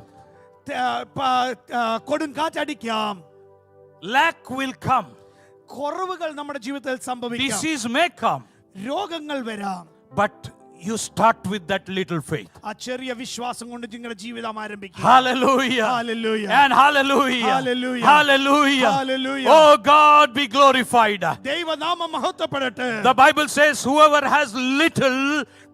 [SPEAKER 1] കൊടുങ്കാറ്റടിക്കാം.
[SPEAKER 2] Lack will come.
[SPEAKER 1] കുറവുകൾ നമ്മുടെ ജീവിതത്തിൽ സംഭവിക്കാം.
[SPEAKER 2] Disease may come.
[SPEAKER 1] രോഗങ്ങൾ വരാം.
[SPEAKER 2] But you start with that little faith.
[SPEAKER 1] ആ ചെറിയ വിശ്വാസം കൊണ്ട് നിങ്ങളുടെ ജീവിതം ആരംഭിക്കുക.
[SPEAKER 2] Hallelujah.
[SPEAKER 1] Hallelujah.
[SPEAKER 2] And hallelujah.
[SPEAKER 1] Hallelujah.
[SPEAKER 2] Hallelujah.
[SPEAKER 1] Hallelujah.
[SPEAKER 2] Oh God, be glorified.
[SPEAKER 1] ദൈവനാമം മഹത്വപ്പെടട്ടെ.
[SPEAKER 2] The Bible says whoever has little,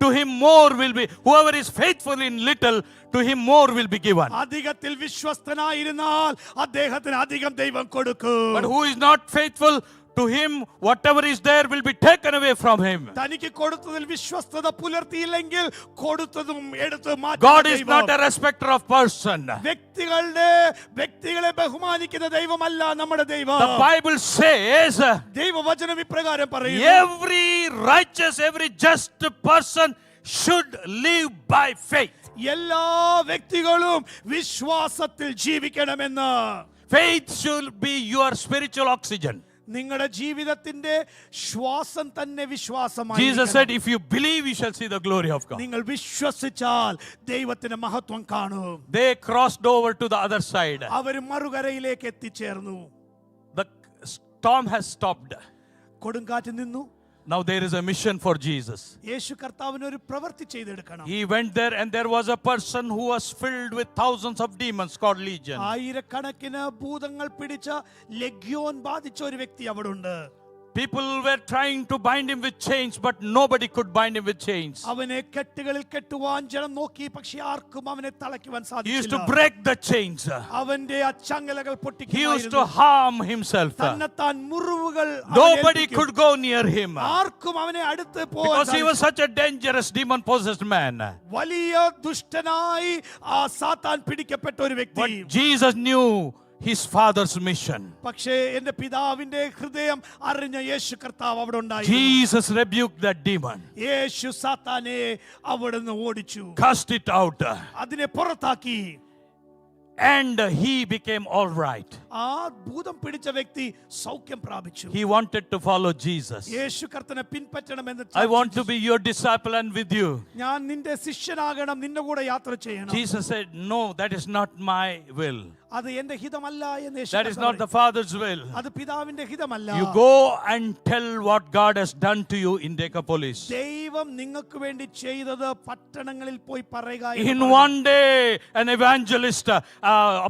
[SPEAKER 2] to him more will be. Whoever is faithful in little, to him more will be given.
[SPEAKER 1] അധികത്തിൽ വിശ്വസ്തനായിരുന്നാൽ അദ്ദേഹത്തിന് അധികം ദൈവം കൊടുക്കും.
[SPEAKER 2] But who is not faithful, to him whatever is there will be taken away from him.
[SPEAKER 1] തനിക്ക് കൊടുത്തതിൽ വിശ്വസ്തത പുലർത്തിയില്ലെങ്കിൽ കൊടുത്തതും എടുത്ത്
[SPEAKER 2] God is
[SPEAKER 1] മാറ്റും.
[SPEAKER 2] not a respecter of person.
[SPEAKER 1] വ്യക്തികളെ ബഹുമാനിക്കുന്ന ദൈവമല്ല നമ്മുടെ ദൈവം.
[SPEAKER 2] The Bible says
[SPEAKER 1] ദൈവവചനം ഇപ്രകാരം പറയുന്നു,
[SPEAKER 2] every righteous, every just person should live by faith.
[SPEAKER 1] എല്ലാ വ്യക്തികളും വിശ്വാസത്തിൽ ജീവിക്കണമെന്ന്.
[SPEAKER 2] Faith should be your spiritual oxygen.
[SPEAKER 1] നിങ്ങളുടെ ജീവിതത്തിന്റെ ശ്വാസം തന്നെ വിശ്വാസമാണ്.
[SPEAKER 2] Jesus said, if you believe, you shall see the glory of God.
[SPEAKER 1] നിങ്ങൾ വിശ്വസിച്ചാൽ ദൈവത്തിന്റെ മഹത്വം കാണും.
[SPEAKER 2] They crossed over to the other side.
[SPEAKER 1] അവർ മറുകരയിലേക്ക് എത്തിച്ചേർന്നു.
[SPEAKER 2] The storm has stopped.
[SPEAKER 1] കൊടുങ്കാറ്റ് നിന്നു.
[SPEAKER 2] Now there is a mission for Jesus.
[SPEAKER 1] യേശു കർത്താവിന് ഒരു പ്രവൃത്തി ചെയ്തെടുക്കണം.
[SPEAKER 2] He went there and there was a person who was filled with thousands of demons called Legion.
[SPEAKER 1] ആയിരക്കണക്കിന് ഭൂതങ്ങൾ പിടിച്ച ലെഗ്യോൻ ബാധിച്ച ഒരു വ്യക്തി അവിടെ ഉണ്ട്.
[SPEAKER 2] People were trying to bind him with chains, but nobody could bind him with chains.
[SPEAKER 1] അവനെ കെട്ടുകളിൽ കെട്ടുവാൻ ജനം നോക്കി, പക്ഷേ ആർക്കും അവനെ തളയ്ക്കുവാൻ
[SPEAKER 2] He used
[SPEAKER 1] സാധിച്ചില്ല.
[SPEAKER 2] to break the chains.
[SPEAKER 1] അവന്റെ ആ ചങ്ങലകൾ
[SPEAKER 2] He used to
[SPEAKER 1] പൊട്ടിക്കുമായിരുന്നു.
[SPEAKER 2] harm himself.
[SPEAKER 1] തന്നെത്താൻ മുറിവുകൾ
[SPEAKER 2] Nobody could go near him
[SPEAKER 1] ആർക്കും അവനെ അടുത്ത്
[SPEAKER 2] because he was
[SPEAKER 1] പോകാൻ.
[SPEAKER 2] such a dangerous demon-possessed man.
[SPEAKER 1] വലിയ ദുഷ്ടനായി ആ സാത്താൻ പിടിക്കപ്പെട്ട ഒരു
[SPEAKER 2] But
[SPEAKER 1] വ്യക്തി.
[SPEAKER 2] Jesus knew his father's mission.
[SPEAKER 1] പക്ഷേ എന്റെ പിതാവിന്റെ ഹൃദയം അറിഞ്ഞ യേശു കർത്താവ് അവിടെ ഉണ്ടായി.
[SPEAKER 2] Jesus rebuked that demon,
[SPEAKER 1] യേശു സാത്താനെ അവിടുന്ന് ഓടിച്ചു,
[SPEAKER 2] cast it out,
[SPEAKER 1] അതിനെ പുറത്താക്കി.
[SPEAKER 2] and he became all right.
[SPEAKER 1] ആ ഭൂതം പിടിച്ച വ്യക്തി സൗഖ്യം പ്രാപിച്ചു.
[SPEAKER 2] He wanted to follow Jesus.
[SPEAKER 1] Yeshu കർത്തനെ പിൻപറ്റണമെന്ന്
[SPEAKER 2] I want to be your disciple and with you.
[SPEAKER 1] ഞാൻ നിന്റെ ശിഷ്യനാകണം, നിന്റെ കൂടെ യാത്ര ചെയ്യണം.
[SPEAKER 2] Jesus said, no, that is not my will.
[SPEAKER 1] അത് എന്റെ ഹിതമല്ല എന്ന് യേശു
[SPEAKER 2] That is not the Father's will.
[SPEAKER 1] അത് പിതാവിന്റെ ഹിതമല്ല.
[SPEAKER 2] You go and tell what God has done to you in Decapolis.
[SPEAKER 1] ദൈവം നിങ്ങൾക്ക് വേണ്ടി ചെയ്തത് പട്ടണങ്ങളിൽ പോയി പറയുക.
[SPEAKER 2] In one day, an evangelist,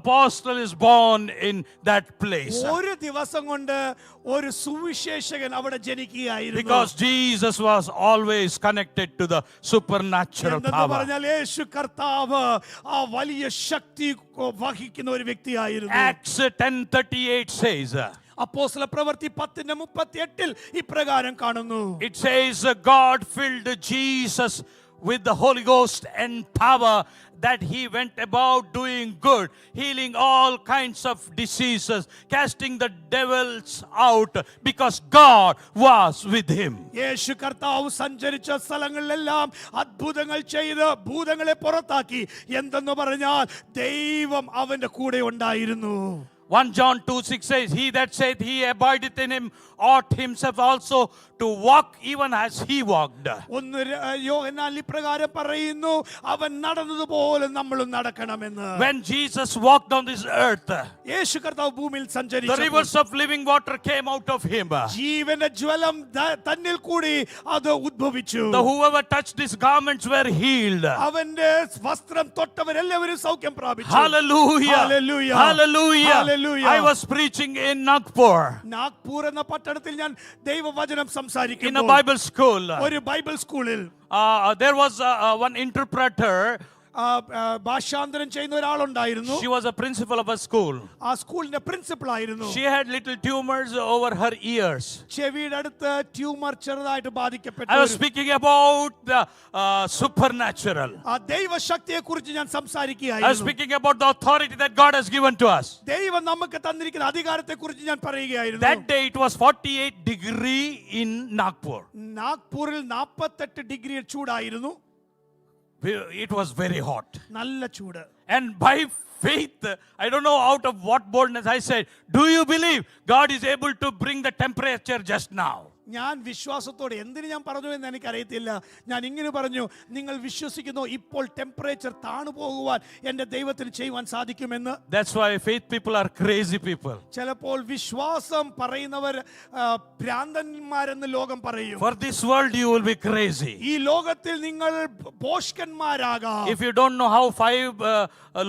[SPEAKER 2] apostle is born in that place.
[SPEAKER 1] ഒരു ദിവസം കൊണ്ട് ഒരു സുവിശേഷകൻ അവിടെ ജനിക്കുകയായിരുന്നു.
[SPEAKER 2] Because Jesus was always connected to the supernatural
[SPEAKER 1] എന്തെന്ന്
[SPEAKER 2] power.
[SPEAKER 1] പറഞ്ഞാൽ യേശു കർത്താവ് ആ വലിയ ശക്തി വഹിക്കുന്ന ഒരു വ്യക്തിയായിരുന്നു.
[SPEAKER 2] Acts 10:38 says,
[SPEAKER 1] അപ്പോസ്തല പ്രവൃത്തി 10:38 ഇപ്രകാരം കാണുന്നു.
[SPEAKER 2] it says, God filled Jesus with the Holy Ghost and power, that he went about doing good, healing all kinds of diseases, casting the devils out, because God was with him.
[SPEAKER 1] യേശു കർത്താവ് സഞ്ചരിച്ച സ്ഥലങ്ങളിലെല്ലാം അത്ഭുതങ്ങൾ ചെയ്ത് ഭൂതങ്ങളെ പുറത്താക്കി. എന്തെന്ന് പറഞ്ഞാൽ ദൈവം അവന്റെ കൂടെ ഉണ്ടായിരുന്നു.
[SPEAKER 2] 1 John 2:6 says, he that saith he abideth in him ought himself also to walk even as he walked.
[SPEAKER 1] ഒന്ന് യോഹന്നാൻ ഇപ്രകാരം പറയുന്നു, അവൻ നടന്നതുപോലെ നമ്മളും നടക്കണമെന്ന്.
[SPEAKER 2] When Jesus walked on this earth,
[SPEAKER 1] യേശു കർത്താവ് ഭൂമിയിൽ
[SPEAKER 2] the
[SPEAKER 1] സഞ്ചരിച്ചു.
[SPEAKER 2] rivers of living water came out of him.
[SPEAKER 1] ജീവന്റെ ജ്വലം തന്നിൽ കൂടി അത് ഉദ്ഭവിച്ചു.
[SPEAKER 2] The whoever touched his garments were healed.
[SPEAKER 1] അവന്റെ വസ്ത്രം തൊട്ടവരെല്ലാവരും സൗഖ്യം പ്രാപിച്ചു.
[SPEAKER 2] Hallelujah.
[SPEAKER 1] Hallelujah.
[SPEAKER 2] Hallelujah.
[SPEAKER 1] Hallelujah.
[SPEAKER 2] I was preaching in Nagpur
[SPEAKER 1] Nagpur എന്ന പട്ടണത്തിൽ ഞാൻ ദൈവവചനം
[SPEAKER 2] in a
[SPEAKER 1] സംസാരിക്കുന്നു.
[SPEAKER 2] Bible school.
[SPEAKER 1] ഒരു ബൈബിൾ സ്കൂളിൽ
[SPEAKER 2] There was one interpreter.
[SPEAKER 1] ഭാഷാന്തരം ചെയ്യുന്ന ഒരാളുണ്ടായിരുന്നു.
[SPEAKER 2] She was a principal of a school.
[SPEAKER 1] ആ സ്കൂളിന്റെ പ്രിൻസിപ്പൽ ആയിരുന്നു.
[SPEAKER 2] She had little tumors over her ears.
[SPEAKER 1] ചെവിയുടെ അടുത്ത് ട്യൂമർ ചെറുതായിട്ട് ബാധിക്കപ്പെട്ടു.
[SPEAKER 2] I was speaking about the supernatural.
[SPEAKER 1] ആ ദൈവശക്തിയെ കുറിച്ച് ഞാൻ
[SPEAKER 2] I was
[SPEAKER 1] സംസാരിക്കുകയായിരുന്നു.
[SPEAKER 2] speaking about the authority that God has given to us.
[SPEAKER 1] ദൈവം നമുക്ക് തന്നിരിക്കുന്ന അധികാരത്തെ കുറിച്ച് ഞാൻ പറയുകയായിരുന്നു.
[SPEAKER 2] That day it was 48 degree in Nagpur.
[SPEAKER 1] നാഗ്പൂരിൽ 48 ഡിഗ്രി ചൂടായിരുന്നു.
[SPEAKER 2] It was very hot.
[SPEAKER 1] നല്ല ചൂട്.
[SPEAKER 2] And by faith, I don't know out of what boldness, I said, do you believe God is able to bring the temperature just now?
[SPEAKER 1] ഞാൻ വിശ്വാസത്തോടെ എന്തിന് ഞാൻ പറഞ്ഞു എന്ന് എനിക്കറിയത്തില്ല. ഞാൻ ഇങ്ങനെ പറഞ്ഞു, നിങ്ങൾ വിശ്വസിക്കുന്നു ഇപ്പോൾ ടെമ്പറേച്ചർ താണു പോകുവാൻ എൻ്റെ ദൈവത്തിന് ചെയ്യുവാൻ സാധിക്കുമെന്ന്.
[SPEAKER 2] That's why faith people are crazy people.
[SPEAKER 1] ചിലപ്പോൾ വിശ്വാസം പറയുന്നവർ ഭ്രാന്തന്മാരെന്ന് ലോകം പറയും.
[SPEAKER 2] For this world you will be crazy.
[SPEAKER 1] ഈ ലോകത്തിൽ നിങ്ങൾ ഭോഷ്കന്മാരാകാം.
[SPEAKER 2] If you don't know how 5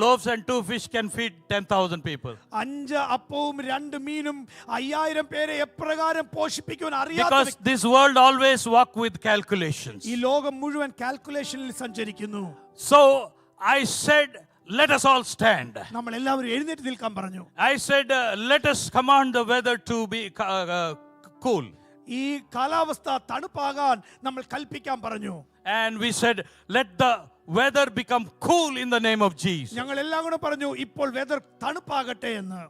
[SPEAKER 2] loaves and 2 fish can feed 10,000 people.
[SPEAKER 1] 5 അപ്പവും 2 മീനും 5000 പേരെ എപ്രകാരം പോഷിപ്പിക്കുവാൻ അറിയാത്ത.
[SPEAKER 2] Because this world always walk with calculations.
[SPEAKER 1] ഈ ലോകം മുഴുവൻ കാൽക്കുലേഷനിൽ സഞ്ചരിക്കുന്നു.
[SPEAKER 2] So I said, let us all stand.
[SPEAKER 1] നമ്മൾ എല്ലാവരും എഴുന്നേറ്റ് നിൽക്കാൻ പറഞ്ഞു.
[SPEAKER 2] I said, let us command the weather to be cool.
[SPEAKER 1] ഈ കാലാവസ്ഥ തണുപ്പാകാൻ നമ്മൾ കൽപ്പിക്കാൻ പറഞ്ഞു.
[SPEAKER 2] And we said, let the weather become cool in the name of Jesus.
[SPEAKER 1] ഞങ്ങൾ എല്ലാം കൂടെ പറഞ്ഞു ഇപ്പോൾ വെതർ തണുപ്പാകട്ടെ എന്ന്.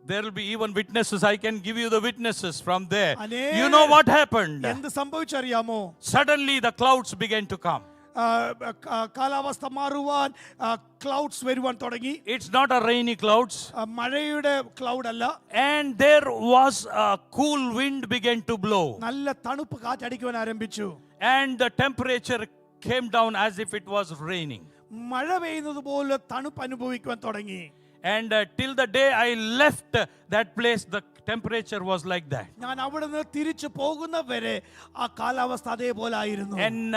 [SPEAKER 2] There will be even witnesses. I can give you the witnesses from there.
[SPEAKER 1] അനേക-
[SPEAKER 2] You know what happened?
[SPEAKER 1] എന്ത് സംഭവിച്ചറിയാമോ?
[SPEAKER 2] Suddenly the clouds began to come.
[SPEAKER 1] കാലാവസ്ഥ മാറുവാൻ ക്ലൗഡ്സ് വരുവാൻ തുടങ്ങി.
[SPEAKER 2] It's not a rainy clouds.
[SPEAKER 1] മഴയുടെ ക്ലൗഡ് അല്ല,
[SPEAKER 2] And there was a cool wind began to blow.
[SPEAKER 1] നല്ല തണുപ്പ് കാറ്റടിക്കുവാൻ ആരംഭിച്ചു.
[SPEAKER 2] And the temperature came down as if it was raining.
[SPEAKER 1] മഴ പെയ്യുന്നത് പോലെ തണുപ്പ് അനുഭവിക്കുവാൻ തുടങ്ങി.
[SPEAKER 2] And till the day I left that place, the temperature was like that.
[SPEAKER 1] ഞാൻ അവിടെ നിന്ന് തിരിച്ചു പോകുന്ന വരെ ആ കാലാവസ്ഥ അതേപോലെ ആയിരുന്നു.
[SPEAKER 2] And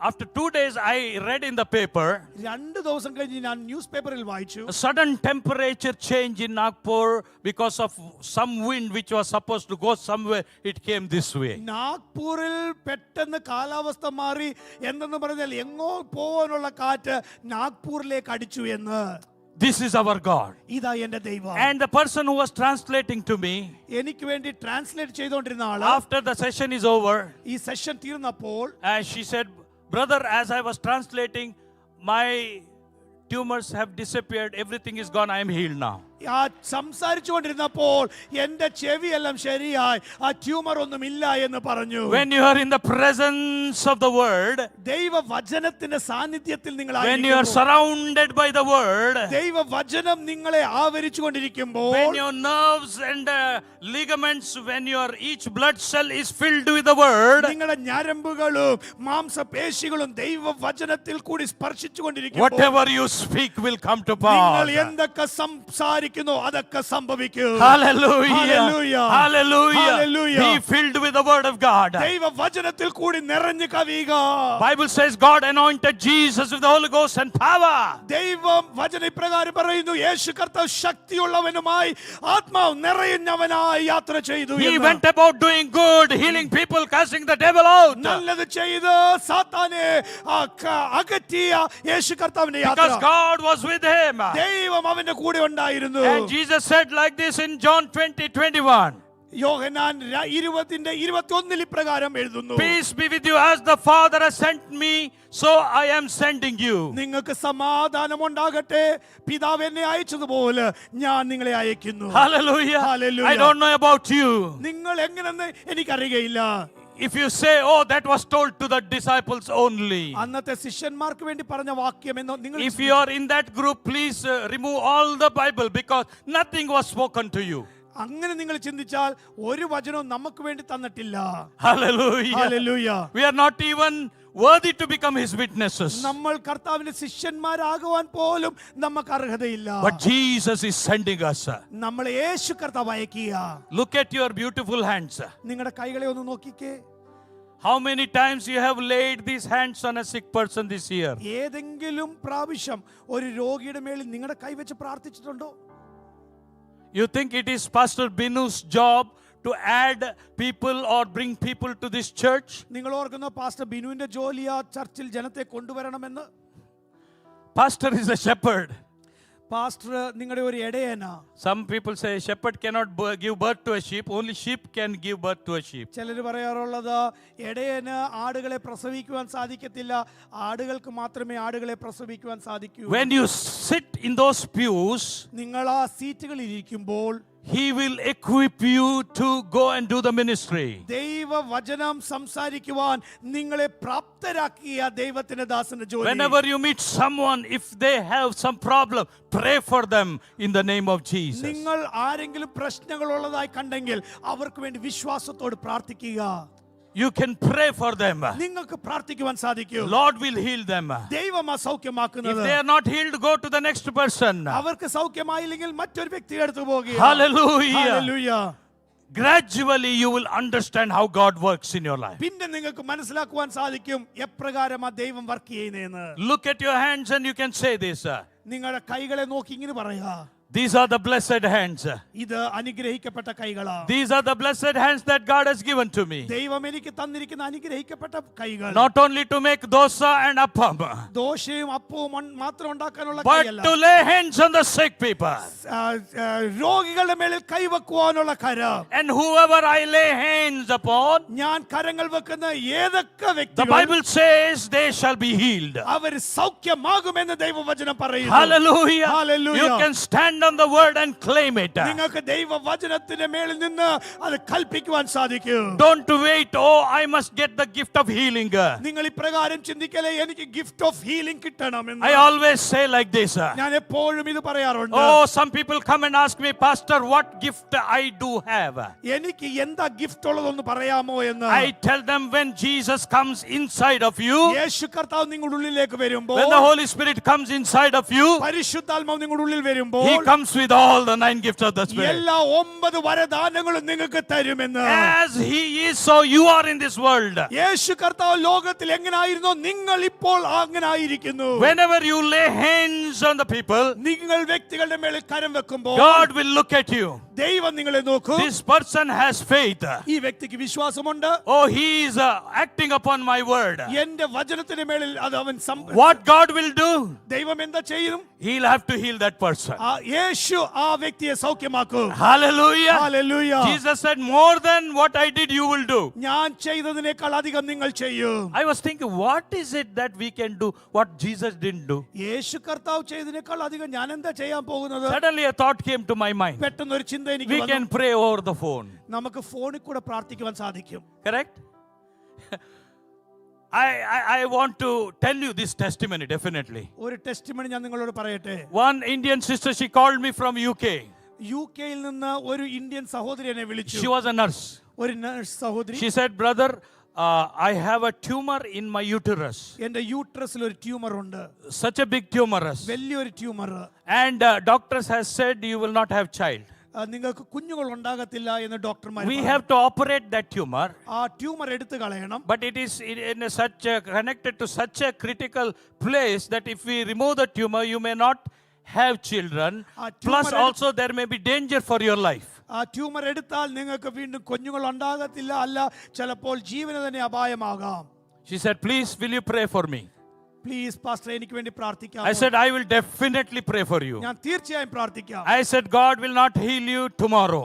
[SPEAKER 2] after 2 days, I read in the paper,
[SPEAKER 1] 2 ദിവസം കഴിഞ്ഞ് ഞാൻ ന്യൂസ് പേപ്പറിൽ വായിച്ചു,
[SPEAKER 2] a sudden temperature change in Nagpur because of some wind which was supposed to go somewhere. It came this way.
[SPEAKER 1] നാഗ്പൂരിൽ പെട്ടെന്ന് കാലാവസ്ഥ മാറി. എന്തെന്ന് പറഞ്ഞാൽ എങ്ങോ പോകാനുള്ള കാറ്റ് നാഗ്പൂരിലേക്ക് അടിച്ചു എന്ന്.
[SPEAKER 2] This is our God.
[SPEAKER 1] ഇതാ എന്റെ ദൈവം.
[SPEAKER 2] And the person who was translating to me,
[SPEAKER 1] എനിക്ക് വേണ്ടി ട്രാൻസ്ലേറ്റ് ചെയ്തുകൊണ്ടിരുന്ന ആള്
[SPEAKER 2] after the session is over,
[SPEAKER 1] ഈ സെഷൻ തീർന്നപ്പോൾ
[SPEAKER 2] she said, brother, as I was translating, my tumors have disappeared. Everything is gone. I am healed now.
[SPEAKER 1] ആ സംസാരിച്ചു കൊണ്ടിരുന്നപ്പോൾ എന്റെ ചെവിയെല്ലാം ശരിയായി, ആ ട്യൂമർ ഒന്നും ഇല്ല എന്ന് പറഞ്ഞു.
[SPEAKER 2] When you are in the presence of the word,
[SPEAKER 1] ദൈവവചനത്തിന്റെ സാന്നിധ്യത്തിൽ നിങ്ങൾ
[SPEAKER 2] when you are surrounded by the word,
[SPEAKER 1] ദൈവവചനം നിങ്ങളെ ആവരിച്ചു കൊണ്ടിരിക്കുമ്പോൾ,
[SPEAKER 2] when your nerves and ligaments, when your each blood cell is filled with the word,
[SPEAKER 1] നിങ്ങളുടെ ഞരമ്പുകളും മാംസപേശികളും ദൈവവചനത്തിൽ കൂടി സ്പർശിച്ചു കൊണ്ടിരിക്കുമ്പോൾ,
[SPEAKER 2] whatever you speak will come to
[SPEAKER 1] നിങ്ങൾ
[SPEAKER 2] pass.
[SPEAKER 1] എന്തൊക്കെ സംസാരിക്കുന്നു അതൊക്കെ സംഭവിക്കും.
[SPEAKER 2] Hallelujah.
[SPEAKER 1] Hallelujah.
[SPEAKER 2] Hallelujah.
[SPEAKER 1] Hallelujah.
[SPEAKER 2] Be filled with the word of God.
[SPEAKER 1] ദൈവവചനത്തിൽ കൂടി നിറഞ്ഞു കവിയുക.
[SPEAKER 2] Bible says God anointed Jesus with the Holy Ghost and power.
[SPEAKER 1] ദൈവം വചന ഇപ്രകാരം പറയുന്നു, യേശു കർത്താവ് ശക്തിയുള്ളവനുമായി ആത്മാവ് നിറയുന്നവനായി യാത്ര ചെയ്തു.
[SPEAKER 2] He went about doing good, healing people, casting the devil out.
[SPEAKER 1] നല്ലത് ചെയ്ത് സാത്താനെ അകറ്റിയ യേശു കർത്താവിന്റെ
[SPEAKER 2] Because
[SPEAKER 1] യാത്ര.
[SPEAKER 2] God was with him.
[SPEAKER 1] ദൈവം അവന്റെ കൂടെ ഉണ്ടായിരുന്നു.
[SPEAKER 2] And Jesus said like this in John 20:21.
[SPEAKER 1] യോഹന്നാൻ 20:21 ഇപ്രകാരം എഴുതുന്നു,
[SPEAKER 2] Peace be with you, as the Father has sent me, so I am sending you.
[SPEAKER 1] നിങ്ങൾക്ക് സമാധാനം ഉണ്ടാകട്ടെ, പിതാവ് എന്നെ അയച്ചതുപോലെ ഞാൻ നിങ്ങളെ അയക്കുന്നു.
[SPEAKER 2] Hallelujah.
[SPEAKER 1] Hallelujah.
[SPEAKER 2] I don't know about you.
[SPEAKER 1] നിങ്ങൾ എങ്ങനെന്ന് എനിക്കറിയുകയില്ല.
[SPEAKER 2] If you say, oh, that was told to the disciples only.
[SPEAKER 1] അന്നത്തെ ശിഷ്യന്മാർക്ക് വേണ്ടി പറഞ്ഞ വാക്യം എന്നോ നിങ്ങൾ
[SPEAKER 2] If you are in that group, please remove all the Bible, because nothing was spoken to you.
[SPEAKER 1] അങ്ങനെ നിങ്ങൾ ചിന്തിച്ചാൽ ഒരു വചനവും നമുക്ക് വേണ്ടി തന്നിട്ടില്ല.
[SPEAKER 2] Hallelujah.
[SPEAKER 1] Hallelujah.
[SPEAKER 2] We are not even worthy to become his witnesses.
[SPEAKER 1] നമ്മൾ കർത്താവിന്റെ ശിഷ്യന്മാരാകുവാൻ പോലും നമുക്ക് അർഹതയില്ല.
[SPEAKER 2] But Jesus is sending us.
[SPEAKER 1] നമ്മളെ യേശു കർത്താവ് അയക്കുക.
[SPEAKER 2] Look at your beautiful hands.
[SPEAKER 1] നിങ്ങളുടെ കൈകളെ ഒന്ന് നോക്കിക്കേ.
[SPEAKER 2] How many times you have laid these hands on a sick person this year?
[SPEAKER 1] ഏതെങ്കിലും പ്രാവശ്യം ഒരു രോഗിയുടെ മേളിൽ നിങ്ങളുടെ കൈവച്ച് പ്രാർത്ഥിച്ചിട്ടുണ്ടോ?
[SPEAKER 2] You think it is Pastor Binu's job to add people or bring people to this church?
[SPEAKER 1] നിങ്ങൾ ഓർക്കുന്ന പാസ്റ്റർ ബിനുവിന്റെ ജോലിയാ ചർച്ചിൽ ജനത്തെ കൊണ്ടുവരണമെന്ന്?
[SPEAKER 2] Pastor is a shepherd.
[SPEAKER 1] Pastor നിങ്ങളുടെ ഒരു ഇടയനാ.
[SPEAKER 2] Some people say shepherd cannot give birth to a sheep, only sheep can give birth to a sheep.
[SPEAKER 1] ചിലർ പറയാറുള്ളത് ഇടയന് ആടുകളെ പ്രസവിക്കുവാൻ സാധിക്കത്തില്ല, ആടുകൾക്ക് മാത്രമേ ആടുകളെ പ്രസവിക്കുവാൻ സാധിക്കൂ.
[SPEAKER 2] When you sit in those pews,
[SPEAKER 1] നിങ്ങൾ ആ സീറ്റുകളിൽ ഇരിക്കുമ്പോൾ
[SPEAKER 2] he will equip you to go and do the ministry.
[SPEAKER 1] ദൈവവചനം സംസാരിക്കുവാൻ നിങ്ങളെ പ്രാപ്തരാക്കിയ ദൈവത്തിന്റെ ദാസന്റെ ജോലി.
[SPEAKER 2] Whenever you meet someone, if they have some problem, pray for them in the name of Jesus.
[SPEAKER 1] നിങ്ങൾ ആരെങ്കിലും പ്രശ്നങ്ങൾ ഉള്ളതായി കണ്ടെങ്കിൽ അവർക്ക് വേണ്ടി വിശ്വാസത്തോട് പ്രാർത്ഥിക്കുക.
[SPEAKER 2] You can pray for them.
[SPEAKER 1] നിങ്ങൾക്ക് പ്രാർത്ഥിക്കുവാൻ സാധിക്കും.
[SPEAKER 2] Lord will heal them.
[SPEAKER 1] ദൈവമാ
[SPEAKER 2] If
[SPEAKER 1] സൗഖ്യമാക്കുന്നത്.
[SPEAKER 2] they are not healed, go to the next person.
[SPEAKER 1] അവർക്ക് സൗഖ്യമായില്ലെങ്കിൽ മറ്റൊരു വ്യക്തി അടുത്ത് പോകുക.
[SPEAKER 2] Hallelujah.
[SPEAKER 1] Hallelujah.
[SPEAKER 2] Gradually you will understand how God works in your life.
[SPEAKER 1] പിന്നെ നിങ്ങൾക്ക് മനസ്സിലാക്കുവാൻ സാധിക്കും എപ്രകാരം ആ ദൈവം വർക്ക് ചെയ്യുന്നതെന്ന്.
[SPEAKER 2] Look at your hands and you can say this.
[SPEAKER 1] നിങ്ങളുടെ കൈകളെ നോക്കി ഇങ്ങനെ പറയാ,
[SPEAKER 2] These are the blessed hands.
[SPEAKER 1] ഇത് അനുഗ്രഹിക്കപ്പെട്ട കൈകളാണ്.
[SPEAKER 2] These are the blessed hands that God has given to me.
[SPEAKER 1] ദൈവം എനിക്ക് തന്നിരിക്കുന്ന അനുഗ്രഹിക്കപ്പെട്ട കൈകൾ.
[SPEAKER 2] Not only to make dosa and appam,
[SPEAKER 1] ദോശയും അപ്പവും മാത്രം ഉണ്ടാക്കാനുള്ള
[SPEAKER 2] but
[SPEAKER 1] കൈയല്ല.
[SPEAKER 2] to lay hands on the sick people.
[SPEAKER 1] രോഗികളുടെ മേലിൽ കൈവെക്കുവാനുള്ള കരം.
[SPEAKER 2] And whoever I lay hands upon,
[SPEAKER 1] ഞാൻ കരങ്ങൾ വെക്കുന്ന ഏതൊക്കെ
[SPEAKER 2] the
[SPEAKER 1] വ്യക്തികൾ
[SPEAKER 2] Bible says they shall be healed.
[SPEAKER 1] അവർ സൗഖ്യമാകുമെന്ന് ദൈവവചനം പറയുന്നു.
[SPEAKER 2] Hallelujah.
[SPEAKER 1] Hallelujah.
[SPEAKER 2] You can stand on the word and claim it.
[SPEAKER 1] നിങ്ങൾക്ക് ദൈവവചനത്തിന്റെ മേളിൽ നിന്ന് അത് കൽപ്പിക്കുവാൻ സാധിക്കും.
[SPEAKER 2] Don't wait, oh, I must get the gift of healing.
[SPEAKER 1] നിങ്ങൾ ഇപ്രകാരം ചിന്തിക്കലേ എനിക്ക് ഗിഫ്റ്റ് ഓഫ് ഹീലിംഗ് കിട്ടണമെന്ന്.
[SPEAKER 2] I always say like this.
[SPEAKER 1] ഞാൻ എപ്പോഴും ഇത് പറയാറുണ്ട്.
[SPEAKER 2] Oh, some people come and ask me, Pastor, what gift I do have?
[SPEAKER 1] എനിക്ക് എന്താ ഗിഫ്റ്റ് ഉള്ളതെന്ന് പറയാമോ എന്ന്.
[SPEAKER 2] I tell them, when Jesus comes inside of you,
[SPEAKER 1] യേശു കർത്താവ് നിങ്ങളുടെ ഉള്ളിലേക്ക് വരുമ്പോൾ,
[SPEAKER 2] when the Holy Spirit comes inside of you,
[SPEAKER 1] പരിശുദ്ധാത്മാവ് നിങ്ങളുടെ ഉള്ളിൽ വരുമ്പോൾ,
[SPEAKER 2] He comes with all the 9 gifts of the Spirit.
[SPEAKER 1] എല്ലാ 9 വരദാനങ്ങളും നിങ്ങൾക്ക് തരുമെന്ന്.
[SPEAKER 2] As He is, so you are in this world.
[SPEAKER 1] യേശു കർത്താവ് ലോകത്തിൽ എങ്ങനായിരുന്നോ നിങ്ങൾ ഇപ്പോൾ അങ്ങനായിരിക്കുന്നു.
[SPEAKER 2] Whenever you lay hands on the people,
[SPEAKER 1] നിങ്ങൾ വ്യക്തികളുടെ മേളിൽ കരം വെക്കുമ്പോൾ
[SPEAKER 2] God will look at you.
[SPEAKER 1] ദൈവം നിങ്ങളെ നോക്കും.
[SPEAKER 2] This person has faith.
[SPEAKER 1] ഈ വ്യക്തിക്ക് വിശ്വാസമുണ്ട്.
[SPEAKER 2] Oh, he is acting upon my word.
[SPEAKER 1] എന്റെ വചനത്തിന്റെ മേളിൽ അത് അവൻ
[SPEAKER 2] What God will do?
[SPEAKER 1] ദൈവം എന്താ ചെയ്യും?
[SPEAKER 2] He'll have to heal that person.
[SPEAKER 1] യേശു ആ വ്യക്തിയെ സൗഖ്യമാക്കും.
[SPEAKER 2] Hallelujah.
[SPEAKER 1] Hallelujah.
[SPEAKER 2] Jesus said, more than what I did, you will do.
[SPEAKER 1] ഞാൻ ചെയ്തതിനേക്കാൾ അധികം നിങ്ങൾ ചെയ്യും.
[SPEAKER 2] I was thinking, what is it that we can do what Jesus didn't do?
[SPEAKER 1] യേശു കർത്താവ് ചെയ്തതിനേക്കാൾ അധികം ഞാൻ എന്താ ചെയ്യാൻ പോകുന്നത്?
[SPEAKER 2] Suddenly a thought came to my mind.
[SPEAKER 1] പെട്ടെന്ന് ഒരു ചിന്ത എനിക്ക്
[SPEAKER 2] We
[SPEAKER 1] വന്നു.
[SPEAKER 2] can pray over the phone.
[SPEAKER 1] നമുക്ക് ഫോണിൽ കൂടെ പ്രാർത്ഥിക്കുവാൻ സാധിക്കും.
[SPEAKER 2] Correct? I want to tell you this testimony, definitely.
[SPEAKER 1] ഒരു ടെസ്റ്റിമണി ഞാൻ നിങ്ങളോട് പറയട്ടെ.
[SPEAKER 2] One Indian sister, she called me from UK.
[SPEAKER 1] യുകെയിൽ നിന്ന് ഒരു ഇന്ത്യൻ സഹോദരി എന്നെ വിളിച്ചു.
[SPEAKER 2] She was a nurse.
[SPEAKER 1] ഒരു നഴ്സ് സഹോദരി.
[SPEAKER 2] She said, brother, I have a tumor in my uterus.
[SPEAKER 1] എന്റെ യൂട്രസിൽ ഒരു ട്യൂമർ ഉണ്ട്.
[SPEAKER 2] Such a big tumor.
[SPEAKER 1] വലിയൊരു tumour.
[SPEAKER 2] And doctors has said you will not have child.
[SPEAKER 1] നിങ്ങൾക്ക് കുഞ്ഞുങ്ങൾ ഉണ്ടാകത്തില്ല എന്ന് ഡോക്ടർമാർ
[SPEAKER 2] We have to operate that tumor.
[SPEAKER 1] ആ ട്യൂമർ എടുത്തു കളയണം.
[SPEAKER 2] But it is connected to such a critical place that if we remove the tumor, you may not have children. Plus also there may be danger for your life.
[SPEAKER 1] ആ tumour എടുത്താൽ നിങ്ങൾക്ക് വീണ്ടും കുഞ്ഞുങ്ങൾ ഉണ്ടാകത്തില്ല, അല്ല ചിലപ്പോൾ ജീവന് തന്നെ അപായമാകാം.
[SPEAKER 2] She said, please will you pray for me?
[SPEAKER 1] Please pastor എനിക്ക് വേണ്ടി പ്രാർത്ഥിക്കാം.
[SPEAKER 2] I said, I will definitely pray for you.
[SPEAKER 1] ഞാൻ തീർച്ചയായും പ്രാർത്ഥിക്കാം.
[SPEAKER 2] I said, God will not heal you tomorrow.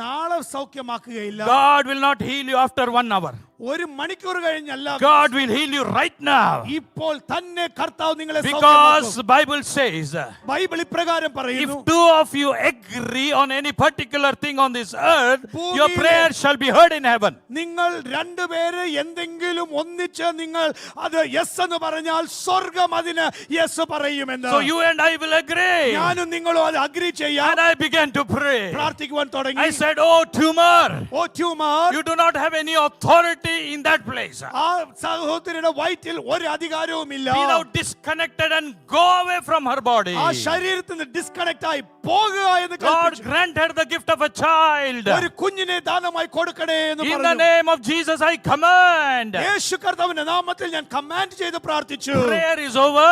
[SPEAKER 1] നാളെ സൗഖ്യമാക്കുകയില്ല.
[SPEAKER 2] God will not heal you after 1 hour.
[SPEAKER 1] ഒരു മണിക്കൂർ കഴിഞ്ഞല്ല.
[SPEAKER 2] God will heal you right now.
[SPEAKER 1] ഇപ്പോൾ തന്നെ കർത്താവ് നിങ്ങളെ
[SPEAKER 2] Because Bible says,
[SPEAKER 1] ബൈബിൾ ഇപ്രകാരം പറയുന്നു,
[SPEAKER 2] if 2 of you agree on any particular thing on this earth, your prayer shall be heard in heaven.
[SPEAKER 1] നിങ്ങൾ രണ്ടുപേര് എന്തെങ്കിലും ഒന്നിച്ച് നിങ്ങൾ അത് യെസ് എന്ന് പറഞ്ഞാൽ സ്വർഗ്ഗം അതിന് യെസ് പറയുമെന്ന്.
[SPEAKER 2] So you and I will agree.
[SPEAKER 1] ഞാനും നിങ്ങളും അത് അഗ്രി ചെയ്യാം.
[SPEAKER 2] And I began to pray.
[SPEAKER 1] പ്രാർത്ഥിക്കുവാൻ തുടങ്ങി.
[SPEAKER 2] I said, oh tumor,
[SPEAKER 1] oh tumour,
[SPEAKER 2] you do not have any authority in that place.
[SPEAKER 1] ആ സഹോദരിയുടെ വയറ്റിൽ ഒരു അധികാരവുമില്ല.
[SPEAKER 2] Be thou disconnected and go away from her body.
[SPEAKER 1] ആ ശരീരത്തിൽ നിന്ന് ഡിസ്കണക്ട് ആയി പോകുക എന്ന്
[SPEAKER 2] God
[SPEAKER 1] കൽപ്പിച്ചു.
[SPEAKER 2] granted the gift of a child.
[SPEAKER 1] ഒരു കുഞ്ഞിനെ ദാനമായി കൊടുക്കണേ എന്ന്
[SPEAKER 2] In the
[SPEAKER 1] പറഞ്ഞു.
[SPEAKER 2] name of Jesus I command.
[SPEAKER 1] യേശു കർത്താവിന്റെ നാമത്തിൽ ഞാൻ കമാൻഡ് ചെയ്ത് പ്രാർത്ഥിച്ചു.
[SPEAKER 2] Prayer is over.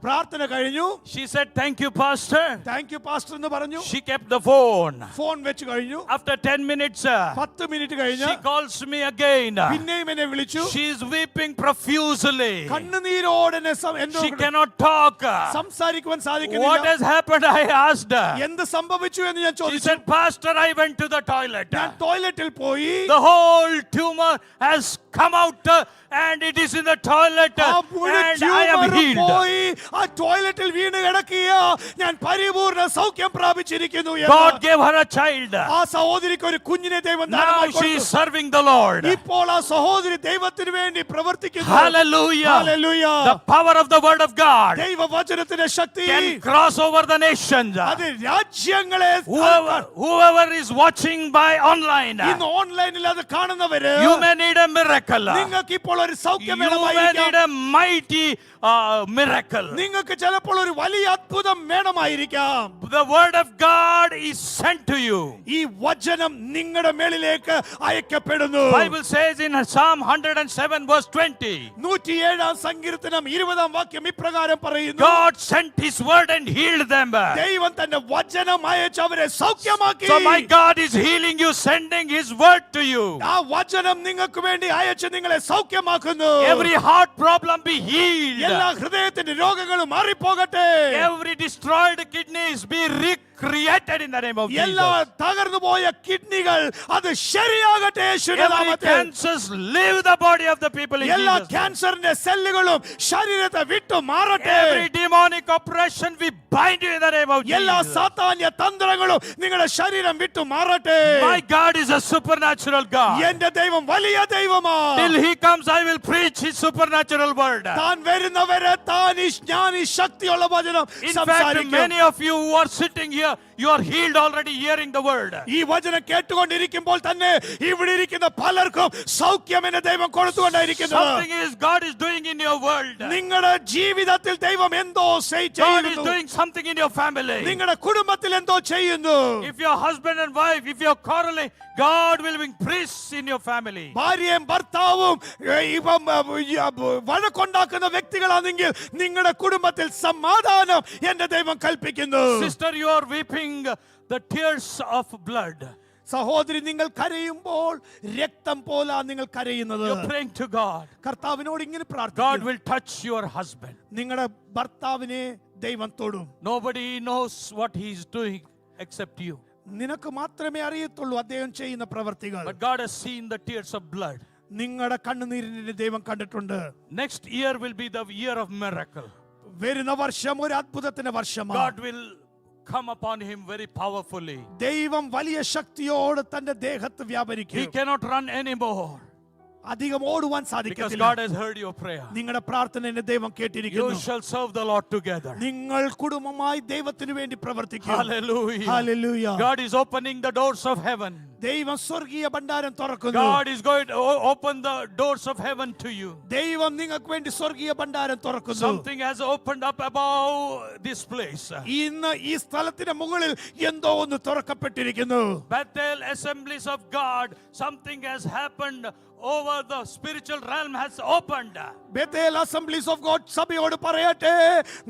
[SPEAKER 1] പ്രാർത്ഥന കഴിഞ്ഞു.
[SPEAKER 2] She said, thank you, pastor.
[SPEAKER 1] Thank you pastor എന്ന് പറഞ്ഞു.
[SPEAKER 2] She kept the phone.
[SPEAKER 1] Phone വെച്ച് കഴിഞ്ഞു.
[SPEAKER 2] After 10 minutes,
[SPEAKER 1] 10 മിനിറ്റ് കഴിഞ്ഞ്
[SPEAKER 2] she calls me again.
[SPEAKER 1] പിന്നെയും എന്നെ വിളിച്ചു.
[SPEAKER 2] She is weeping profusely.
[SPEAKER 1] കണ്ണുനീരോടെ
[SPEAKER 2] She cannot talk.
[SPEAKER 1] സംസാരിക്കുവാൻ
[SPEAKER 2] What
[SPEAKER 1] സാധിക്കുന്നില്ല.
[SPEAKER 2] has happened? I asked her.
[SPEAKER 1] എന്ത് സംഭവിച്ചു എന്ന് ഞാൻ
[SPEAKER 2] She
[SPEAKER 1] ചോദിച്ചു.
[SPEAKER 2] said, pastor, I went to the toilet.
[SPEAKER 1] ഞാൻ ടോയ്ലറ്റിൽ പോയി.
[SPEAKER 2] The whole tumor has come out and it is in the toilet
[SPEAKER 1] ആ
[SPEAKER 2] and
[SPEAKER 1] മുഴുവൻ
[SPEAKER 2] I am
[SPEAKER 1] ട്യൂമർ
[SPEAKER 2] healed.
[SPEAKER 1] പോയി ആ ടോയ്ലറ്റിൽ വീണ് കിടക്കിയ ഞാൻ പരിപൂർണ്ണ സൗഖ്യം പ്രാപിച്ചിരിക്കുന്നു എന്ന്.
[SPEAKER 2] God gave her a child.
[SPEAKER 1] ആ സഹോദരിക്ക് ഒരു കുഞ്ഞിനെ ദൈവം
[SPEAKER 2] Now
[SPEAKER 1] ദാനമായി
[SPEAKER 2] she is
[SPEAKER 1] കൊടുത്തു.
[SPEAKER 2] serving the Lord.
[SPEAKER 1] ഇപ്പോൾ ആ സഹോദരി ദൈവത്തിന് വേണ്ടി പ്രവർത്തിക്കുന്നു.
[SPEAKER 2] Hallelujah.
[SPEAKER 1] Hallelujah.
[SPEAKER 2] The power of the word of God
[SPEAKER 1] ദൈവവചനത്തിന്റെ ശക്തി
[SPEAKER 2] can cross over the nations.
[SPEAKER 1] അത് രാജ്യങ്ങളെ
[SPEAKER 2] Whoever is watching by online,
[SPEAKER 1] ഇന്ന് ഓൺലൈനിൽ അത് കാണുന്നവര്
[SPEAKER 2] you may need a miracle.
[SPEAKER 1] നിങ്ങൾക്ക് ഇപ്പോൾ ഒരു
[SPEAKER 2] You
[SPEAKER 1] സൗഖ്യം
[SPEAKER 2] may need
[SPEAKER 1] വേണമായിരിക്കാം.
[SPEAKER 2] a mighty miracle.
[SPEAKER 1] നിങ്ങൾക്ക് നിങ്ങൾക്ക് ചിലപ്പോൾ ഒരു വലിയ അത്ഭുതം വേണമായിരിക്കാം.
[SPEAKER 2] The word of God is sent to you.
[SPEAKER 1] ഈ വചനം നിങ്ങളുടെ മേളിലേക്ക് അയക്കപ്പെടുന്നു.
[SPEAKER 2] Bible says in Psalm 107 verse 20.
[SPEAKER 1] 107 സങ്കീർത്തനം 20 വാക്യം ഇപ്രകാരം പറയുന്നു.
[SPEAKER 2] God sent his word and healed them.
[SPEAKER 1] ദൈവം തന്റെ വചനം അയച്ച് അവരെ സൗഖ്യമാക്കി.
[SPEAKER 2] So my God is healing you, sending his word to you.
[SPEAKER 1] ആ വചനം നിങ്ങൾക്ക് വേണ്ടി അയച്ച് നിങ്ങളെ സൗഖ്യമാക്കുന്നു.
[SPEAKER 2] Every heart problem be healed.
[SPEAKER 1] എല്ലാ ഹൃദയത്തിന്റെ രോഗങ്ങളും മാറിപ്പോകട്ടെ.
[SPEAKER 2] Every destroyed kidneys be recreated in the name of
[SPEAKER 1] എല്ലാ
[SPEAKER 2] Jesus.
[SPEAKER 1] തകർന്നു പോയ കിഡ്നികൾ അത് ശരിയാകട്ടെ യേശുവിന്റെ
[SPEAKER 2] Every
[SPEAKER 1] നാമത്തിൽ.
[SPEAKER 2] cancers leave the body of the people in
[SPEAKER 1] എല്ലാ
[SPEAKER 2] Jesus' name.
[SPEAKER 1] ക്യാൻസറിന്റെ സെല്ലുകളും ശരീരത്തെ വിട്ടു മാറട്ടെ.
[SPEAKER 2] Every demonic oppression we bind you in the name of
[SPEAKER 1] എല്ലാ
[SPEAKER 2] Jesus.
[SPEAKER 1] സാത്താന്യ തന്ത്രങ്ങളും നിങ്ങളുടെ ശരീരം വിട്ടു മാറട്ടെ.
[SPEAKER 2] My God is a supernatural God.
[SPEAKER 1] എന്റെ ദൈവം വലിയ ദൈവമാണ്.
[SPEAKER 2] Till he comes, I will preach his supernatural word.
[SPEAKER 1] താൻ വരുന്നവരെ താൻ ഈ ജ്ഞാനി ശക്തിയുള്ള വചനം
[SPEAKER 2] In fact,
[SPEAKER 1] സംസാരിക്കും.
[SPEAKER 2] many of you who are sitting here, you are healed already hearing the word.
[SPEAKER 1] ഈ വചനം കേട്ടുകൊണ്ടിരിക്കുമ്പോൾ തന്നെ ഇവിടെ ഇരിക്കുന്ന പലർക്കും സൗഖ്യം എന്റെ ദൈവം കൊടുത്തുകൊണ്ടായിരിക്കുന്നത്.
[SPEAKER 2] Something is God is doing in your world.
[SPEAKER 1] നിങ്ങളുടെ ജീവിതത്തിൽ ദൈവം എന്തോ
[SPEAKER 2] God is
[SPEAKER 1] ചെയ്യുന്നു.
[SPEAKER 2] doing something in your family.
[SPEAKER 1] നിങ്ങളുടെ കുടുംബത്തിൽ എന്തോ ചെയ്യുന്നു.
[SPEAKER 2] If your husband and wife, if you're quarreling, God will bring peace in your family.
[SPEAKER 1] ഭാര്യയും ഭർത്താവും ഇപ്പം വഴക്കുണ്ടാക്കുന്ന വ്യക്തികളാണെങ്കിൽ നിങ്ങളുടെ കുടുംബത്തിൽ സമാധാനം എന്റെ ദൈവം കൽപ്പിക്കുന്നു.
[SPEAKER 2] Sister, you are weeping the tears of blood.
[SPEAKER 1] സഹോദരി, നിങ്ങൾ കരയുമ്പോൾ രക്തം പോലെ നിങ്ങൾ കരയുന്നത്.
[SPEAKER 2] You're praying to God.
[SPEAKER 1] കർത്താവിനോട് ഇങ്ങനെ
[SPEAKER 2] God
[SPEAKER 1] പ്രാർത്ഥിക്കുക.
[SPEAKER 2] will touch your husband.
[SPEAKER 1] നിങ്ങളുടെ ഭർത്താവിനെ ദൈവം തൊടും.
[SPEAKER 2] Nobody knows what he is doing except you.
[SPEAKER 1] നിനക്ക് മാത്രമേ അറിയത്തുള്ളൂ അദ്ദേഹം ചെയ്യുന്ന പ്രവർത്തികൾ.
[SPEAKER 2] But God has seen the tears of blood.
[SPEAKER 1] നിങ്ങളുടെ കണ്ണുനീരിനെ ദൈവം കണ്ടിട്ടുണ്ട്.
[SPEAKER 2] Next year will be the year of miracle.
[SPEAKER 1] വരുന്ന വർഷം ഒരു അത്ഭുതത്തിന്റെ വർഷമാണ്.
[SPEAKER 2] God will come upon him very powerfully.
[SPEAKER 1] ദൈവം വലിയ ശക്തിയോട് തന്റെ ദേഹത്ത്
[SPEAKER 2] He
[SPEAKER 1] വ്യാപരിക്കും.
[SPEAKER 2] cannot run anymore
[SPEAKER 1] അധികം ഓടുവാൻ
[SPEAKER 2] because
[SPEAKER 1] സാധിക്കത്തില്ല.
[SPEAKER 2] God has heard your prayer.
[SPEAKER 1] നിങ്ങളുടെ പ്രാർത്ഥന എന്നെ ദൈവം
[SPEAKER 2] You
[SPEAKER 1] കേട്ടിരിക്കുന്നു.
[SPEAKER 2] shall serve the Lord together.
[SPEAKER 1] നിങ്ങൾ കുടുംബമായി ദൈവത്തിന് വേണ്ടി പ്രവർത്തിക്കും.
[SPEAKER 2] Hallelujah.
[SPEAKER 1] Hallelujah.
[SPEAKER 2] God is opening the doors of heaven.
[SPEAKER 1] ദൈവം സ്വർഗീയ ഭണ്ഡാരം തുറക്കുന്നു.
[SPEAKER 2] God is going to open the doors of heaven to you.
[SPEAKER 1] ദൈവം നിങ്ങൾക്ക് വേണ്ടി സ്വർഗീയ ഭണ്ഡാരം തുറക്കുന്നു.
[SPEAKER 2] Something has opened up above this place.
[SPEAKER 1] ഇന്ന് ഈ സ്ഥലത്തിന് മുകളിൽ എന്തോ ഒന്ന് തുറക്കപ്പെട്ടിരിക്കുന്നു.
[SPEAKER 2] Bethel Assemblies of God, something has happened over the spiritual realm has opened.
[SPEAKER 1] Bethel assemblies of God സഭയോട് പറയട്ടെ,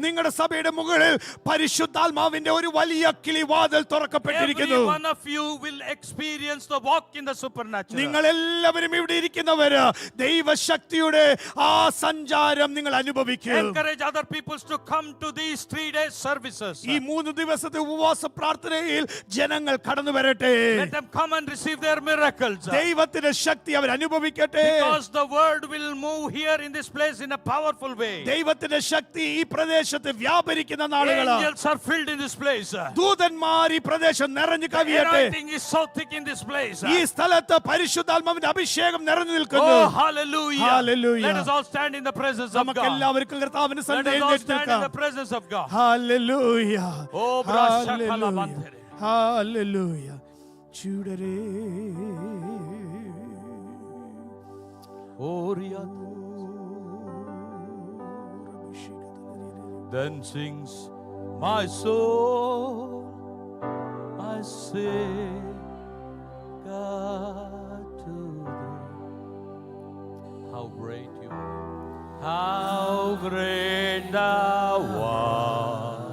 [SPEAKER 1] നിങ്ങളുടെ സഭയുടെ മുകളിൽ പരിശുദ്ധാത്മാവിന്റെ ഒരു വലിയ കിളിവാതിൽ
[SPEAKER 2] Every
[SPEAKER 1] തുറക്കപ്പെട്ടിരിക്കുന്നു.
[SPEAKER 2] one of you will experience the walk in the supernatural.
[SPEAKER 1] നിങ്ങൾ എല്ലാവരും ഇവിടെ ഇരിക്കുന്നവര് ദൈവശക്തിയുടെ ആ സഞ്ചാരം നിങ്ങൾ അനുഭവിക്കും.
[SPEAKER 2] Encourage other peoples to come to these 3 days services.
[SPEAKER 1] ഈ 3 ദിവസത്തെ ഉപവാസ പ്രാർത്ഥനയിൽ ജനങ്ങൾ കടന്നു വരട്ടെ.
[SPEAKER 2] Let them come and receive their miracles.
[SPEAKER 1] ദൈവത്തിന്റെ ശക്തി അവർ അനുഭവിക്കട്ടെ.
[SPEAKER 2] Because the word will move here in this place in a powerful way.
[SPEAKER 1] ദൈവത്തിന്റെ ശക്തി ഈ പ്രദേശത്ത് വ്യാപരിക്കുന്ന നാളുകളാണ്.
[SPEAKER 2] Angels are filled in this place.
[SPEAKER 1] ദൂതന്മാർ ഈ പ്രദേശം നിറഞ്ഞു
[SPEAKER 2] The
[SPEAKER 1] കവിയട്ടെ.
[SPEAKER 2] anointing is so thick in this place.
[SPEAKER 1] ഈ സ്ഥലത്ത് പരിശുദ്ധാത്മാവിന്റെ അഭിഷേകം നിറഞ്ഞു നിൽക്കുന്നു.
[SPEAKER 2] Oh, hallelujah.
[SPEAKER 1] Hallelujah.
[SPEAKER 2] Let us all stand in the presence of
[SPEAKER 1] നമുക്ക്
[SPEAKER 2] God.
[SPEAKER 1] എല്ലാവർക്കും കർത്താവിന്റെ
[SPEAKER 2] Let
[SPEAKER 1] സന്നിധിയിൽ
[SPEAKER 2] us all
[SPEAKER 1] എഴുന്നേറ്റ്
[SPEAKER 2] stand in the
[SPEAKER 1] നിൽക്കാം.
[SPEAKER 2] presence of God.
[SPEAKER 1] Hallelujah.
[SPEAKER 2] Oh, brasha kalabandhere.
[SPEAKER 1] Hallelujah. ചൂടരേ.
[SPEAKER 2] Then sings my soul, my Savior to thee. How great you are! How great thou art!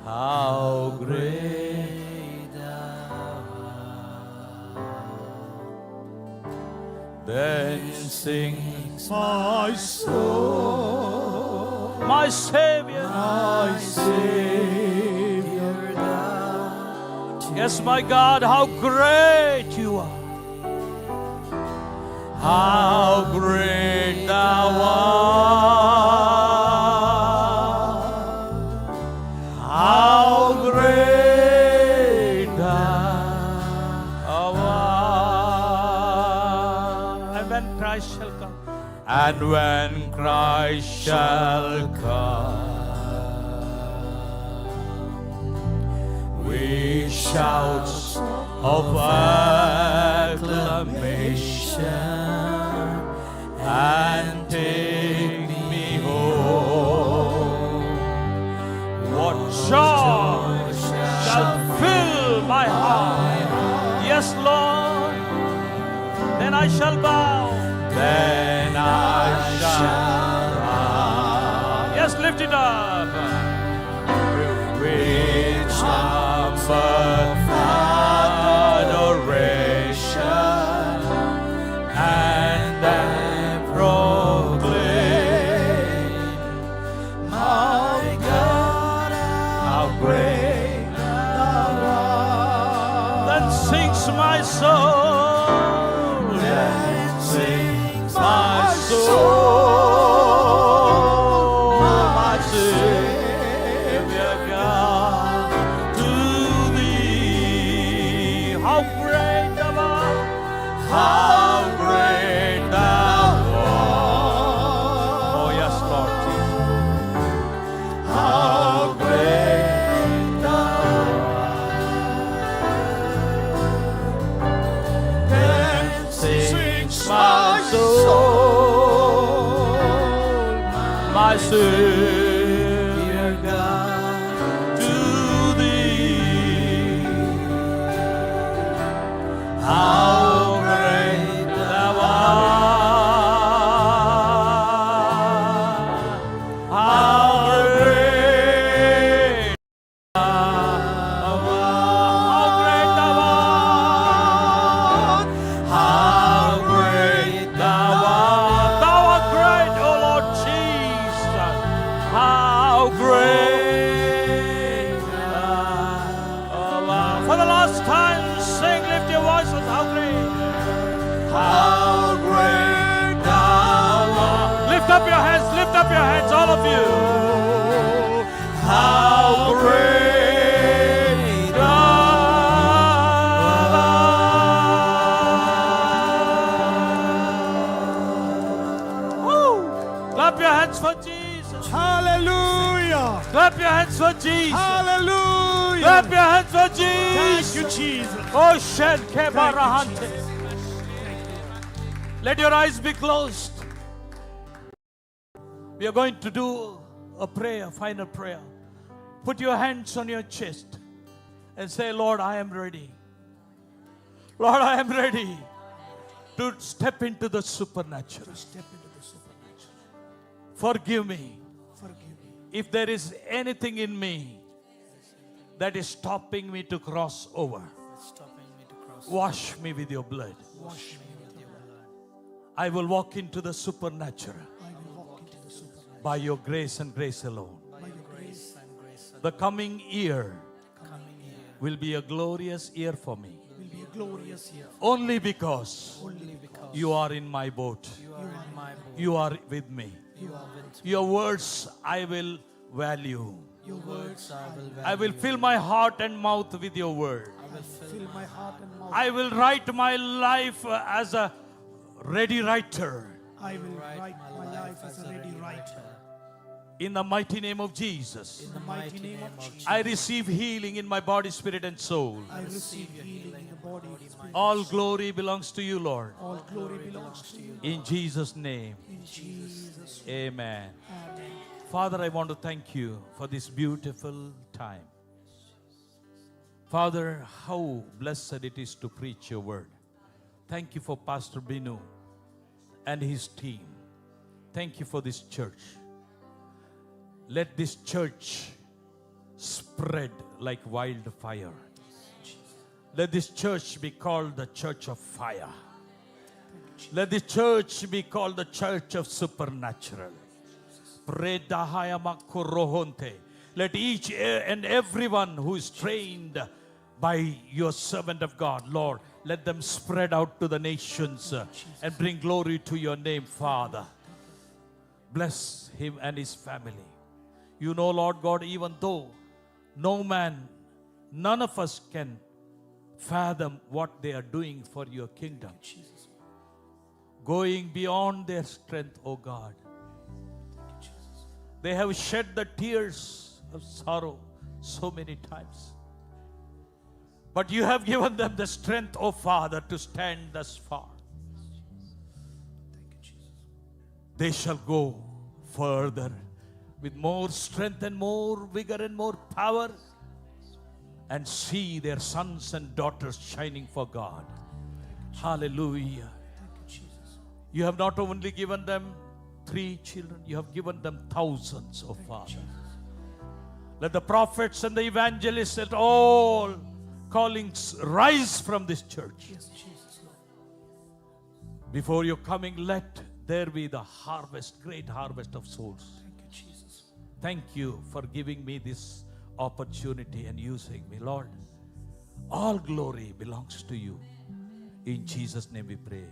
[SPEAKER 2] How great thou art! Then sings
[SPEAKER 1] My soul,
[SPEAKER 2] my Savior.
[SPEAKER 1] my Savior,
[SPEAKER 2] Yes, my God, how great you are. How great thou art. How great thou art. And when Christ shall come. And when Christ shall come, we shouts of acclamation and take me Yes, Lord. Then I shall bow. Then I shall bow. Yes, lift it up. Which humble adoration, and then proclaim, my God, how great thou art. Then sings my soul. Then sings my soul, my Savior God, to thee. How great thou art! How great thou art! Oh yes, Lord Jesus. How great thou art! Then sings my soul, my Savior God, to thee. How great thou art! How great thou art! How great thou art! Thou art great, O Lord Jesus! How great thou art! For the last time, sing, lift your voices, how great! How great thou art! Lift up your hands, all of you! How great thou art! Woo! Clap your hands for Jesus!
[SPEAKER 1] Hallelujah.
[SPEAKER 2] Clap your hands for Jesus!
[SPEAKER 1] Hallelujah.
[SPEAKER 2] Clap your hands for
[SPEAKER 1] Thank
[SPEAKER 2] Jesus!
[SPEAKER 1] you, Jesus.
[SPEAKER 2] Oh, Shen Kebarahante. Let your eyes be closed. We are going to do a prayer, final prayer. Put your hands on your chest and say, Lord, I am ready. Lord, I am ready to step into the supernatural.
[SPEAKER 1] Step into the supernatural.
[SPEAKER 2] Forgive me
[SPEAKER 1] Forgive me.
[SPEAKER 2] if there is anything in me that is stopping me to cross over.
[SPEAKER 3] Stopping me to cross.
[SPEAKER 2] Wash me with your blood.
[SPEAKER 3] Wash me with your blood.
[SPEAKER 2] I will walk into the supernatural
[SPEAKER 1] I will walk into the supernatural
[SPEAKER 2] by your grace and grace alone.
[SPEAKER 3] By your grace and grace
[SPEAKER 2] The coming year
[SPEAKER 3] coming year
[SPEAKER 2] will be a glorious year for me.
[SPEAKER 1] will be a glorious year.
[SPEAKER 2] Only because
[SPEAKER 3] only because
[SPEAKER 2] you are in my boat.
[SPEAKER 3] you are in my boat.
[SPEAKER 2] You are with me.
[SPEAKER 3] You are with me.
[SPEAKER 2] Your words I will value.
[SPEAKER 3] Your words I will
[SPEAKER 2] I will fill my heart and mouth with your word.
[SPEAKER 3] I will fill
[SPEAKER 1] Fill my heart and mouth.
[SPEAKER 2] I will write my life as a ready writer.
[SPEAKER 1] I will write my life as a ready writer.
[SPEAKER 2] In the mighty name of Jesus.
[SPEAKER 1] In the mighty name of Jesus.
[SPEAKER 2] I receive healing in my body, spirit, and soul.
[SPEAKER 1] I receive healing in the body and spirit.
[SPEAKER 2] All glory belongs to you, Lord.
[SPEAKER 1] All glory belongs to you.
[SPEAKER 2] In Jesus' name.
[SPEAKER 1] In Jesus'
[SPEAKER 2] Amen.
[SPEAKER 1] name. Amen.
[SPEAKER 2] Father, I want to thank you for this beautiful time. Father, how blessed it is to preach your word. Thank you for Pastor Binu and his team. Thank you for this church. Let this church spread like wildfire. Let this church be called the church of fire. Let this church be called the church of supernatural. Let each and everyone who is trained by your servant of God, Lord, let them spread out to the nations and bring glory to your name, Father. Bless him and his family. You know, Lord God, even though none of us can fathom what they are doing for your kingdom, going beyond their strength, oh God. They have shed the tears of sorrow so many times. But you have given them the strength, oh Father, to stand thus far. They shall go further with more strength and more vigor and more power and see their sons and daughters shining for God. Hallelujah. You have not only given them 3 children, you have given them thousands, oh Father. Let the prophets and the evangelists at all callings rise from this church.
[SPEAKER 3] Yes, Jesus, Lord.
[SPEAKER 2] Before your coming, let there be the harvest, great harvest of souls.
[SPEAKER 3] Thank you, Jesus.
[SPEAKER 2] Thank you for giving me this opportunity and using me, Lord. All glory belongs to you. In Jesus' name we pray.